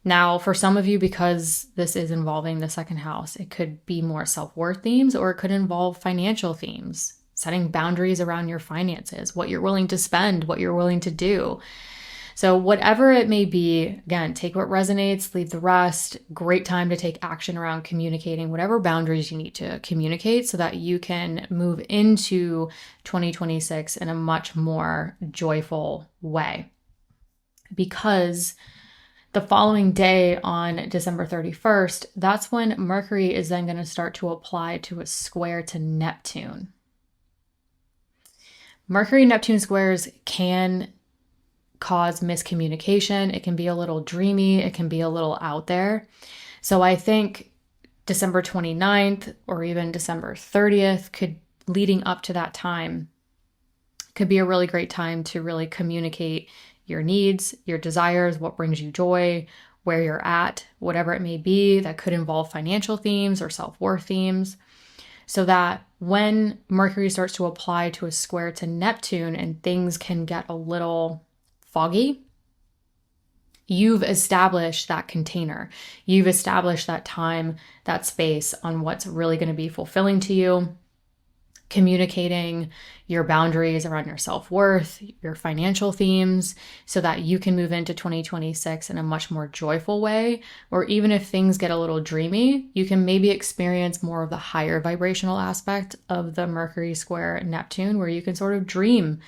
Now, for some of you, because this is involving the second house, it could be more self-worth themes, or it could involve financial themes, setting boundaries around your finances, what you're willing to spend, what you're willing to do. So whatever it may be, again, take what resonates, leave the rest. Great time to take action around communicating whatever boundaries you need to communicate so that you can move into 2026 in a much more joyful way. Because the following day on December 31st, that's when Mercury is then going to start to apply to a square to Neptune. Mercury-Neptune squares can cause miscommunication. It can be a little dreamy. It can be a little out there. So I think December 29th or even December 30th leading up to that time, could be a really great time to really communicate your needs, your desires, what brings you joy, where you're at, whatever it may be. That could involve financial themes or self-worth themes, so that when Mercury starts to apply to a square to Neptune and things can get a little foggy, you've established that container. You've established that time, that space on what's really going to be fulfilling to you, communicating your boundaries around your self-worth, your financial themes, so that you can move into 2026 in a much more joyful way. Or even if things get a little dreamy, you can maybe experience more of the higher vibrational aspect of the Mercury square Neptune, where you can sort of dream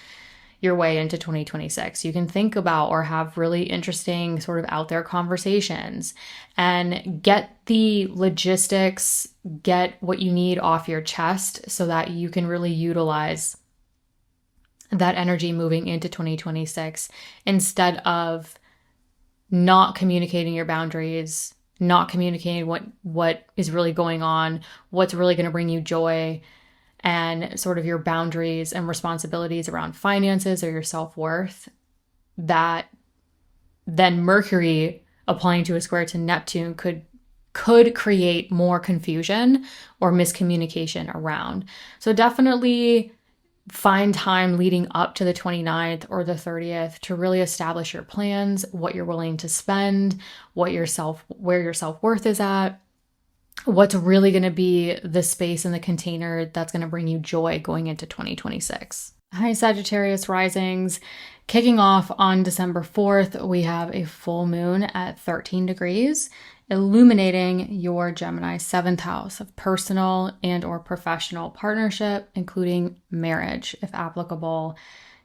your way into 2026. You can think about or have really interesting sort of out there conversations and get the logistics, get what you need off your chest so that you can really utilize that energy moving into 2026 instead of not communicating your boundaries, not communicating what is really going on, what's really going to bring you joy, and sort of your boundaries and responsibilities around finances or your self-worth. That then Mercury applying to a square to Neptune could create more confusion or miscommunication around. So definitely find time leading up to the 29th or the 30th to really establish your plans, what you're willing to spend, where your self-worth is at, what's really going to be the space in the container that's going to bring you joy going into 2026. Hi, Sagittarius Risings. Kicking off on December 4th, we have a full moon at 13 degrees, illuminating your Gemini 7th house of personal and or professional partnership, including marriage, if applicable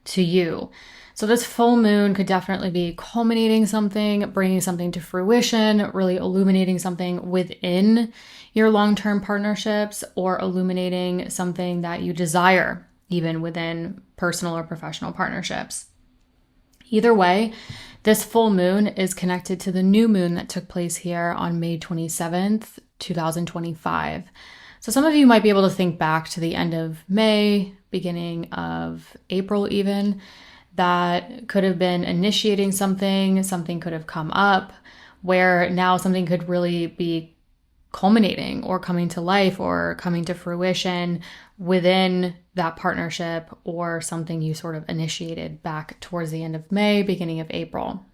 to you. So this full moon could definitely be culminating something, bringing something to fruition, really illuminating something within your long-term partnerships, or illuminating something that you desire, even within personal or professional partnerships. Either way, this full moon is connected to the new moon that took place here on May 27th, 2025. So some of you might be able to think back to the end of May, beginning of April even. That could have been initiating something could have come up where now something could really be culminating or coming to life or coming to fruition within that partnership, or something you sort of initiated back towards the end of May, beginning of April.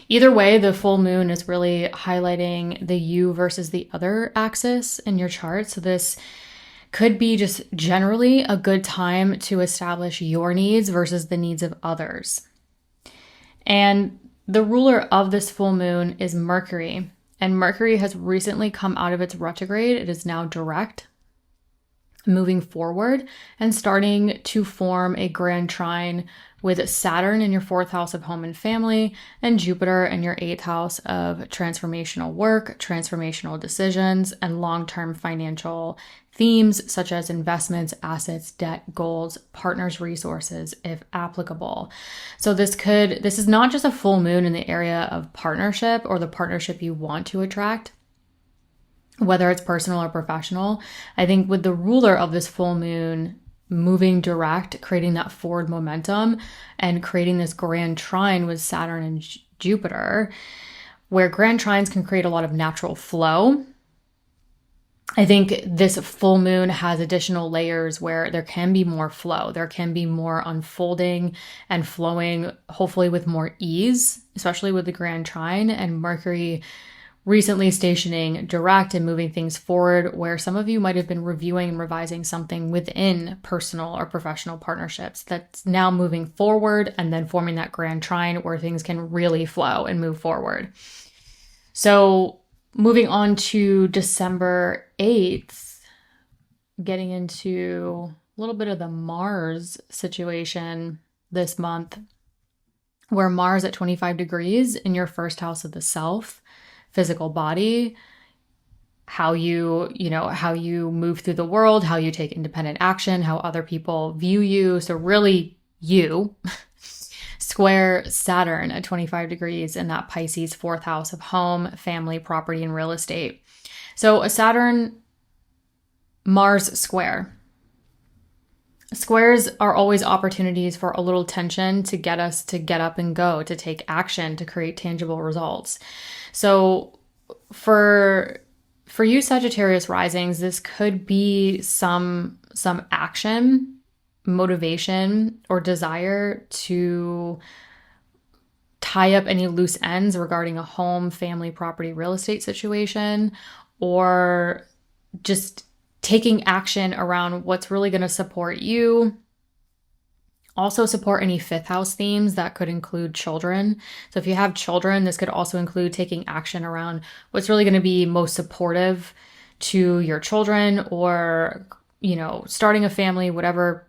Either way, the full moon is really highlighting the you versus the other axis in your chart. So this could be just generally a good time to establish your needs versus the needs of others. And the ruler of this full moon is Mercury. And Mercury has recently come out of its retrograde. It is now direct, moving forward and starting to form a grand trine with Saturn in your 4th house of home and family, and Jupiter in your 8th house of transformational work, transformational decisions, and long-term financial themes such as investments, assets, debt, goals, partners' resources, if applicable. So this is not just a full moon in the area of partnership or the partnership you want to attract, whether it's personal or professional. I think with the ruler of this full moon moving direct, creating that forward momentum and creating this grand trine with Saturn and Jupiter, where grand trines can create a lot of natural flow. I think this full moon has additional layers where there can be more flow. There can be more unfolding and flowing, hopefully with more ease, especially with the grand trine and Mercury recently stationing direct and moving things forward, where some of you might have been reviewing and revising something within personal or professional partnerships that's now moving forward and then forming that grand trine where things can really flow and move forward. So moving on to December 8th, getting into a little bit of the Mars situation this month, where Mars at 25 degrees in your 1st house of the self, physical body, how you move through the world, how you take independent action, how other people view you. So really you square Saturn at 25 degrees in that Pisces 4th house of home, family, property, and real estate. So a Saturn Mars square. Squares are always opportunities for a little tension to get us to get up and go, to take action, to create tangible results. So for you Sagittarius risings, this could be some action, motivation, or desire to tie up any loose ends regarding a home, family, property, real estate situation, or just taking action around what's really going to support you. Also support any fifth house themes that could include children. So if you have children, this could also include taking action around what's really going to be most supportive to your children, or, starting a family, whatever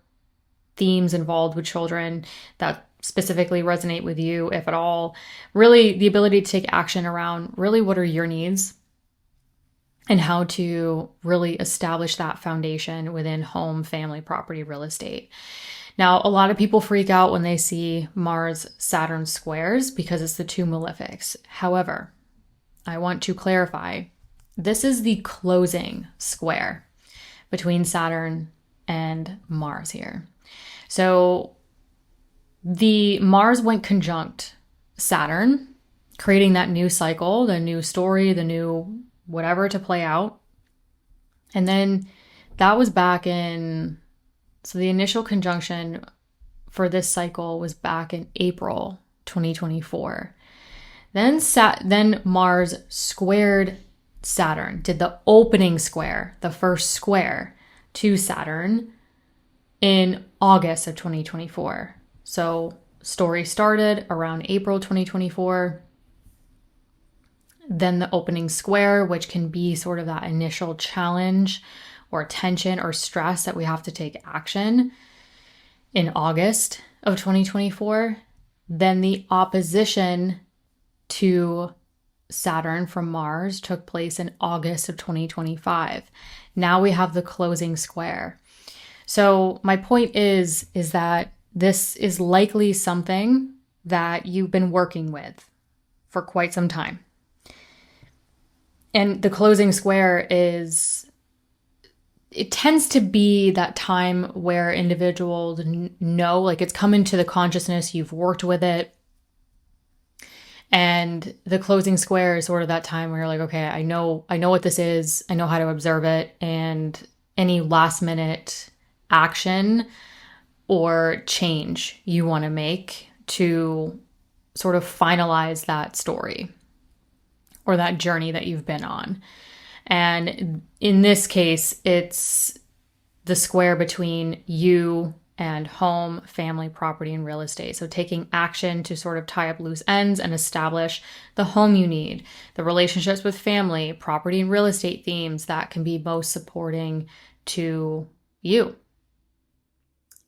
themes involved with children that specifically resonate with you, if at all. Really, the ability to take action around really what are your needs and how to really establish that foundation within home, family, property, real estate. Now, a lot of people freak out when they see Mars-Saturn squares because it's the two malefics. However, I want to clarify, this is the closing square between Saturn and Mars here. So the Mars went conjunct Saturn, creating that new cycle, the new story, the new whatever to play out. And then that was back in, so the initial conjunction for this cycle was back in April 2024. Then Mars squared Saturn, did the opening square, the first square to Saturn in August of 2024. So story started around April 2024. Then the opening square, which can be sort of that initial challenge or tension or stress that we have to take action, in August of 2024. Then the opposition to Saturn from Mars took place in August of 2025. Now we have the closing square. So my point is that this is likely something that you've been working with for quite some time. And the closing square it tends to be that time where individuals know, like it's come into the consciousness, you've worked with it. And the closing square is sort of that time where you're like, okay, I know what this is. I know how to observe it. And any last minute action or change you want to make to sort of finalize that story or that journey that you've been on. And in this case, it's the square between you and home, family, property, and real estate. So taking action to sort of tie up loose ends and establish the home you need, the relationships with family, property, and real estate themes that can be most supporting to you.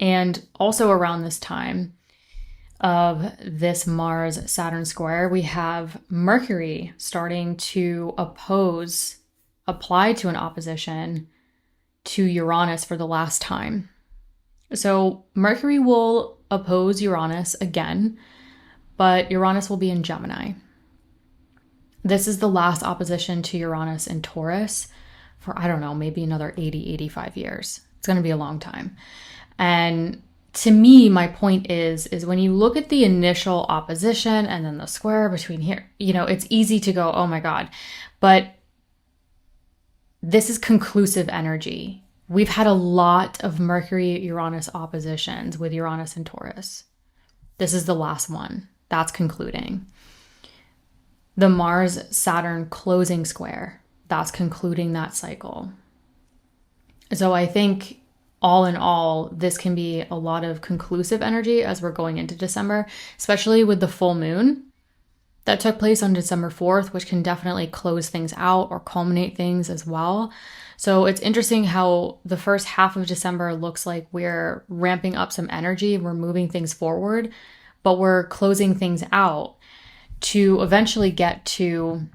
And also around this time of this Mars-Saturn square, we have Mercury starting to apply to an opposition to Uranus for the last time. So Mercury will oppose Uranus again, but Uranus will be in Gemini. This is the last opposition to Uranus in Taurus for, I don't know, maybe another 80, 85 years. It's going to be a long time. And to me, my point is when you look at the initial opposition and then the square between here, it's easy to go, oh my God. But this is conclusive energy. We've had a lot of Mercury-Uranus oppositions with Uranus and Taurus. This is the last one. That's concluding. The Mars-Saturn closing square, that's concluding that cycle. So I think all in all, this can be a lot of conclusive energy as we're going into December, especially with the full moon that took place on December 4th, which can definitely close things out or culminate things as well. So it's interesting how the first half of December looks like we're ramping up some energy, we're moving things forward, but we're closing things out to eventually get to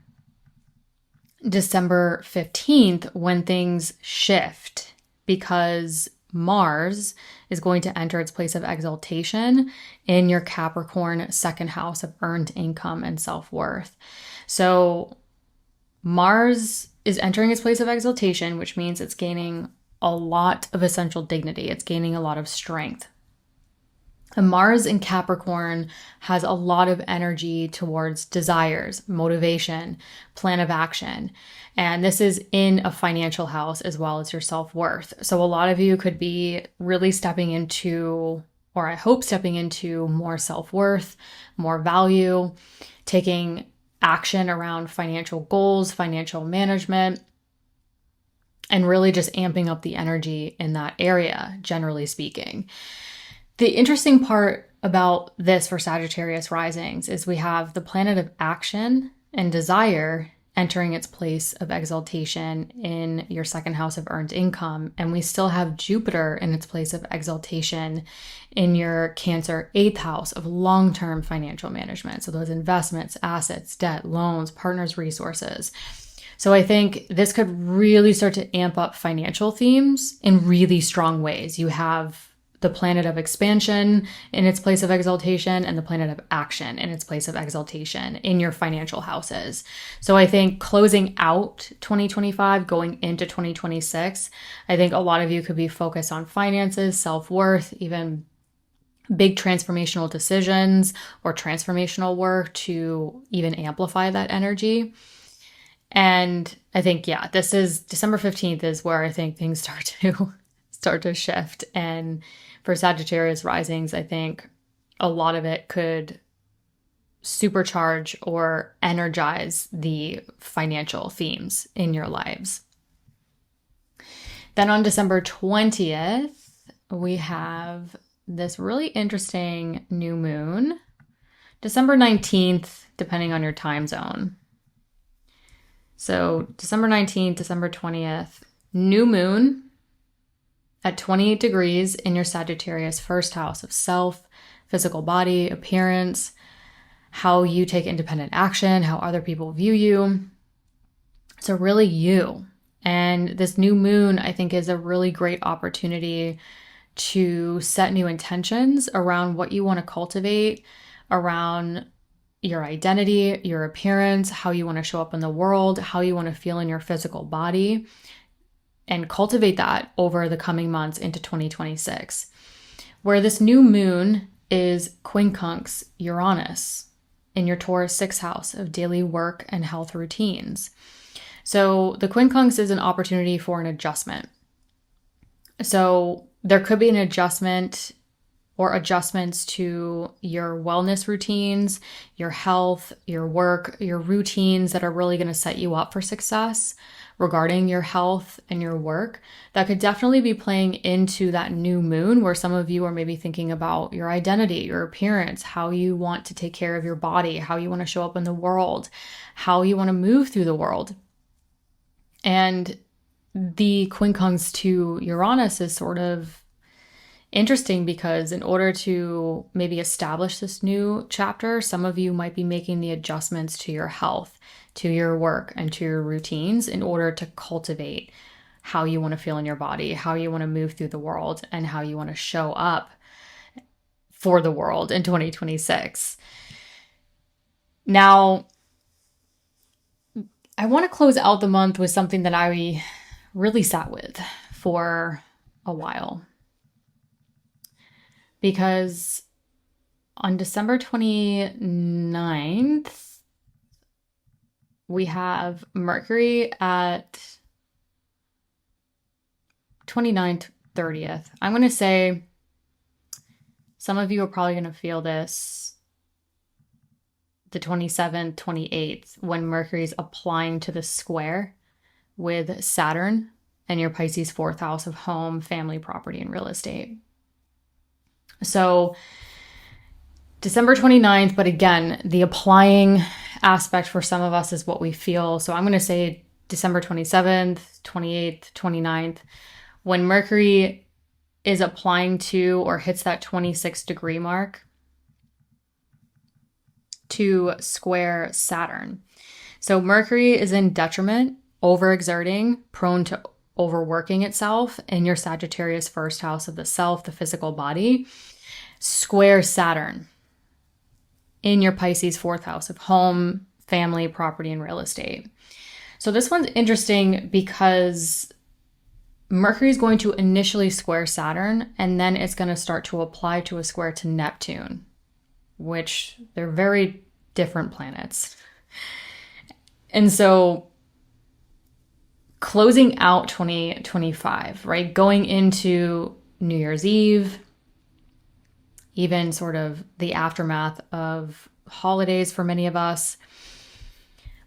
December 15th when things shift, because Mars is going to enter its place of exaltation in your Capricorn second house of earned income and self-worth. So Mars is entering its place of exaltation, which means it's gaining a lot of essential dignity. It's gaining a lot of strength. And Mars in Capricorn has a lot of energy towards desires, motivation, plan of action. And this is in a financial house as well as your self-worth. So a lot of you could be really stepping into, or I hope stepping into, more self-worth, more value, taking action around financial goals, financial management. and really just amping up the energy in that area, generally speaking. The interesting part about this for Sagittarius risings is we have the planet of action and desire entering its place of exaltation in your second house of earned income. And we still have Jupiter in its place of exaltation in your Cancer 8th house of long-term financial management. So those investments, assets, debt, loans, partners' resources. So I think this could really start to amp up financial themes in really strong ways. You have the planet of expansion in its place of exaltation and the planet of action in its place of exaltation in your financial houses. So I think closing out 2025, going into 2026, I think a lot of you could be focused on finances, self-worth, even big transformational decisions or transformational work to even amplify that energy. And I think, this is December 15th is where I think things start to shift. And for Sagittarius risings, I think a lot of it could supercharge or energize the financial themes in your lives. Then on December 20th, we have this really interesting new moon. December 19th, depending on your time zone. So December 19th, December 20th, new moon at 28 degrees in your Sagittarius first house of self, physical body, appearance, how you take independent action, how other people view you. So really you. And this new moon, I think, is a really great opportunity to set new intentions around what you want to cultivate, around your identity, your appearance, how you want to show up in the world, how you want to feel in your physical body, and cultivate that over the coming months into 2026. Where this new moon is quincunx Uranus in your Taurus 6th house of daily work and health routines. So the quincunx is an opportunity for an adjustment. So there could be an adjustment or adjustments to your wellness routines, your health, your work, your routines that are really going to set you up for success regarding your health and your work. That could definitely be playing into that new moon where some of you are maybe thinking about your identity, your appearance, how you want to take care of your body, how you want to show up in the world, how you want to move through the world. And the quincunx to Uranus is sort of interesting because in order to maybe establish this new chapter, some of you might be making the adjustments to your health, to your work, and to your routines in order to cultivate how you want to feel in your body, how you want to move through the world, and how you want to show up for the world in 2026. Now, I want to close out the month with something that I really sat with for a while. Because on December 29th, we have Mercury at 29th, 30th. I'm going to say some of you are probably going to feel this the 27th, 28th, when Mercury's applying to the square with Saturn and your Pisces 4th house of home, family, property, and real estate. So December 29th, but again, the applying aspect for some of us is what we feel. So I'm going to say December 27th, 28th, 29th, when Mercury is applying to or hits that 26 degree mark to square Saturn. So Mercury is in detriment, overexerting, prone to overworking itself in your Sagittarius first house of the self, the physical body, square Saturn in your Pisces 4th house of home, family, property, and real estate. So this one's interesting because Mercury is going to initially square Saturn, and then it's going to start to apply to a square to Neptune, which they're very different planets. And so closing out 2025, right? Going into New Year's Eve, even sort of the aftermath of holidays for many of us,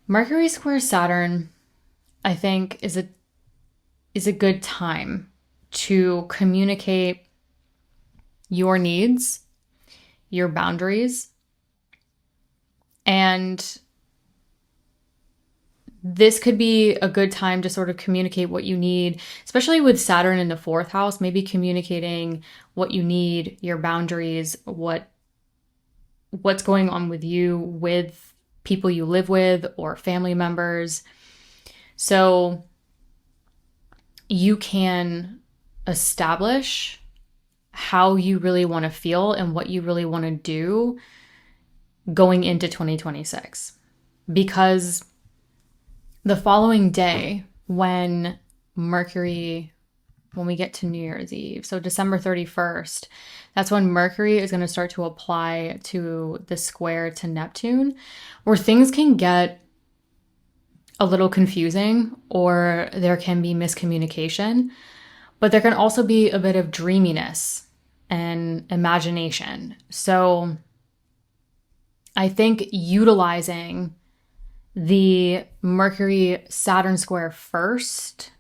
Mercury square Saturn, I think, is a is a good time to communicate your needs, your boundaries, and this could be a good time to sort of communicate what you need, especially with Saturn in the fourth house, maybe communicating what you need, your boundaries, what's going on with you, with people you live with or family members. So you can establish how you really want to feel and what you really want to do going into 2026. Because the following day, when we get to New Year's Eve, so December 31st, that's when Mercury is going to start to apply to the square to Neptune, where things can get a little confusing or there can be miscommunication, but there can also be a bit of dreaminess and imagination. So I think utilizing the Mercury-Saturn square first,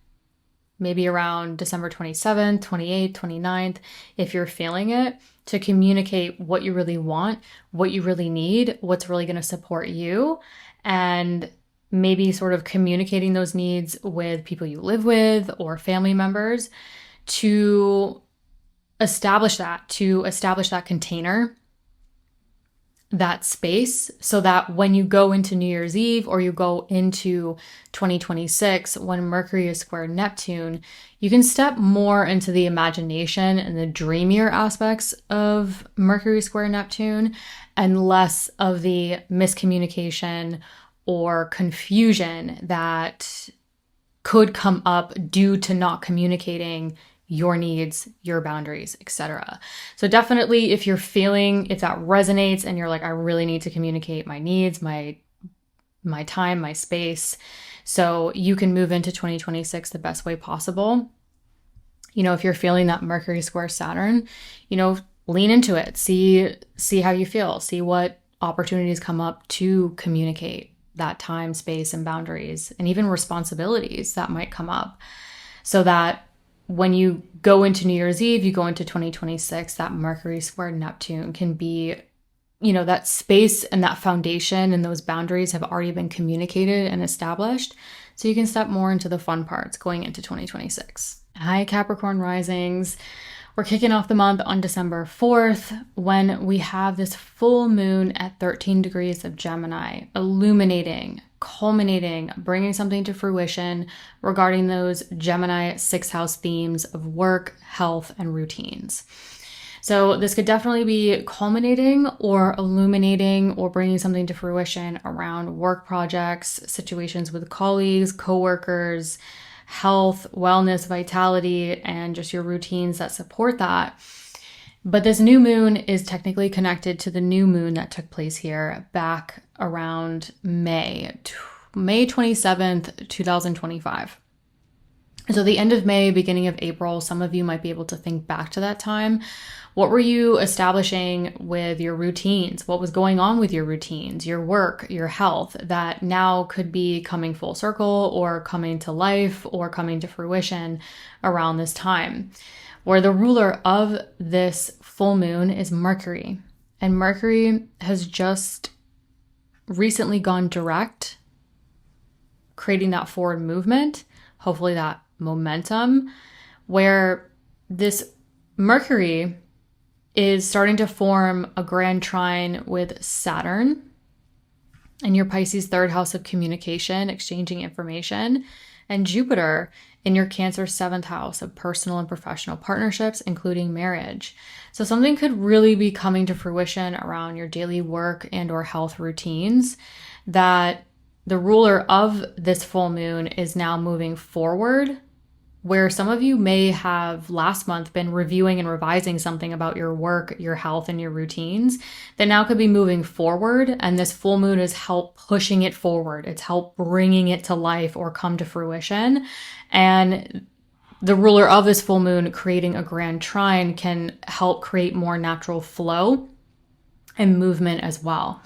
maybe around December 27th, 28th, 29th, if you're feeling it, to communicate what you really want, what you really need, what's really going to support you, and maybe sort of communicating those needs with people you live with or family members to establish that container, that space, so that when you go into New Year's Eve or you go into 2026, when Mercury is square Neptune, you can step more into the imagination and the dreamier aspects of Mercury square Neptune and less of the miscommunication or confusion that could come up due to not communicating your needs, your boundaries, etc. So definitely if that resonates and you're like, I really need to communicate my needs, my time, my space, so you can move into 2026 the best way possible. If you're feeling that Mercury square Saturn, lean into it, see how you feel, see what opportunities come up to communicate that time, space, and boundaries, and even responsibilities that might come up, so that when you go into New Year's Eve, you go into 2026, that Mercury square Neptune can be, that space and that foundation and those boundaries have already been communicated and established. So you can step more into the fun parts going into 2026. Hi, Capricorn Risings. We're kicking off the month on December 4th when we have this full moon at 13 degrees of Gemini, illuminating, culminating, bringing something to fruition regarding those Gemini 6th house themes of work, health, and routines. So this could definitely be culminating or illuminating or bringing something to fruition around work projects, situations with colleagues, coworkers, health, wellness, vitality, and just your routines that support that. But this new moon is technically connected to the new moon that took place here back around May 27th, 2025. So the end of May, beginning of April, some of you might be able to think back to that time. What were you establishing with your routines? What was going on with your routines, your work, your health that now could be coming full circle or coming to life or coming to fruition around this time? Where the ruler of this full moon is Mercury. And Mercury has just recently gone direct, creating that forward movement, hopefully that momentum, where this Mercury is starting to form a grand trine with Saturn in your Pisces third house of communication, exchanging information, and Jupiter in your Cancer 7th house of personal and professional partnerships, including marriage. So something could really be coming to fruition around your daily work and or health routines, that the ruler of this full moon is now moving forward, where some of you may have last month been reviewing and revising something about your work, your health, and your routines that now could be moving forward. And this full moon is help pushing it forward. It's help bringing it to life or come to fruition. And the ruler of this full moon creating a grand trine can help create more natural flow and movement as well.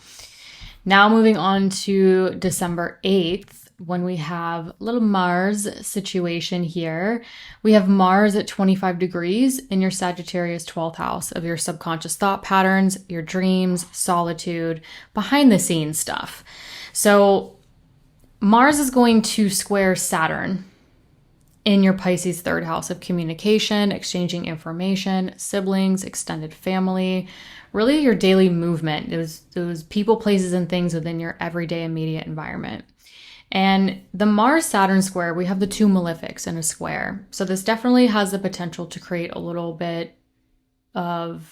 Now moving on to December 8th, when we have a little Mars situation here. We have Mars at 25 degrees in your Sagittarius 12th house of your subconscious thought patterns, your dreams, solitude, behind the scenes stuff. So Mars is going to square Saturn in your Pisces 3rd house of communication, exchanging information, siblings, extended family, really your daily movement, those people, places, and things within your everyday immediate environment. And the Mars-Saturn square, we have the two malefics in a square. So this definitely has the potential to create a little bit of,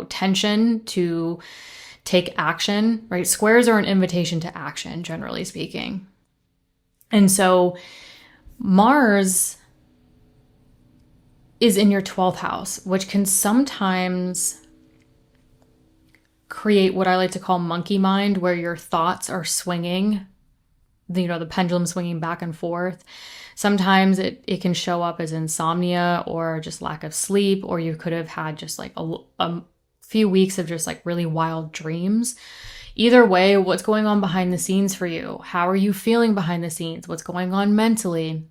tension to take action, right? Squares are an invitation to action, generally speaking. And so Mars is in your 12th house, which can sometimes create what I like to call monkey mind, where your thoughts are swinging, the pendulum swinging back and forth. Sometimes it can show up as insomnia or just lack of sleep, or you could have had just like a few weeks of just like really wild dreams. Either way, what's going on behind the scenes for you? How are you feeling behind the scenes? What's going on mentally?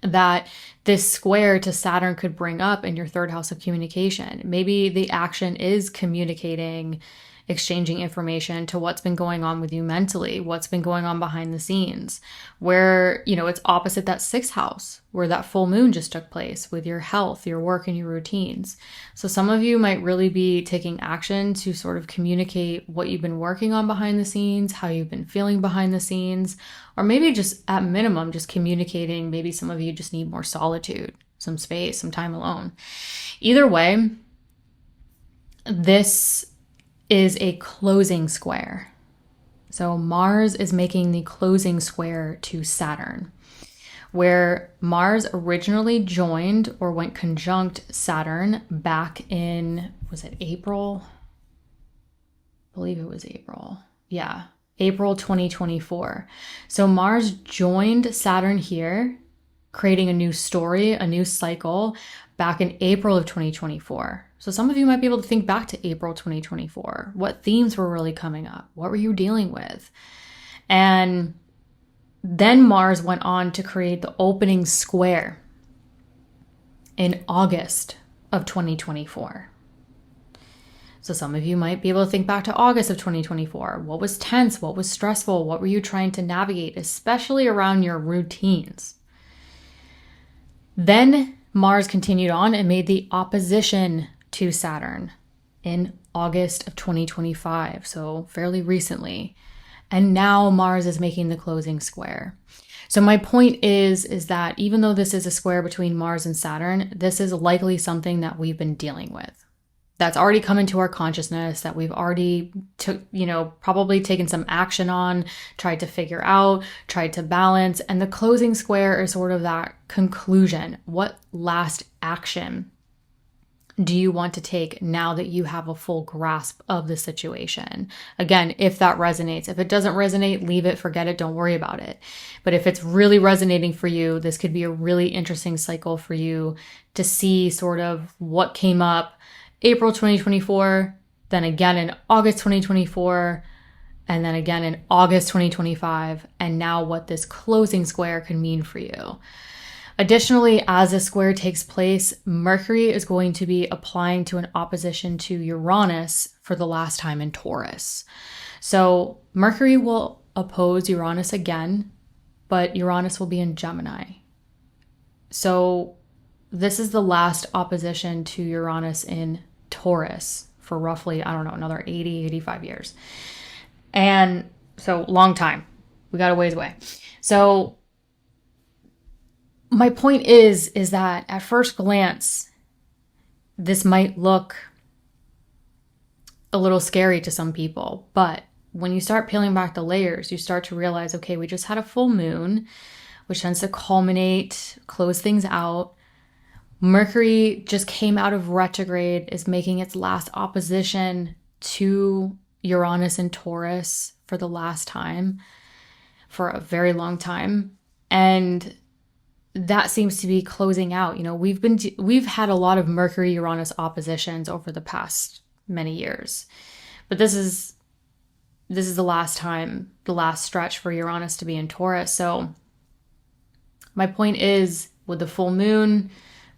That this square to Saturn could bring up in your 3rd house of communication. Maybe the action is communicating, exchanging information to what's been going on with you mentally, what's been going on behind the scenes, where, it's opposite that 6th house where that full moon just took place with your health, your work, and your routines. So some of you might really be taking action to sort of communicate what you've been working on behind the scenes, how you've been feeling behind the scenes, or maybe just at minimum, just communicating. Maybe some of you just need more solitude, some space, some time alone. Either way, this is a closing square. So Mars is making the closing square to Saturn, where Mars originally joined or went conjunct Saturn back in, was it April? I believe it was April. Yeah, April 2024. So Mars joined Saturn here, creating a new story, a new cycle back in April of 2024. So some of you might be able to think back to April 2024. What themes were really coming up? What were you dealing with? And then Mars went on to create the opening square in August of 2024. So some of you might be able to think back to August of 2024. What was tense? What was stressful? What were you trying to navigate, especially around your routines? Then Mars continued on and made the opposition to Saturn in August of 2025, so fairly recently. And now Mars is making the closing square. So my point is that even though this is a square between Mars and Saturn, this is likely something that we've been dealing with. That's already come into our consciousness, that we've already probably taken some action on, tried to figure out, tried to balance. And the closing square is sort of that conclusion. What last action do you want to take now that you have a full grasp of the situation? Again, if that resonates. If it doesn't resonate, leave it, forget it, don't worry about it. But if it's really resonating for you, this could be a really interesting cycle for you to see sort of what came up April 2024, then again in August 2024, and then again in August 2025, and now what this closing square can mean for you. Additionally, as a square takes place, Mercury is going to be applying to an opposition to Uranus for the last time in Taurus. So Mercury will oppose Uranus again, but Uranus will be in Gemini. So this is the last opposition to Uranus in Taurus for roughly, another 80, 85 years. And so long time. We got a ways away. So my point is that at first glance, this might look a little scary to some people, but when you start peeling back the layers, you start to realize, okay, we just had a full moon, which tends to culminate, close things out. Mercury just came out of retrograde, is making its last opposition to Uranus and Taurus for the last time, for a very long time. And that seems to be closing out. We've had a lot of Mercury-Uranus oppositions over the past many years, but this is this is the last time, the last stretch for Uranus to be in Taurus. So my point is, with the full moon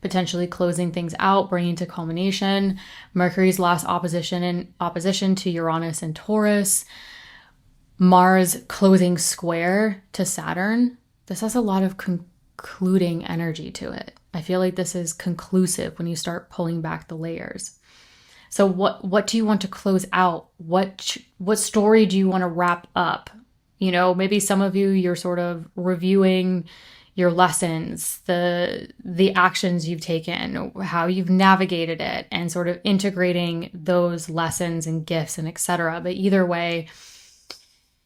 potentially closing things out, bringing to culmination, Mercury's last opposition to Uranus and Taurus, Mars closing square to Saturn, this has a lot of concluding energy to it. I feel like this is conclusive when you start pulling back the layers. So what do you want to close out? What story do you want to wrap up? You know, maybe some of you're sort of reviewing your lessons, the actions you've taken, how you've navigated it, and sort of integrating those lessons and gifts and etc. But either way,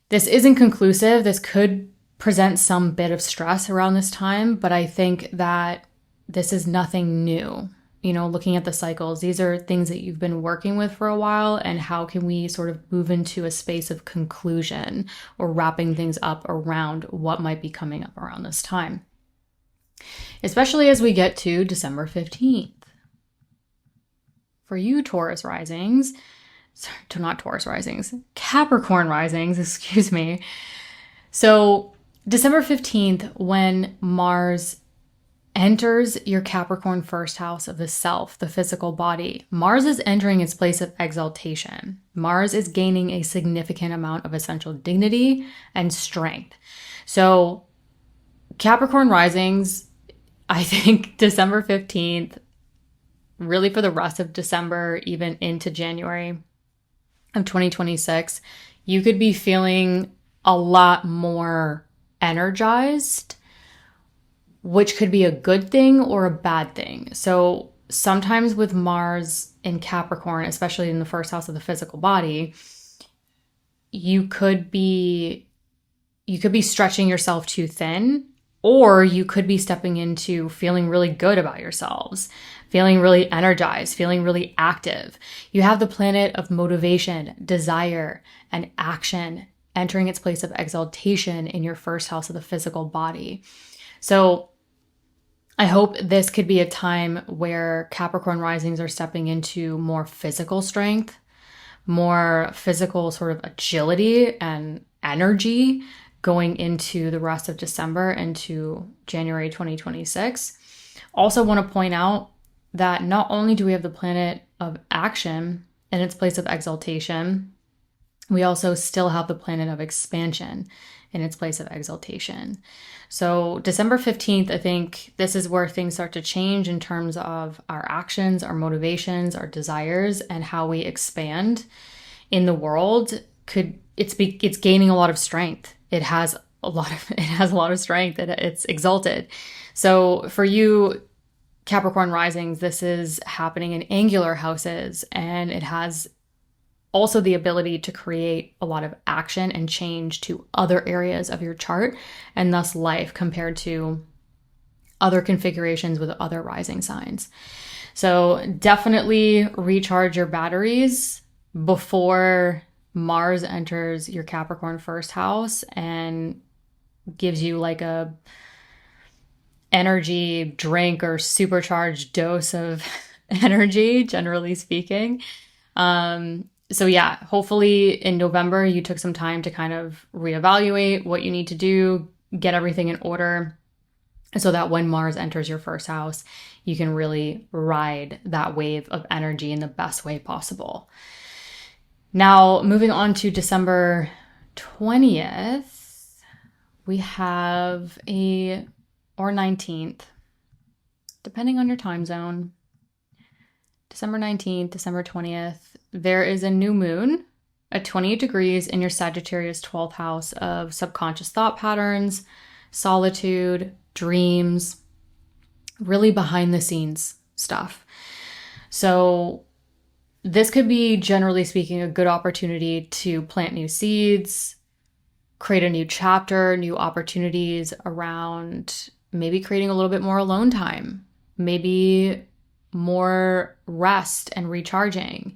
this isn't conclusive. This could present some bit of stress around this time, but I think that this is nothing new. You know, looking at the cycles, these are things that you've been working with for a while, and how can we sort of move into a space of conclusion or wrapping things up around what might be coming up around this time. Especially as we get to December 15th. For you Taurus risings, not Taurus risings, Capricorn risings, excuse me. So December 15th, when Mars enters your Capricorn first house of the self, the physical body, Mars is entering its place of exaltation. Mars is gaining a significant amount of essential dignity and strength. So Capricorn risings, I think December 15th, really for the rest of December, even into January of 2026, you could be feeling a lot more energized, which could be a good thing or a bad thing. So sometimes with Mars in Capricorn, especially in the first house of the physical body, you could be stretching yourself too thin, or you could be stepping into feeling really good about yourselves, feeling really energized, feeling really active. You have the planet of motivation, desire, and action entering its place of exaltation in your first house of the physical body. So I hope this could be a time where Capricorn risings are stepping into more physical strength, more physical sort of agility and energy going into the rest of December into January 2026. Also want to point out that not only do we have the planet of action in its place of exaltation, we also still have the planet of expansion in its place of exaltation. So December 15th, I think this is where things start to change in terms of our actions, our motivations, our desires, and how we expand in the world. It's gaining a lot of strength. It has a lot of strength. It's exalted. So for you Capricorn risings, this is happening in angular houses, and it has also the ability to create a lot of action and change to other areas of your chart and thus life compared to other configurations with other rising signs. So definitely recharge your batteries before Mars enters your Capricorn first house and gives you like a energy drink or supercharged dose of energy, generally speaking. So yeah, hopefully in November, you took some time to kind of reevaluate what you need to do, get everything in order so that when Mars enters your first house, you can really ride that wave of energy in the best way possible. Now, moving on to December 20th, we have or 19th, depending on your time zone, December 19th, December 20th, there is a new moon at 28 degrees in your Sagittarius 12th house of subconscious thought patterns, solitude, dreams, really behind the scenes stuff. So this could be, generally speaking, a good opportunity to plant new seeds, create a new chapter, new opportunities around maybe creating a little bit more alone time, maybe more rest and recharging.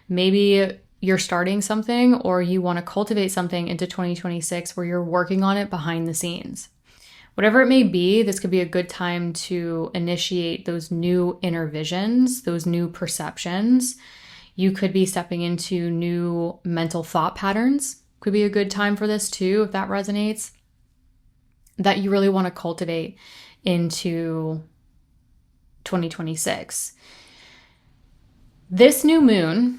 Maybe you're starting something or you want to cultivate something into 2026 where you're working on it behind the scenes. Whatever it may be, this could be a good time to initiate those new inner visions, those new perceptions. You could be stepping into new mental thought patterns, could be a good time for this too, if that resonates, that you really want to cultivate into 2026. This new moon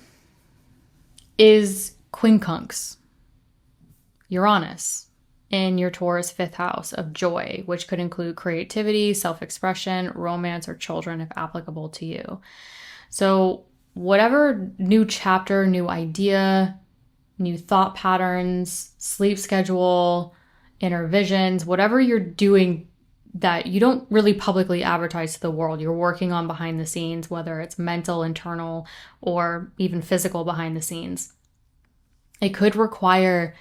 is quincunx, Uranus, in your Taurus 5th house of joy, which could include creativity, self-expression, romance, or children if applicable to you. So whatever new chapter, new idea, new thought patterns, sleep schedule, inner visions, whatever you're doing that you don't really publicly advertise to the world, you're working on behind the scenes, whether it's mental, internal, or even physical behind the scenes. It could require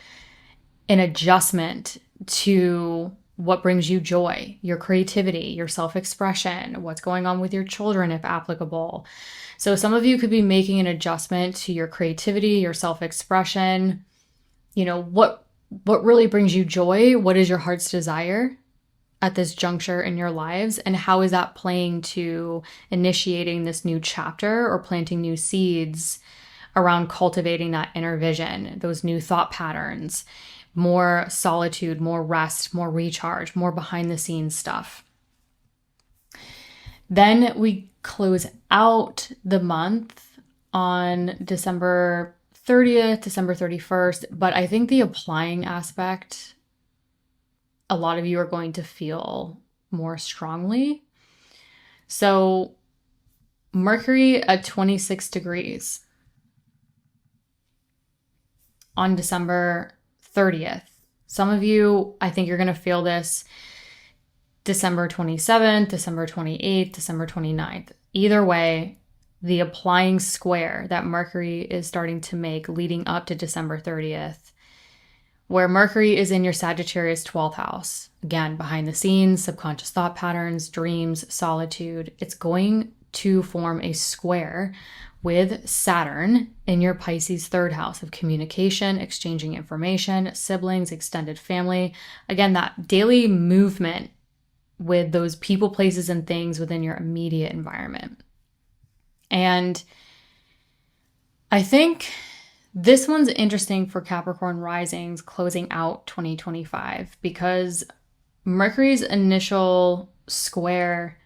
an adjustment to what brings you joy, your creativity, your self-expression, what's going on with your children if applicable. So some of you could be making an adjustment to your creativity, your self-expression, what really brings you joy, what is your heart's desire at this juncture in your lives, and how is that playing to initiating this new chapter or planting new seeds around cultivating that inner vision, those new thought patterns, more solitude, more rest, more recharge, more behind the scenes stuff. Then we close out the month on December 30th, December 31st, but I think the applying aspect, a lot of you are going to feel more strongly. So Mercury at 26 degrees on December 30th. Some of you, I think you're going to feel this December 27th, December 28th, December 29th. Either way, the applying square that Mercury is starting to make leading up to December 30th, where Mercury is in your Sagittarius 12th house. Again, behind the scenes, subconscious thought patterns, dreams, solitude. It's going to form a square with Saturn in your Pisces 3rd house of communication, exchanging information, siblings, extended family. Again, that daily movement with those people, places, and things within your immediate environment. And I think this one's interesting for Capricorn Risings closing out 2025 because Mercury's initial square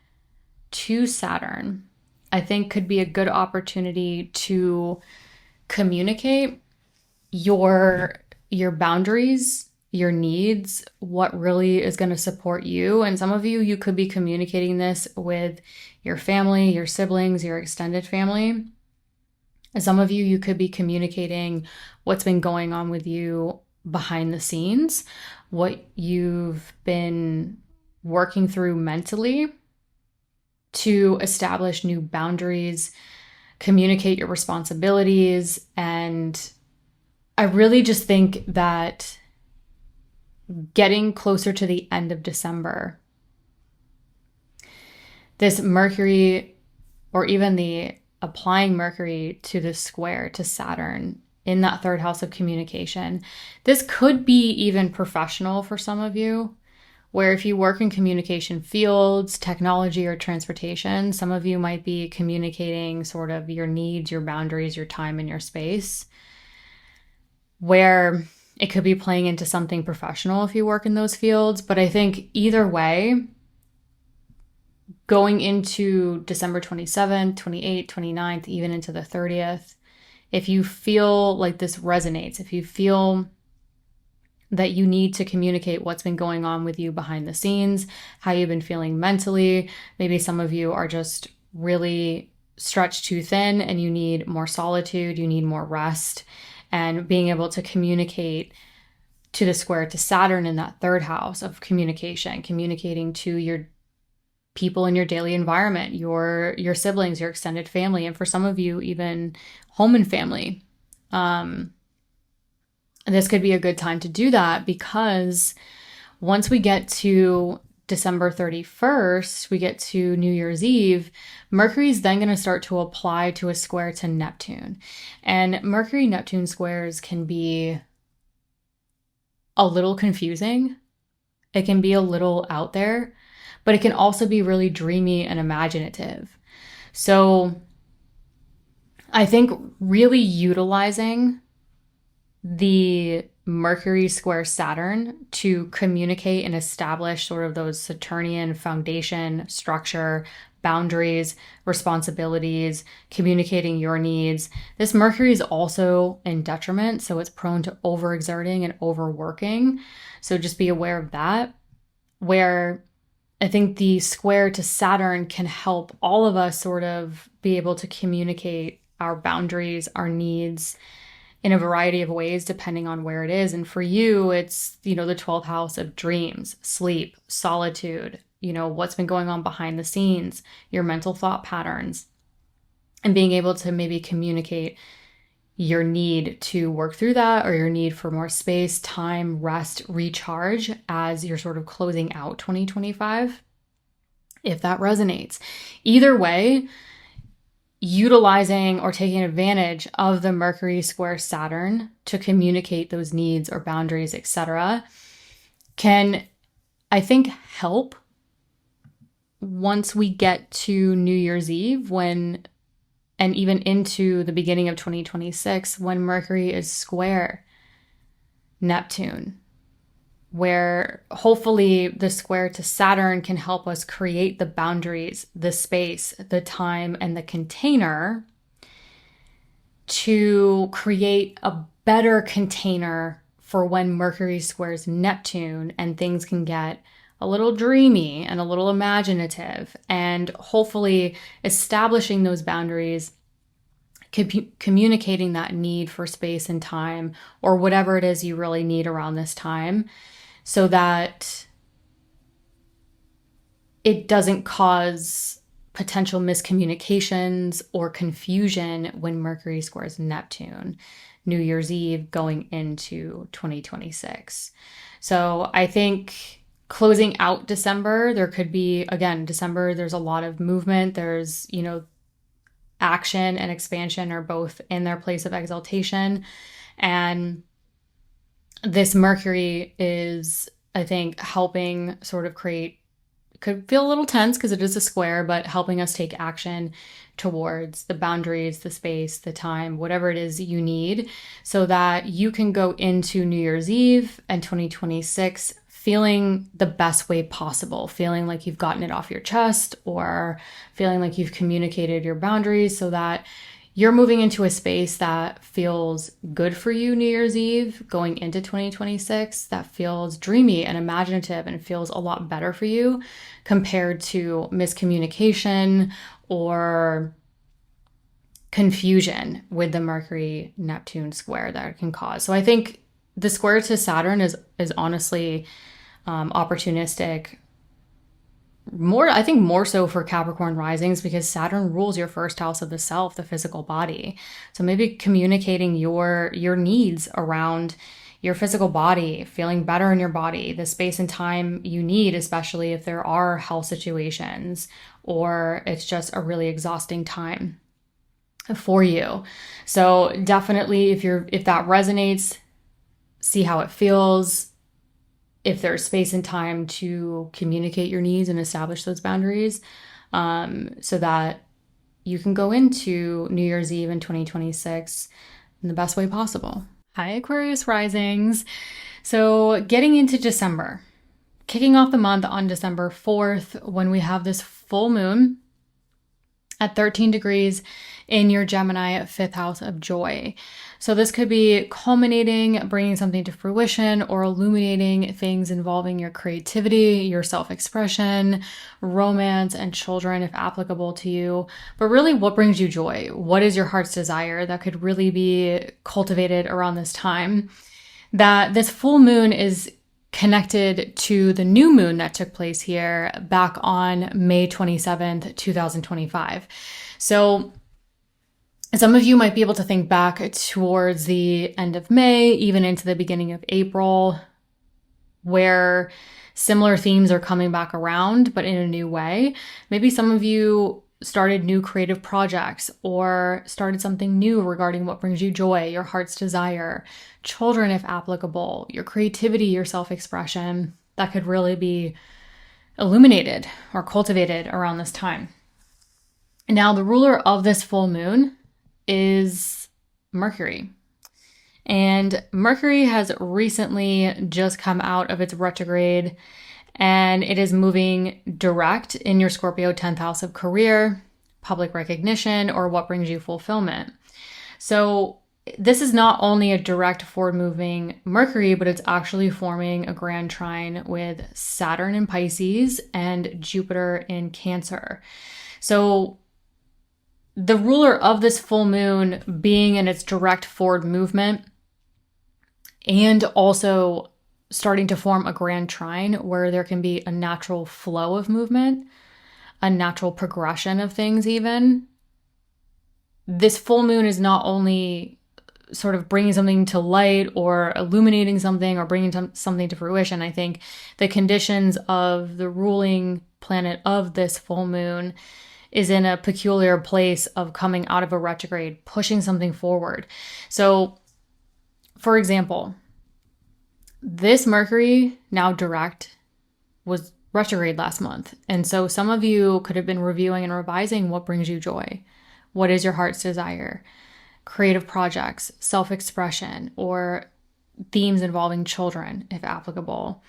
to Saturn, I think, could be a good opportunity to communicate your boundaries, your needs, what really is going to support you. And some of you could be communicating this with your family, your siblings, your extended family. Some of you could be communicating what's been going on with you behind the scenes, what you've been working through mentally to establish new boundaries, communicate your responsibilities. And I really just think that getting closer to the end of December, this Mercury, or even the applying Mercury to the square to Saturn in that 3rd house of communication, this could be even professional for some of you, where if you work in communication fields, technology, or transportation, some of you might be communicating sort of your needs, your boundaries, your time, and your space, where it could be playing into something professional if you work in those fields. But I think either way, going into December 27th, 28th, 29th, even into the 30th, if you feel like this resonates, if you feel that you need to communicate what's been going on with you behind the scenes, how you've been feeling mentally, maybe some of you are just really stretched too thin and you need more solitude, you need more rest, and being able to communicate to the square to Saturn in that 3rd house of communication, communicating to your people in your daily environment, your siblings, your extended family, and for some of you, even home and family. This could be a good time to do that because once we get to December 31st, we get to New Year's Eve, Mercury is then going to start to apply to a square to Neptune. And Mercury-Neptune squares can be a little confusing. It can be a little out there, but it can also be really dreamy and imaginative. So I think really utilizing the Mercury square Saturn to communicate and establish sort of those Saturnian foundation, structure, boundaries, responsibilities, communicating your needs. This Mercury is also in detriment, so it's prone to overexerting and overworking. So just be aware of that. Where I think the square to Saturn can help all of us sort of be able to communicate our boundaries, our needs in a variety of ways, depending on where it is. And for you, it's, the 12th house of dreams, sleep, solitude, what's been going on behind the scenes, your mental thought patterns, and being able to maybe communicate your need to work through that, or your need for more space, time, rest, recharge as you're sort of closing out 2025, if that resonates. Either way, utilizing or taking advantage of the Mercury square Saturn to communicate those needs or boundaries, etc., can, I think, help once we get to New Year's Eve, and even into the beginning of 2026, when Mercury is square Neptune, where hopefully the square to Saturn can help us create the boundaries, the space, the time, and the container to create a better container for when Mercury squares Neptune and things can get a little dreamy and a little imaginative, and hopefully establishing those boundaries, communicating that need for space and time, or whatever it is you really need around this time, so that it doesn't cause potential miscommunications or confusion when Mercury squares Neptune, New Year's Eve going into 2026. So I think closing out December, there could be, again, December, there's a lot of movement. There's, action and expansion are both in their place of exaltation. And this Mercury is, I think, helping sort of create, could feel a little tense because it is a square, but helping us take action towards the boundaries, the space, the time, whatever it is you need, so that you can go into New Year's Eve and 2026 feeling the best way possible, feeling like you've gotten it off your chest, or feeling like you've communicated your boundaries, so that you're moving into a space that feels good for you New Year's Eve going into 2026, that feels dreamy and imaginative and feels a lot better for you compared to miscommunication or confusion with the Mercury Neptune square that it can cause. So I think the square to Saturn is honestly opportunistic, more so for Capricorn risings, because Saturn rules your first house of the self, the physical body. So maybe communicating your needs around your physical body, feeling better in your body, the space and time you need, especially if there are health situations or it's just a really exhausting time for you. So definitely, if that resonates, see how it feels. If there's space and time to communicate your needs and establish those boundaries, so that you can go into New Year's Eve in 2026 in the best way possible. Hi, Aquarius Risings. So getting into December, kicking off the month on December 4th, when we have this full moon at 13 degrees in your Gemini fifth house of joy. So this could be culminating, bringing something to fruition, or illuminating things involving your creativity, your self-expression, romance, and children, if applicable to you. But really, what brings you joy? What is your heart's desire that could really be cultivated around this time? That this full moon is connected to the new moon that took place here back on May 27th, 2025. So some of you might be able to think back towards the end of May, even into the beginning of April, where similar themes are coming back around, but in a new way. Maybe some of you started new creative projects or started something new regarding what brings you joy, your heart's desire, children, if applicable, your creativity, your self-expression, that could really be illuminated or cultivated around this time. Now, the ruler of this full moon is Mercury. And Mercury has recently just come out of its retrograde, and it is moving direct in your Scorpio 10th house of career, public recognition, or what brings you fulfillment. So this is not only a direct forward moving Mercury, but it's actually forming a grand trine with Saturn in Pisces and Jupiter in Cancer. So the ruler of this full moon being in its direct forward movement and also starting to form a grand trine where there can be a natural flow of movement, a natural progression of things even. This full moon is not only sort of bringing something to light or illuminating something or bringing something to fruition. I think the conditions of the ruling planet of this full moon is in a peculiar place of coming out of a retrograde, pushing something forward. So, for example, this Mercury, now direct, was retrograde last month. And so some of you could have been reviewing and revising what brings you joy. What is your heart's desire? Creative projects, self-expression, or themes involving children, if applicable.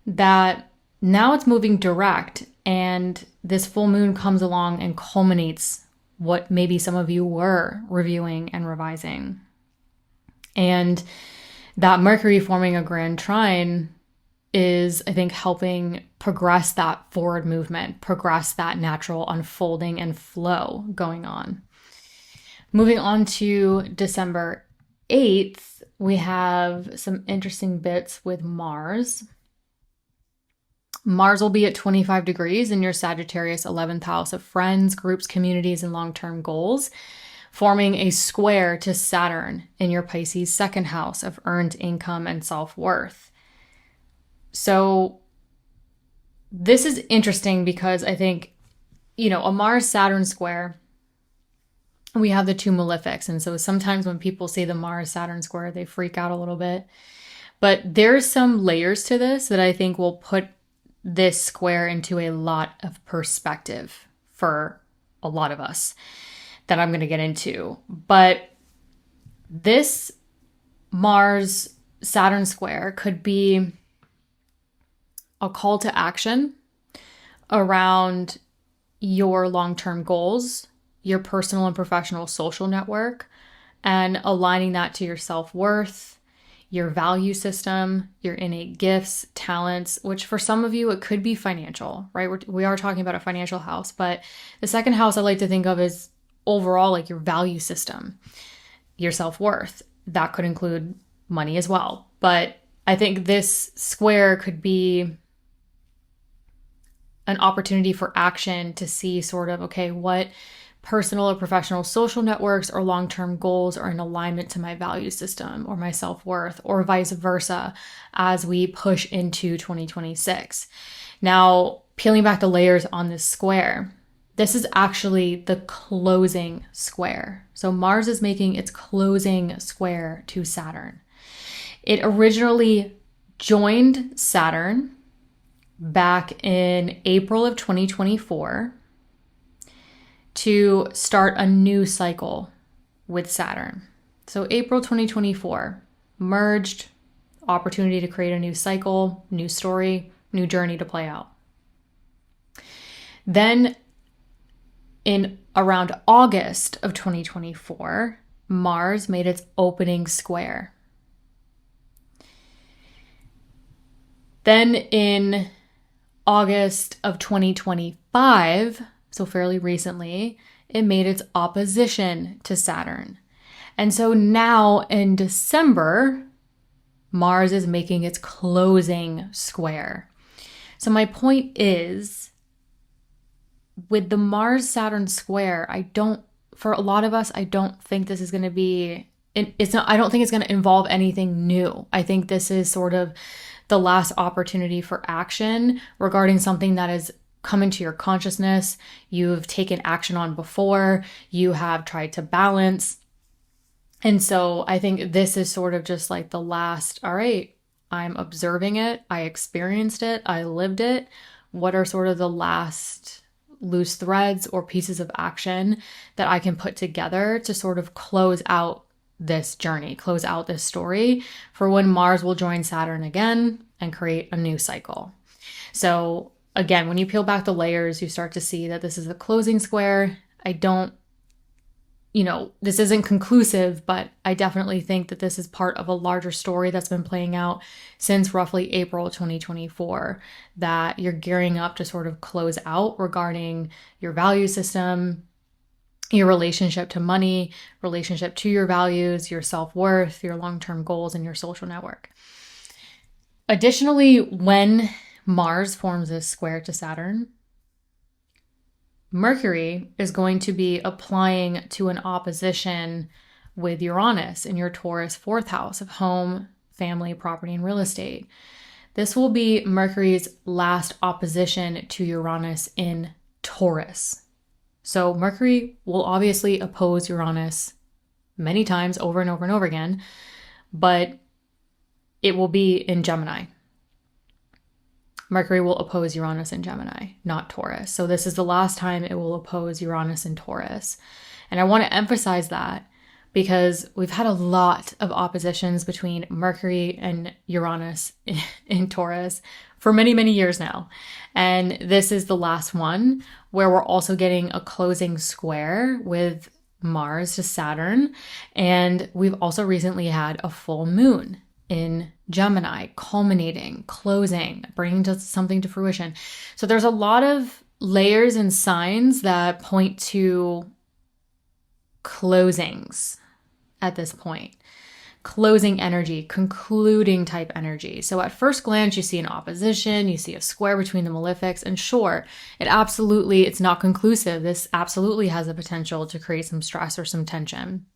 That now it's moving direct, and this full moon comes along and culminates what maybe some of you were reviewing and revising. And that Mercury forming a grand trine is, I think, helping progress that forward movement, progress that natural unfolding and flow going on. Moving on to December 8th, we have some interesting bits with Mars. Mars will be at 25 degrees in your Sagittarius 11th house of friends, groups, communities, and long-term goals, forming a square to Saturn in your Pisces 2nd house of earned income and self-worth. So this is interesting because I think, a Mars-Saturn square, we have the two malefics. And so sometimes when people see the Mars-Saturn square, they freak out a little bit. But there's some layers to this that I think will put this square into a lot of perspective for a lot of us that I'm going to get into. But this Mars-Saturn square could be a call to action around your long-term goals, your personal and professional social network, and aligning that to your self-worth, your value system, your innate gifts, talents, which for some of you, it could be financial, right? We are talking about a financial house, but the second house I like to think of is overall like your value system, your self-worth. That could include money as well. But I think this square could be an opportunity for action to see sort of, okay, what personal or professional social networks or long-term goals are in alignment to my value system or my self-worth, or vice versa, as we push into 2026. Now, peeling back the layers on this square, this is actually the closing square. So Mars is making its closing square to Saturn. It originally joined Saturn back in April of 2024 to start a new cycle with Saturn. So April 2024, merged, opportunity to create a new cycle, new story, new journey to play out. Then in around August of 2024, Mars made its opening square. Then in August of 2025, so fairly recently, it made its opposition to Saturn. And so now in December, Mars is making its closing square. So my point is, with the Mars-Saturn square, for a lot of us, I don't think this is going to be, I don't think it's going to involve anything new. I think this is sort of the last opportunity for action regarding something that is come into your consciousness, you've taken action on before, you have tried to balance. And so I think this is sort of just like the last, all right, I'm observing it, I experienced it, I lived it. What are sort of the last loose threads or pieces of action that I can put together to sort of close out this journey, close out this story for when Mars will join Saturn again and create a new cycle. So again, when you peel back the layers, you start to see that this is a closing square. This isn't conclusive, but I definitely think that this is part of a larger story that's been playing out since roughly April 2024, that you're gearing up to sort of close out regarding your value system, your relationship to money, relationship to your values, your self-worth, your long-term goals, and your social network. Additionally, when Mars forms this square to Saturn, Mercury is going to be applying to an opposition with Uranus in your Taurus 4th house of home, family, property, and real estate. This will be Mercury's last opposition to Uranus in Taurus. So Mercury will obviously oppose Uranus many times over and over and over again, but it will be in Gemini. Mercury will oppose Uranus in Gemini, not Taurus. So this is the last time it will oppose Uranus in Taurus. And I want to emphasize that because we've had a lot of oppositions between Mercury and Uranus in Taurus for many, many years now. And this is the last one where we're also getting a closing square with Mars to Saturn. And we've also recently had a full moon in Gemini, culminating, closing, bringing something to fruition. So there's a lot of layers and signs that point to closings at this point. Closing energy, concluding type energy. So at first glance, you see an opposition, you see a square between the malefics, and sure, it's not conclusive. This absolutely has the potential to create some stress or some tension.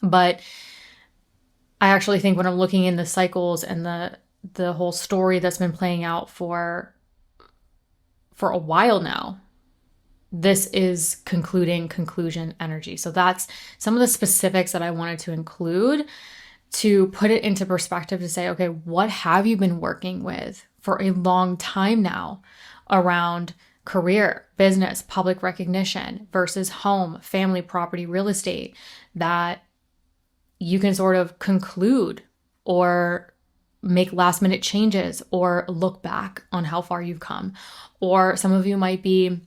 But I actually think when I'm looking in the cycles and the whole story that's been playing out for a while now, this is conclusion energy. So that's some of the specifics that I wanted to include to put it into perspective, to say, okay, what have you been working with for a long time now around career, business, public recognition versus home, family, property, real estate, that you can sort of conclude or make last minute changes or look back on how far you've come. Or some of you might be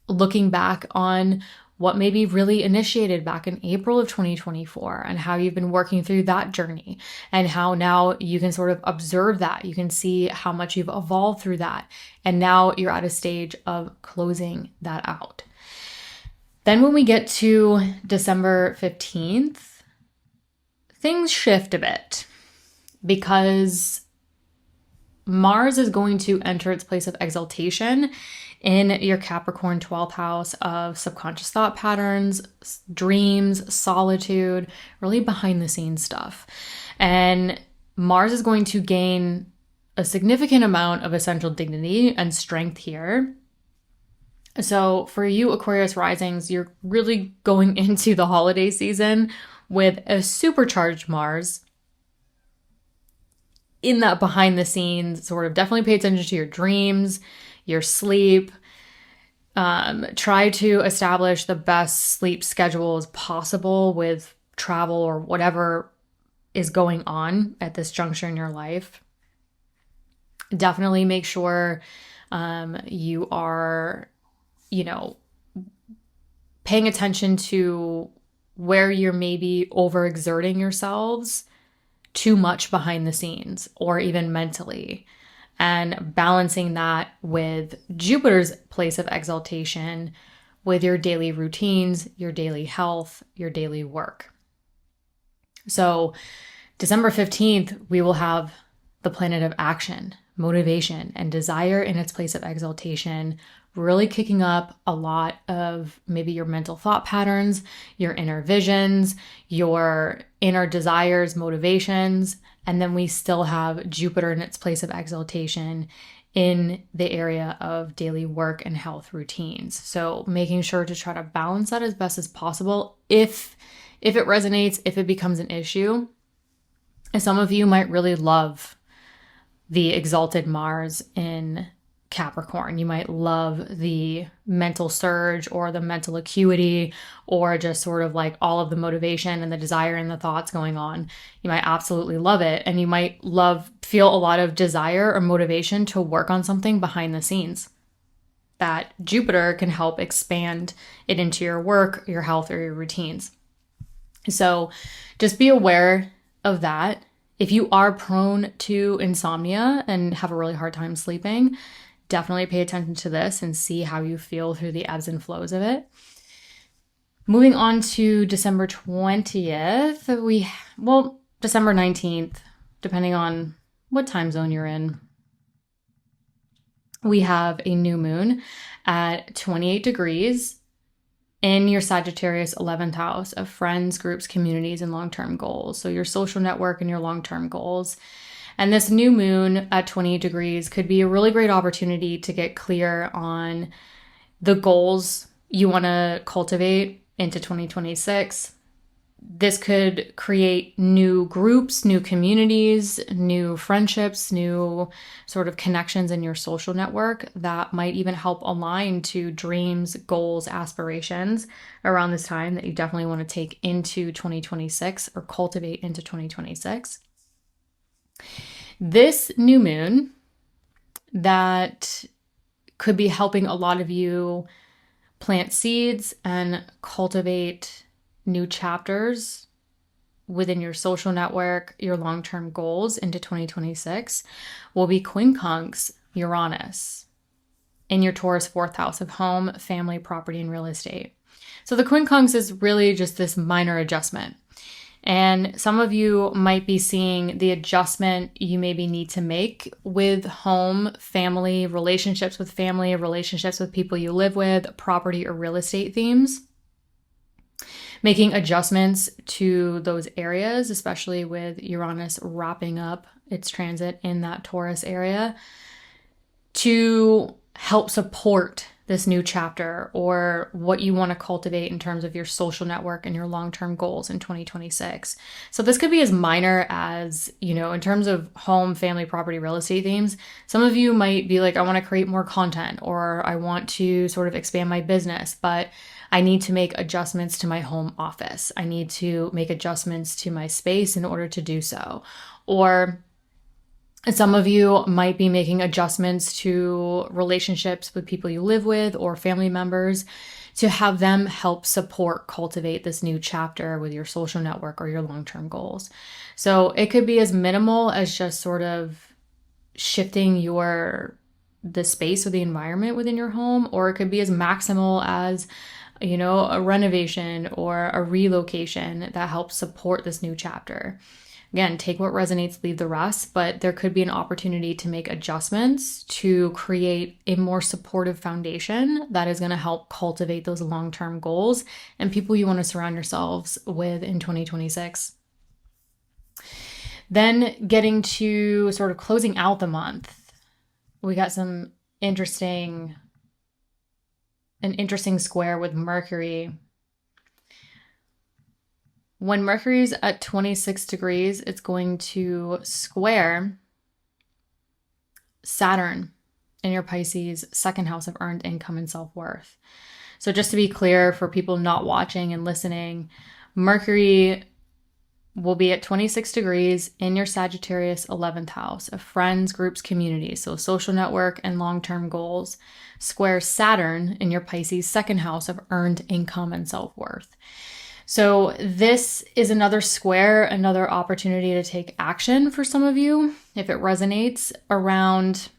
looking back on what maybe really initiated back in April of 2024 and how you've been working through that journey and how now you can sort of observe that. You can see how much you've evolved through that. And now you're at a stage of closing that out. Then when we get to December 15th, things shift a bit because Mars is going to enter its place of exaltation in your Capricorn 12th house of subconscious thought patterns, dreams, solitude, really behind the scenes stuff. And Mars is going to gain a significant amount of essential dignity and strength here. So for you Aquarius Risings, you're really going into the holiday season with a supercharged Mars in that behind the scenes sort of. Definitely pay attention to your dreams, your sleep. Try to establish the best sleep schedule as possible with travel or whatever is going on at this juncture in your life. Definitely make sure you are, paying attention to where you're maybe overexerting yourselves too much behind the scenes or even mentally, and balancing that with Jupiter's place of exaltation with your daily routines, your daily health, your daily work. So December 15th, we will have the planet of action, motivation, and desire in its place of exaltation, really kicking up a lot of maybe your mental thought patterns, your inner visions, your inner desires, motivations. And then we still have Jupiter in its place of exaltation in the area of daily work and health routines. So making sure to try to balance that as best as possible. If it resonates, if it becomes an issue, and some of you might really love the exalted Mars in Capricorn. You might love the mental surge or the mental acuity or just sort of like all of the motivation and the desire and the thoughts going on. You might absolutely love it. And you might feel a lot of desire or motivation to work on something behind the scenes. That Jupiter can help expand it into your work, your health, or your routines. So just be aware of that. If you are prone to insomnia and have a really hard time sleeping, definitely pay attention to this and see how you feel through the ebbs and flows of it. Moving on to December 20th, December 19th, depending on what time zone you're in, we have a new moon at 28 degrees in your Sagittarius 11th house of friends, groups, communities, and long-term goals. So your social network and your long-term goals. And this new moon at 28 degrees could be a really great opportunity to get clear on the goals you want to cultivate into 2026. This could create new groups, new communities, new friendships, new sort of connections in your social network that might even help align to dreams, goals, aspirations around this time that you definitely want to take into 2026 or cultivate into 2026. This new moon that could be helping a lot of you plant seeds and cultivate new chapters within your social network, your long-term goals into 2026 will be quincunx Uranus in your Taurus 4th house of home, family, property, and real estate. So the quincunx is really just this minor adjustment. And some of you might be seeing the adjustment you maybe need to make with home, family, relationships with people you live with, property or real estate themes. Making adjustments to those areas, especially with Uranus wrapping up its transit in that Taurus area, to help support this new chapter or what you want to cultivate in terms of your social network and your long-term goals in 2026. So this could be as minor as, in terms of home, family, property, real estate themes. Some of you might be like, I want to create more content, or I want to sort of expand my business, but I need to make adjustments to my home office. I need to make adjustments to my space in order to do so. Or some of you might be making adjustments to relationships with people you live with or family members to have them help support, cultivate this new chapter with your social network or your long-term goals. So it could be as minimal as just sort of shifting the space or the environment within your home, or it could be as maximal as a renovation or a relocation that helps support this new chapter. Again, take what resonates, leave the rest, but there could be an opportunity to make adjustments to create a more supportive foundation that is going to help cultivate those long-term goals and people you want to surround yourselves with in 2026. Then getting to sort of closing out the month, we got an interesting square with Mercury. When Mercury's at 26 degrees, it's going to square Saturn in your Pisces 2nd house of earned income and self-worth. So just to be clear for people not watching and listening, Mercury will be at 26 degrees in your Sagittarius 11th house of friends, groups, communities, so social network and long-term goals, square Saturn in your Pisces 2nd house of earned income and self-worth. So this is another square, another opportunity to take action for some of you, if it resonates, around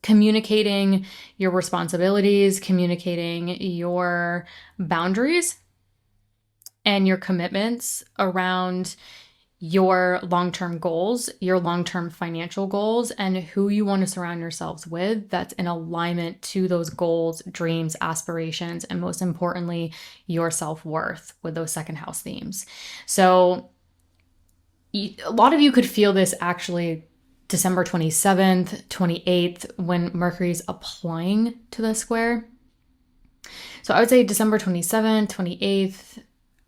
communicating your responsibilities, communicating your boundaries and your commitments around your long-term goals, your long-term financial goals, and who you want to surround yourselves with that's in alignment to those goals, dreams, aspirations, and most importantly, your self-worth with those 2nd house themes. So a lot of you could feel this actually December 27th, 28th, when Mercury's applying to the square. So I would say December 27th, 28th,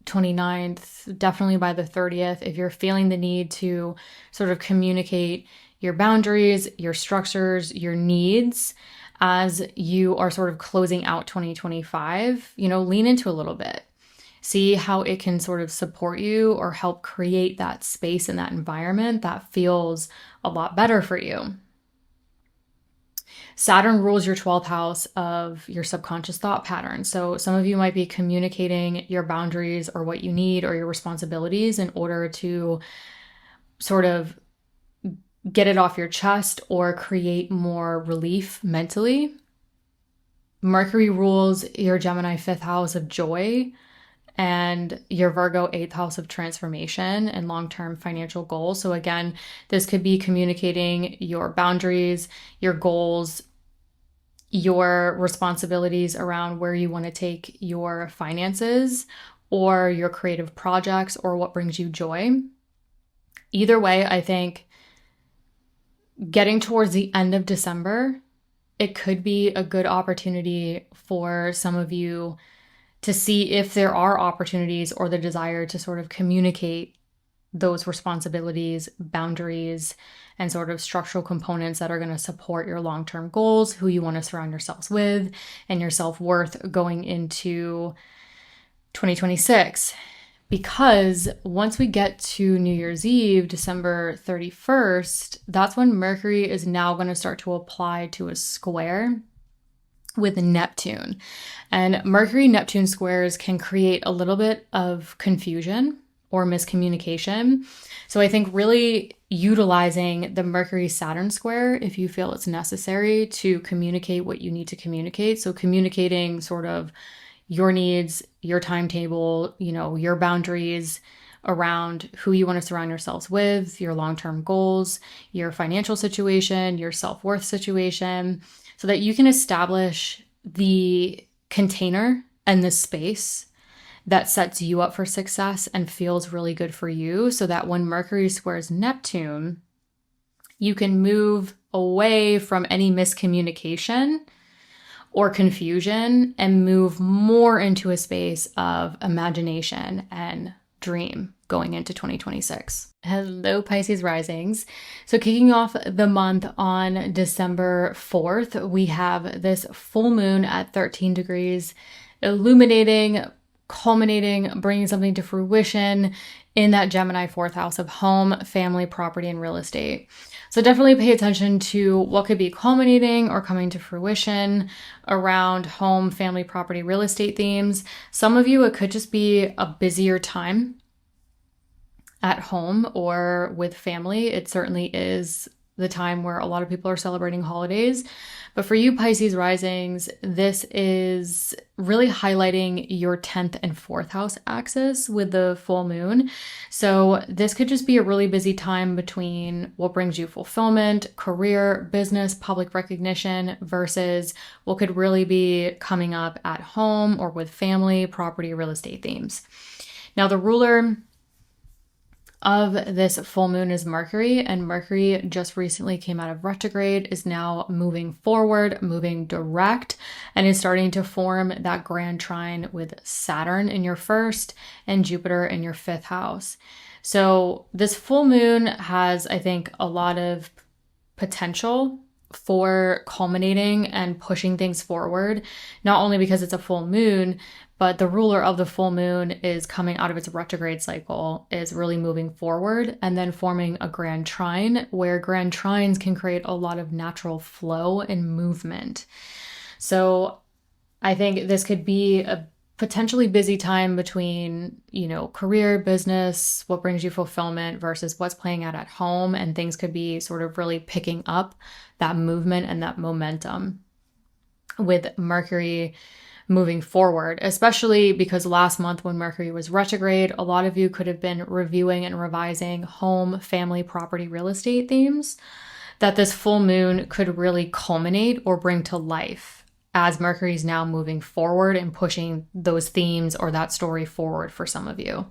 29th, definitely by the 30th, if you're feeling the need to sort of communicate your boundaries, your structures, your needs as you are sort of closing out 2025, lean into a little bit. See how it can sort of support you or help create that space and that environment that feels a lot better for you. Saturn rules your 12th house of your subconscious thought pattern. So some of you might be communicating your boundaries or what you need or your responsibilities in order to sort of get it off your chest or create more relief mentally. Mercury rules your Gemini 5th house of joy and your Virgo 8th house of transformation and long-term financial goals. So again, this could be communicating your boundaries, your goals, your responsibilities around where you want to take your finances or your creative projects or what brings you joy. Either way, I think getting towards the end of December, it could be a good opportunity for some of you to see if there are opportunities or the desire to sort of communicate those responsibilities, boundaries, and sort of structural components that are going to support your long-term goals, who you want to surround yourselves with, and your self-worth going into 2026. Because once we get to New Year's Eve, December 31st, that's when Mercury is now going to start to apply to a square with Neptune. And Mercury-Neptune squares can create a little bit of confusion or miscommunication. So I think really utilizing the Mercury-Saturn square, if you feel it's necessary to communicate what you need to communicate. So communicating sort of your needs, your timetable, your boundaries around who you want to surround yourselves with, your long-term goals, your financial situation, your self-worth situation, so that you can establish the container and the space that sets you up for success and feels really good for you, so that when Mercury squares Neptune, you can move away from any miscommunication or confusion and move more into a space of imagination and dream going into 2026. Hello, Pisces Risings. So kicking off the month on December 4th, we have this full moon at 13 degrees, illuminating, culminating, bringing something to fruition in that Gemini 4th house of home, family, property, and real estate. So definitely pay attention to what could be culminating or coming to fruition around home, family, property, real estate themes. Some of you, it could just be a busier time at home or with family. It certainly is the time where a lot of people are celebrating holidays. But for you Pisces risings, this is really highlighting your 10th and 4th house axis with the full moon. So this could just be a really busy time between what brings you fulfillment, career, business, public recognition versus what could really be coming up at home or with family, property, real estate themes. Now the ruler of this full moon is Mercury, and Mercury just recently came out of retrograde, is now moving forward, moving direct, and is starting to form that grand trine with Saturn in your 1st and Jupiter in your 5th house. So this full moon has, I think, a lot of potential for culminating and pushing things forward, not only because it's a full moon, but the ruler of the full moon is coming out of its retrograde cycle, is really moving forward and then forming a grand trine, where grand trines can create a lot of natural flow and movement. So I think this could be a potentially busy time between, career, business, what brings you fulfillment versus what's playing out at home. And things could be sort of really picking up that movement and that momentum with Mercury moving forward, especially because last month when Mercury was retrograde, a lot of you could have been reviewing and revising home, family, property, real estate themes that this full moon could really culminate or bring to life as Mercury is now moving forward and pushing those themes or that story forward for some of you.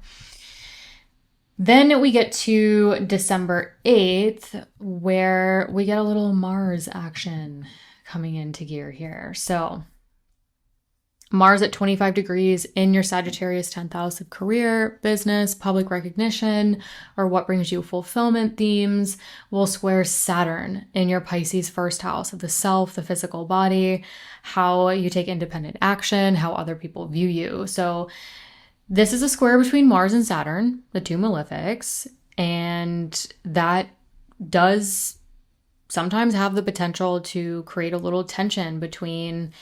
Then we get to December 8th, where we get a little Mars action coming into gear here. So Mars at 25 degrees in your Sagittarius 10th house of career, business, public recognition, or what brings you fulfillment themes will square Saturn in your Pisces first house of the self, the physical body, how you take independent action, how other people view you. So this is a square between Mars and Saturn, the two malefics, and that does sometimes have the potential to create a little tension between,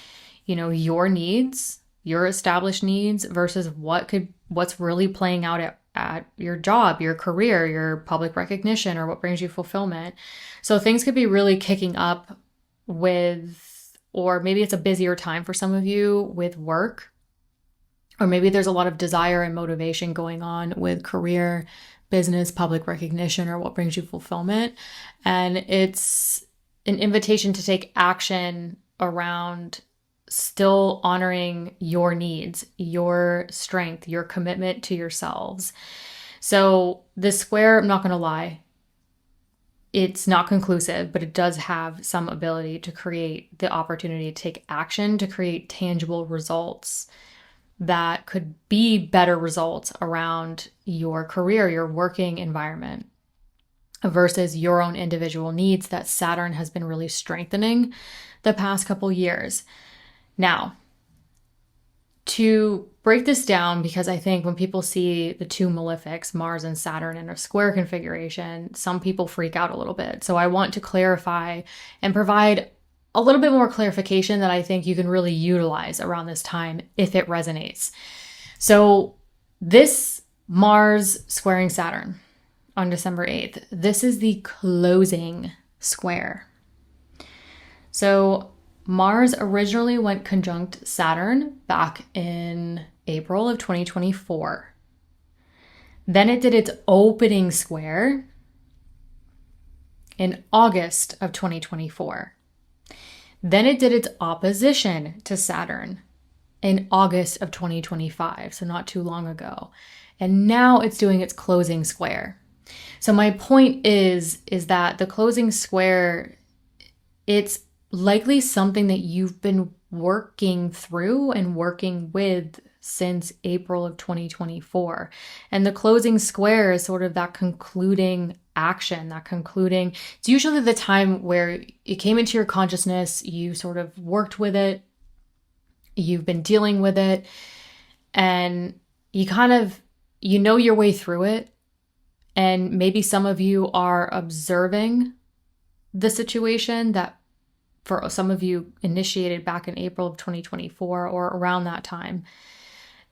you know, your needs, your established needs versus what's really playing out at your job, your career, your public recognition, or what brings you fulfillment. So things could be really kicking up with, or maybe it's a busier time for some of you with work, or maybe there's a lot of desire and motivation going on with career, business, public recognition, or what brings you fulfillment. And it's an invitation to take action around still honoring your needs, your strength, your commitment to yourselves. So this square, I'm not going to lie, it's not conclusive, but it does have some ability to create the opportunity to take action, to create tangible results that could be better results around your career, your working environment, versus your own individual needs that Saturn has been really strengthening the past couple years. Now, to break this down, because I think when people see the two malefics, Mars and Saturn, in a square configuration, some people freak out a little bit. So I want to clarify and provide a little bit more clarification that I think you can really utilize around this time if it resonates. So this Mars squaring Saturn on December 8th, this is the closing square. So Mars originally went conjunct Saturn back in April of 2024. Then it did its opening square in August of 2024. Then it did its opposition to Saturn in August of 2025, so not too long ago. And now it's doing its closing square. So my point is that the closing square, it's likely something that you've been working through and working with since April of 2024. And the closing square is sort of that concluding action, it's usually the time where it came into your consciousness, you sort of worked with it, you've been dealing with it, and you know your way through it. And maybe some of you are observing the situation that for some of you initiated back in April of 2024 or around that time,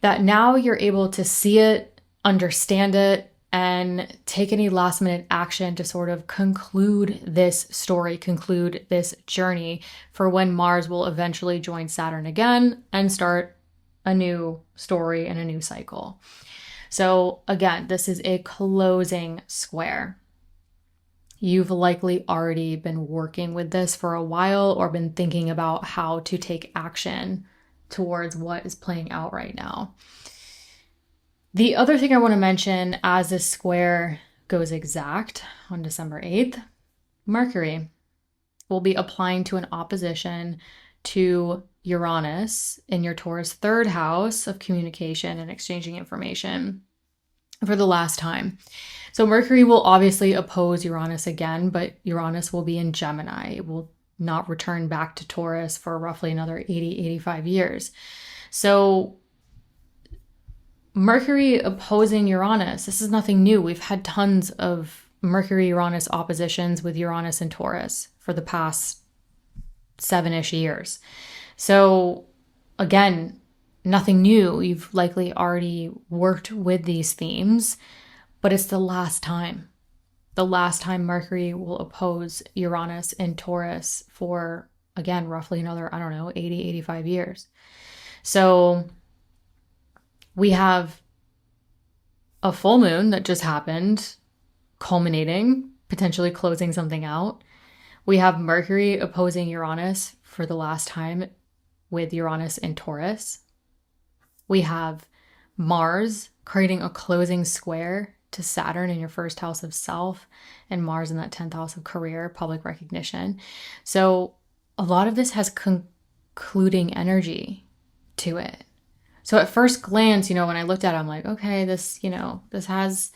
that now you're able to see it, understand it, and take any last minute action to sort of conclude this story, conclude this journey for when Mars will eventually join Saturn again and start a new story and a new cycle. So again, this is a closing square. You've likely already been working with this for a while or been thinking about how to take action towards what is playing out right now. The other thing I want to mention as this square goes exact on December 8th, Mercury will be applying to an opposition to Uranus in your Taurus third house of communication and exchanging information for the last time. So Mercury will obviously oppose Uranus again, but Uranus will be in Gemini. It will not return back to Taurus for roughly another 85 years. So Mercury opposing Uranus, this is nothing new. We've had tons of Mercury-Uranus oppositions with Uranus and Taurus for the past 7-ish years. So again, nothing new. You've likely already worked with these themes, but it's the last time. The last time Mercury will oppose Uranus in Taurus for, again, roughly another, 80, 85 years. So we have a full moon that just happened, culminating, potentially closing something out. We have Mercury opposing Uranus for the last time with Uranus in Taurus. We have Mars creating a closing square to Saturn in your first house of self and Mars in that 10th house of career, public recognition. So a lot of this has concluding energy to it. So at first glance, when I looked at it, I'm like, okay, this has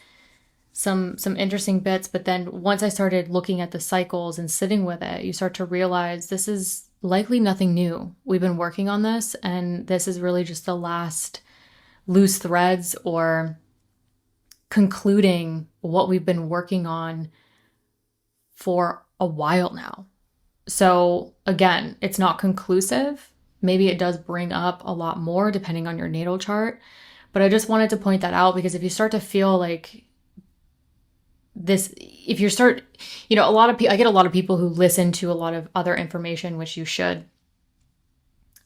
some interesting bits. But then once I started looking at the cycles and sitting with it, you start to realize this is likely nothing new. We've been working on this, and this is really just the last loose threads or concluding what we've been working on for a while now. So again, it's not conclusive. Maybe it does bring up a lot more depending on your natal chart. But I just wanted to point that out, because if you start to feel like this, if you start, I get a lot of people who listen to a lot of other information, which you should.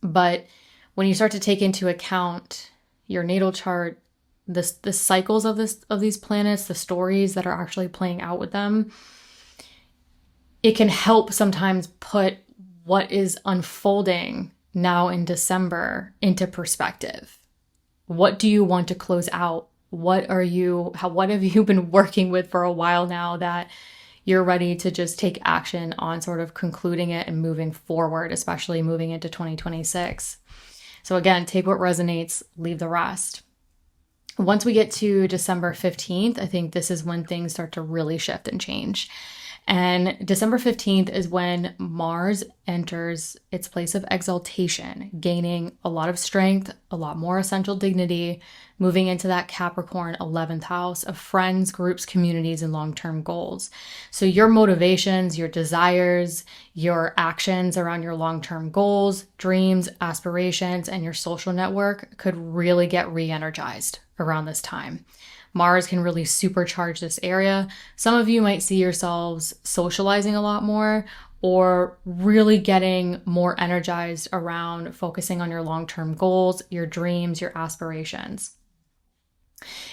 But when you start to take into account your natal chart, the cycles of these planets, the stories that are actually playing out with them, it can help sometimes put what is unfolding now in December into perspective. What do you want to close out? What have you been working with for a while now that you're ready to just take action on sort of concluding it and moving forward, especially moving into 2026. So again, take what resonates, leave the rest. Once we get to December 15th, I think this is when things start to really shift and change. And December 15th is when Mars enters its place of exaltation, gaining a lot of strength, a lot more essential dignity, moving into that Capricorn 11th house of friends, groups, communities, and long-term goals. So your motivations, your desires, your actions around your long-term goals, dreams, aspirations, and your social network could really get re-energized around this time. Mars can really supercharge this area. Some of you might see yourselves socializing a lot more, or really getting more energized around focusing on your long-term goals, your dreams, your aspirations.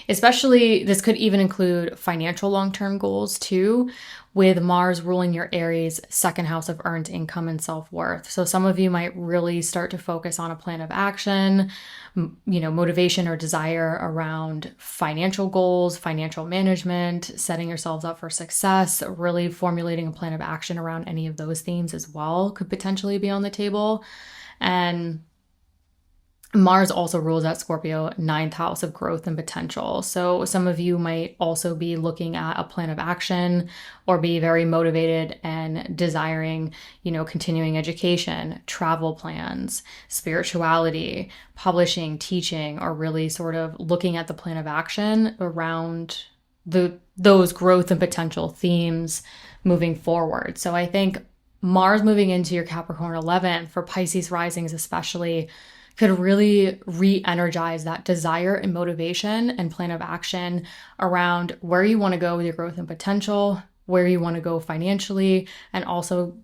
Especially, this could even include financial long-term goals too, with Mars ruling your Aries second house of earned income and self-worth. So some of you might really start to focus on a plan of action, motivation or desire around financial goals, financial management, setting yourselves up for success, really formulating a plan of action around any of those themes as well could potentially be on the table. And Mars also rules at Scorpio, 9th house of growth and potential. So some of you might also be looking at a plan of action or be very motivated and desiring, continuing education, travel plans, spirituality, publishing, teaching, or really sort of looking at the plan of action around those growth and potential themes moving forward. So I think Mars moving into your Capricorn 11th for Pisces Risings especially could really re-energize that desire and motivation and plan of action around where you want to go with your growth and potential, where you want to go financially, and also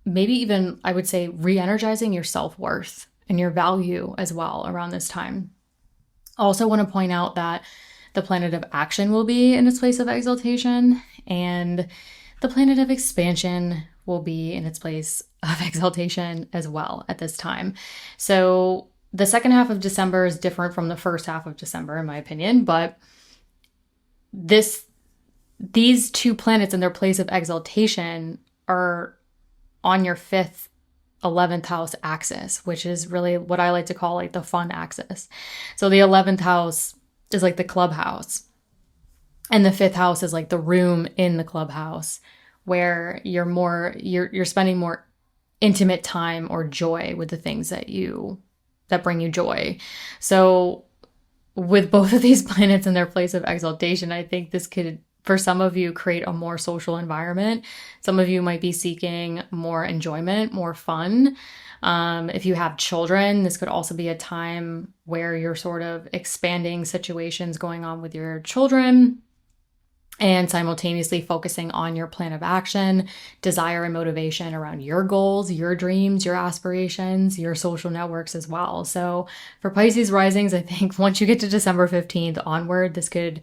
maybe even, I would say, re-energizing your self-worth and your value as well around this time. Also want to point out that the planet of action will be in its place of exaltation, and the planet of expansion will be in its place of exaltation as well at this time. So the second half of December is different from the first half of December, in my opinion, but these two planets in their place of exaltation are on your 5th, 11th house axis, which is really what I like to call like the fun axis. So the 11th house is like the clubhouse, and the 5th house is like the room in the clubhouse where you're spending more intimate time or joy with the things that bring you joy. So with both of these planets in their place of exaltation, I think this could, for some of you, create a more social environment. Some of you might be seeking more enjoyment, more fun. If you have children, this could also be a time where you're sort of expanding situations going on with your children, and simultaneously focusing on your plan of action, desire, and motivation around your goals, your dreams, your aspirations, your social networks as well. So for Pisces Risings, I think once you get to December 15th onward, this could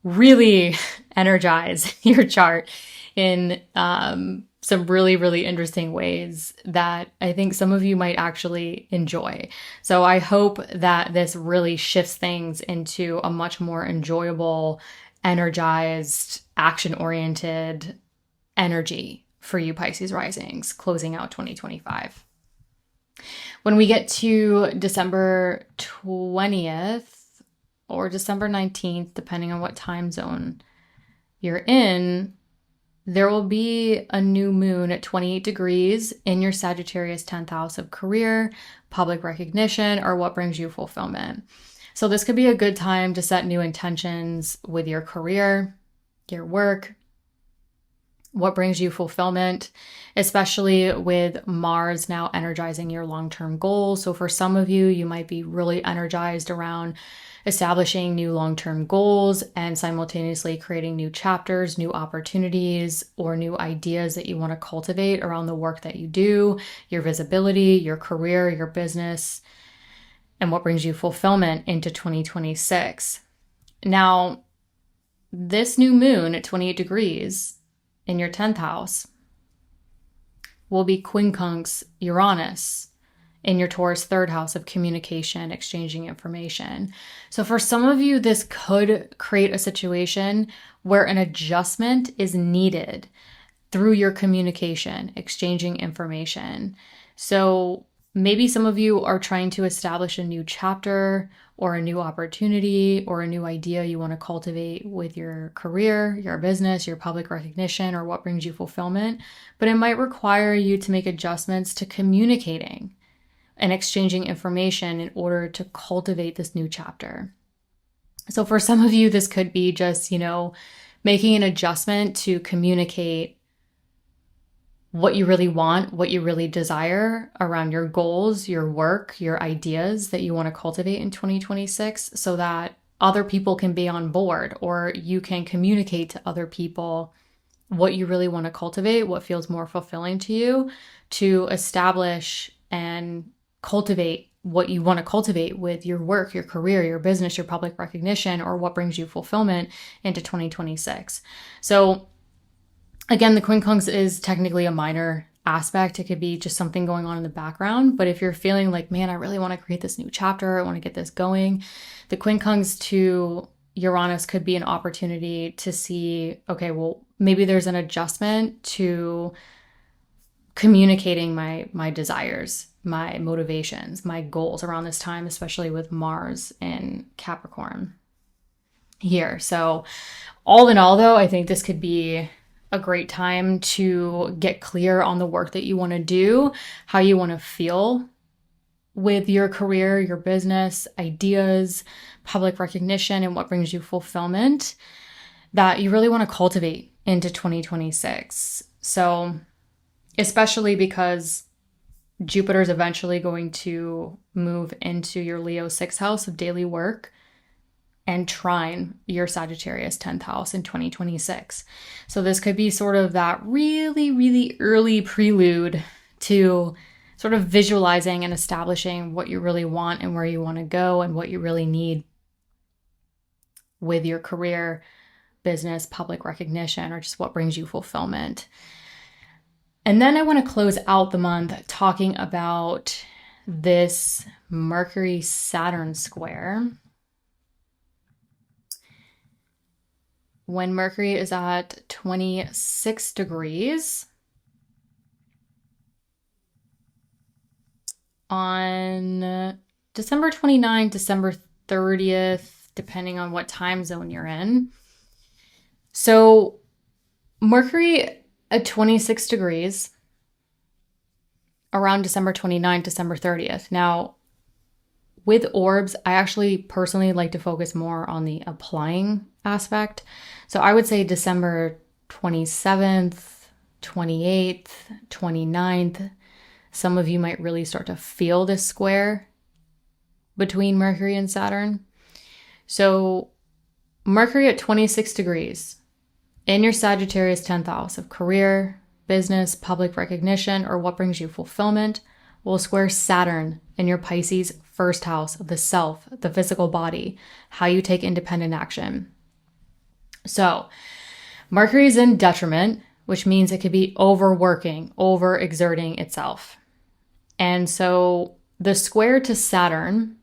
really energize your chart in some really, really interesting ways that I think some of you might actually enjoy. So I hope that this really shifts things into a much more enjoyable, energized, action-oriented energy for you Pisces Risings closing out 2025. When we get to December 20th or December 19th, depending on what time zone you're in, there will be a new moon at 28 degrees in your Sagittarius 10th house of career, public recognition, or what brings you fulfillment. So this could be a good time to set new intentions with your career, your work, what brings you fulfillment, especially with Mars now energizing your long-term goals. So for some of you, you might be really energized around establishing new long-term goals and simultaneously creating new chapters, new opportunities, or new ideas that you want to cultivate around the work that you do, your visibility, your career, your business, and what brings you fulfillment into 2026. Now, this new moon at 28 degrees in your 10th house will be quincunx Uranus in your Taurus 3rd house of communication, exchanging information. So for some of you, this could create a situation where an adjustment is needed through your communication, exchanging information. So maybe some of you are trying to establish a new chapter or a new opportunity or a new idea you want to cultivate with your career, your business, your public recognition, or what brings you fulfillment. But it might require you to make adjustments to communicating and exchanging information in order to cultivate this new chapter. So for some of you, this could be just, making an adjustment to communicate what you really want, what you really desire around your goals, your work, your ideas that you want to cultivate in 2026 so that other people can be on board, or you can communicate to other people what you really want to cultivate, what feels more fulfilling to you, to establish and cultivate what you want to cultivate with your work, your career, your business, your public recognition, or what brings you fulfillment into 2026. So again, the quincunx is technically a minor aspect. It could be just something going on in the background. But if you're feeling like, man, I really want to create this new chapter, I want to get this going, the quincunx to Uranus could be an opportunity to see, okay, well, maybe there's an adjustment to communicating my desires, my motivations, my goals around this time, especially with Mars in Capricorn here. So all in all, though, I think this could be a great time to get clear on the work that you want to do, how you want to feel with your career, your business, ideas, public recognition, and what brings you fulfillment that you really want to cultivate into 2026. So especially because Jupiter is eventually going to move into your Leo 6th house of daily work and trine your Sagittarius 10th house in 2026. So this could be sort of that really, really early prelude to sort of visualizing and establishing what you really want and where you want to go and what you really need with your career, business, public recognition, or just what brings you fulfillment. And then I want to close out the month talking about this Mercury-Saturn square. When Mercury is at 26 degrees on December 29th, December 30th, depending on what time zone you're in. So Mercury at 26 degrees around December 29th, December 30th. Now, with orbs, I actually personally like to focus more on the applying aspect. So I would say December 27th, 28th, 29th. Some of you might really start to feel this square between Mercury and Saturn. So Mercury at 26 degrees in your Sagittarius 10th house of career, business, public recognition, or what brings you fulfillment will square Saturn in your Pisces 1st house of the self, the physical body, how you take independent action. So Mercury is in detriment, which means it could be overworking, overexerting itself. And so the square to Saturn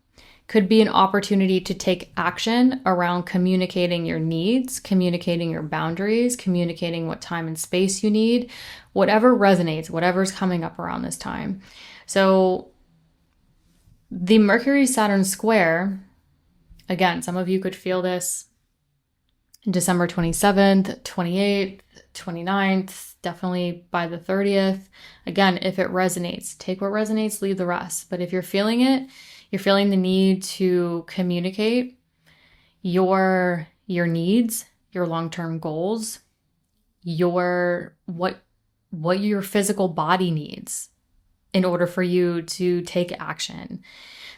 could be an opportunity to take action around communicating your needs, communicating your boundaries, communicating what time and space you need, whatever resonates, whatever's coming up around this time. So The Mercury-Saturn square, again, some of you could feel this December 27th, 28th, 29th, definitely by the 30th. Again, if it resonates, take what resonates, leave the rest. But if you're feeling it, you're feeling the need to communicate your needs, your long-term goals, what your physical body needs in order for you to take action.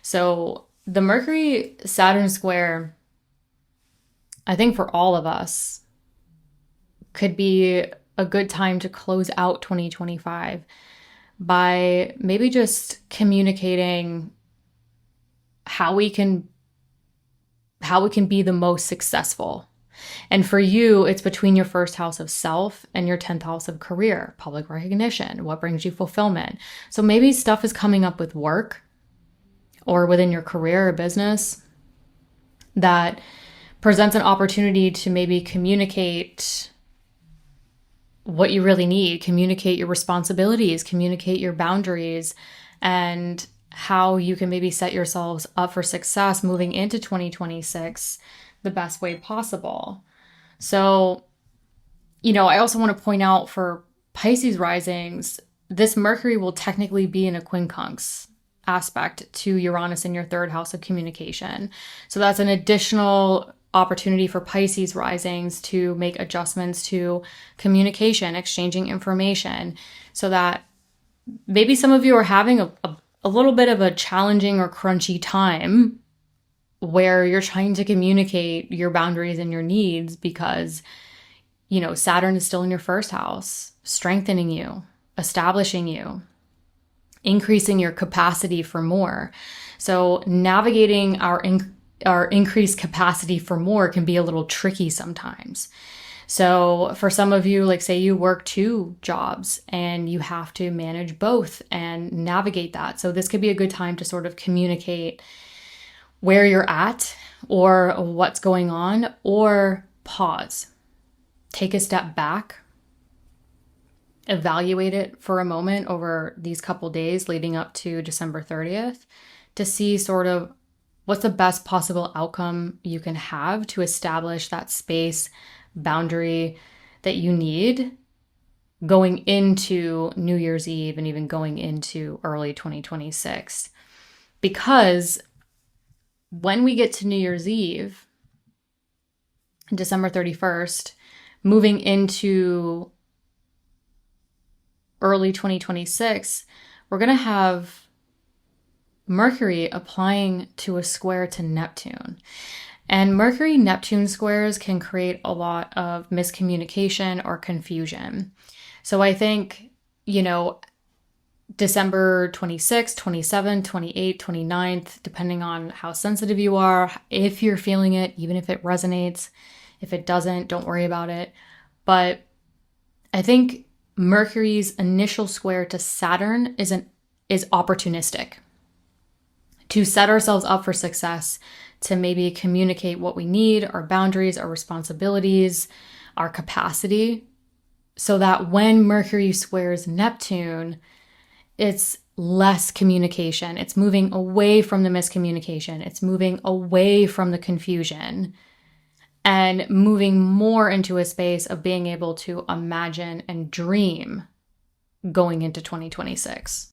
So the Mercury-Saturn square, I think for all of us, could be a good time to close out 2025 by maybe just communicating how we can be the most successful. And for you, it's between your first house of self and your 10th house of career, public recognition, what brings you fulfillment. So maybe stuff is coming up with work or within your career or business that presents an opportunity to maybe communicate what you really need, communicate your responsibilities, communicate your boundaries, and how you can maybe set yourselves up for success moving into 2026 the best way possible. So, I also want to point out for Pisces risings, this Mercury will technically be in a quincunx aspect to Uranus in your third house of communication. So that's an additional opportunity for Pisces risings to make adjustments to communication, exchanging information, so that maybe some of you are having a little bit of a challenging or crunchy time where you're trying to communicate your boundaries and your needs because, Saturn is still in your first house, strengthening you, establishing you, increasing your capacity for more. So navigating our increased capacity for more can be a little tricky sometimes. So for some of you, like say you work 2 jobs and you have to manage both and navigate that. So this could be a good time to sort of communicate where you're at or what's going on, or pause, take a step back, evaluate it for a moment over these couple days leading up to December 30th to see sort of what's the best possible outcome you can have to establish that space boundary that you need going into New Year's Eve and even going into early 2026. Because when we get to New Year's Eve, December 31st, moving into early 2026, we're going to have Mercury applying to a square to Neptune. And Mercury-Neptune squares can create a lot of miscommunication or confusion. So I think, December 26th, 27th, 28th, 29th, depending on how sensitive you are, if you're feeling it, even if it resonates. If it doesn't, don't worry about it. But I think Mercury's initial square to Saturn is opportunistic. To set ourselves up for success, to maybe communicate what we need, our boundaries, our responsibilities, our capacity, so that when Mercury squares Neptune, it's less communication. It's moving away from the miscommunication. It's moving away from the confusion and moving more into a space of being able to imagine and dream going into 2026.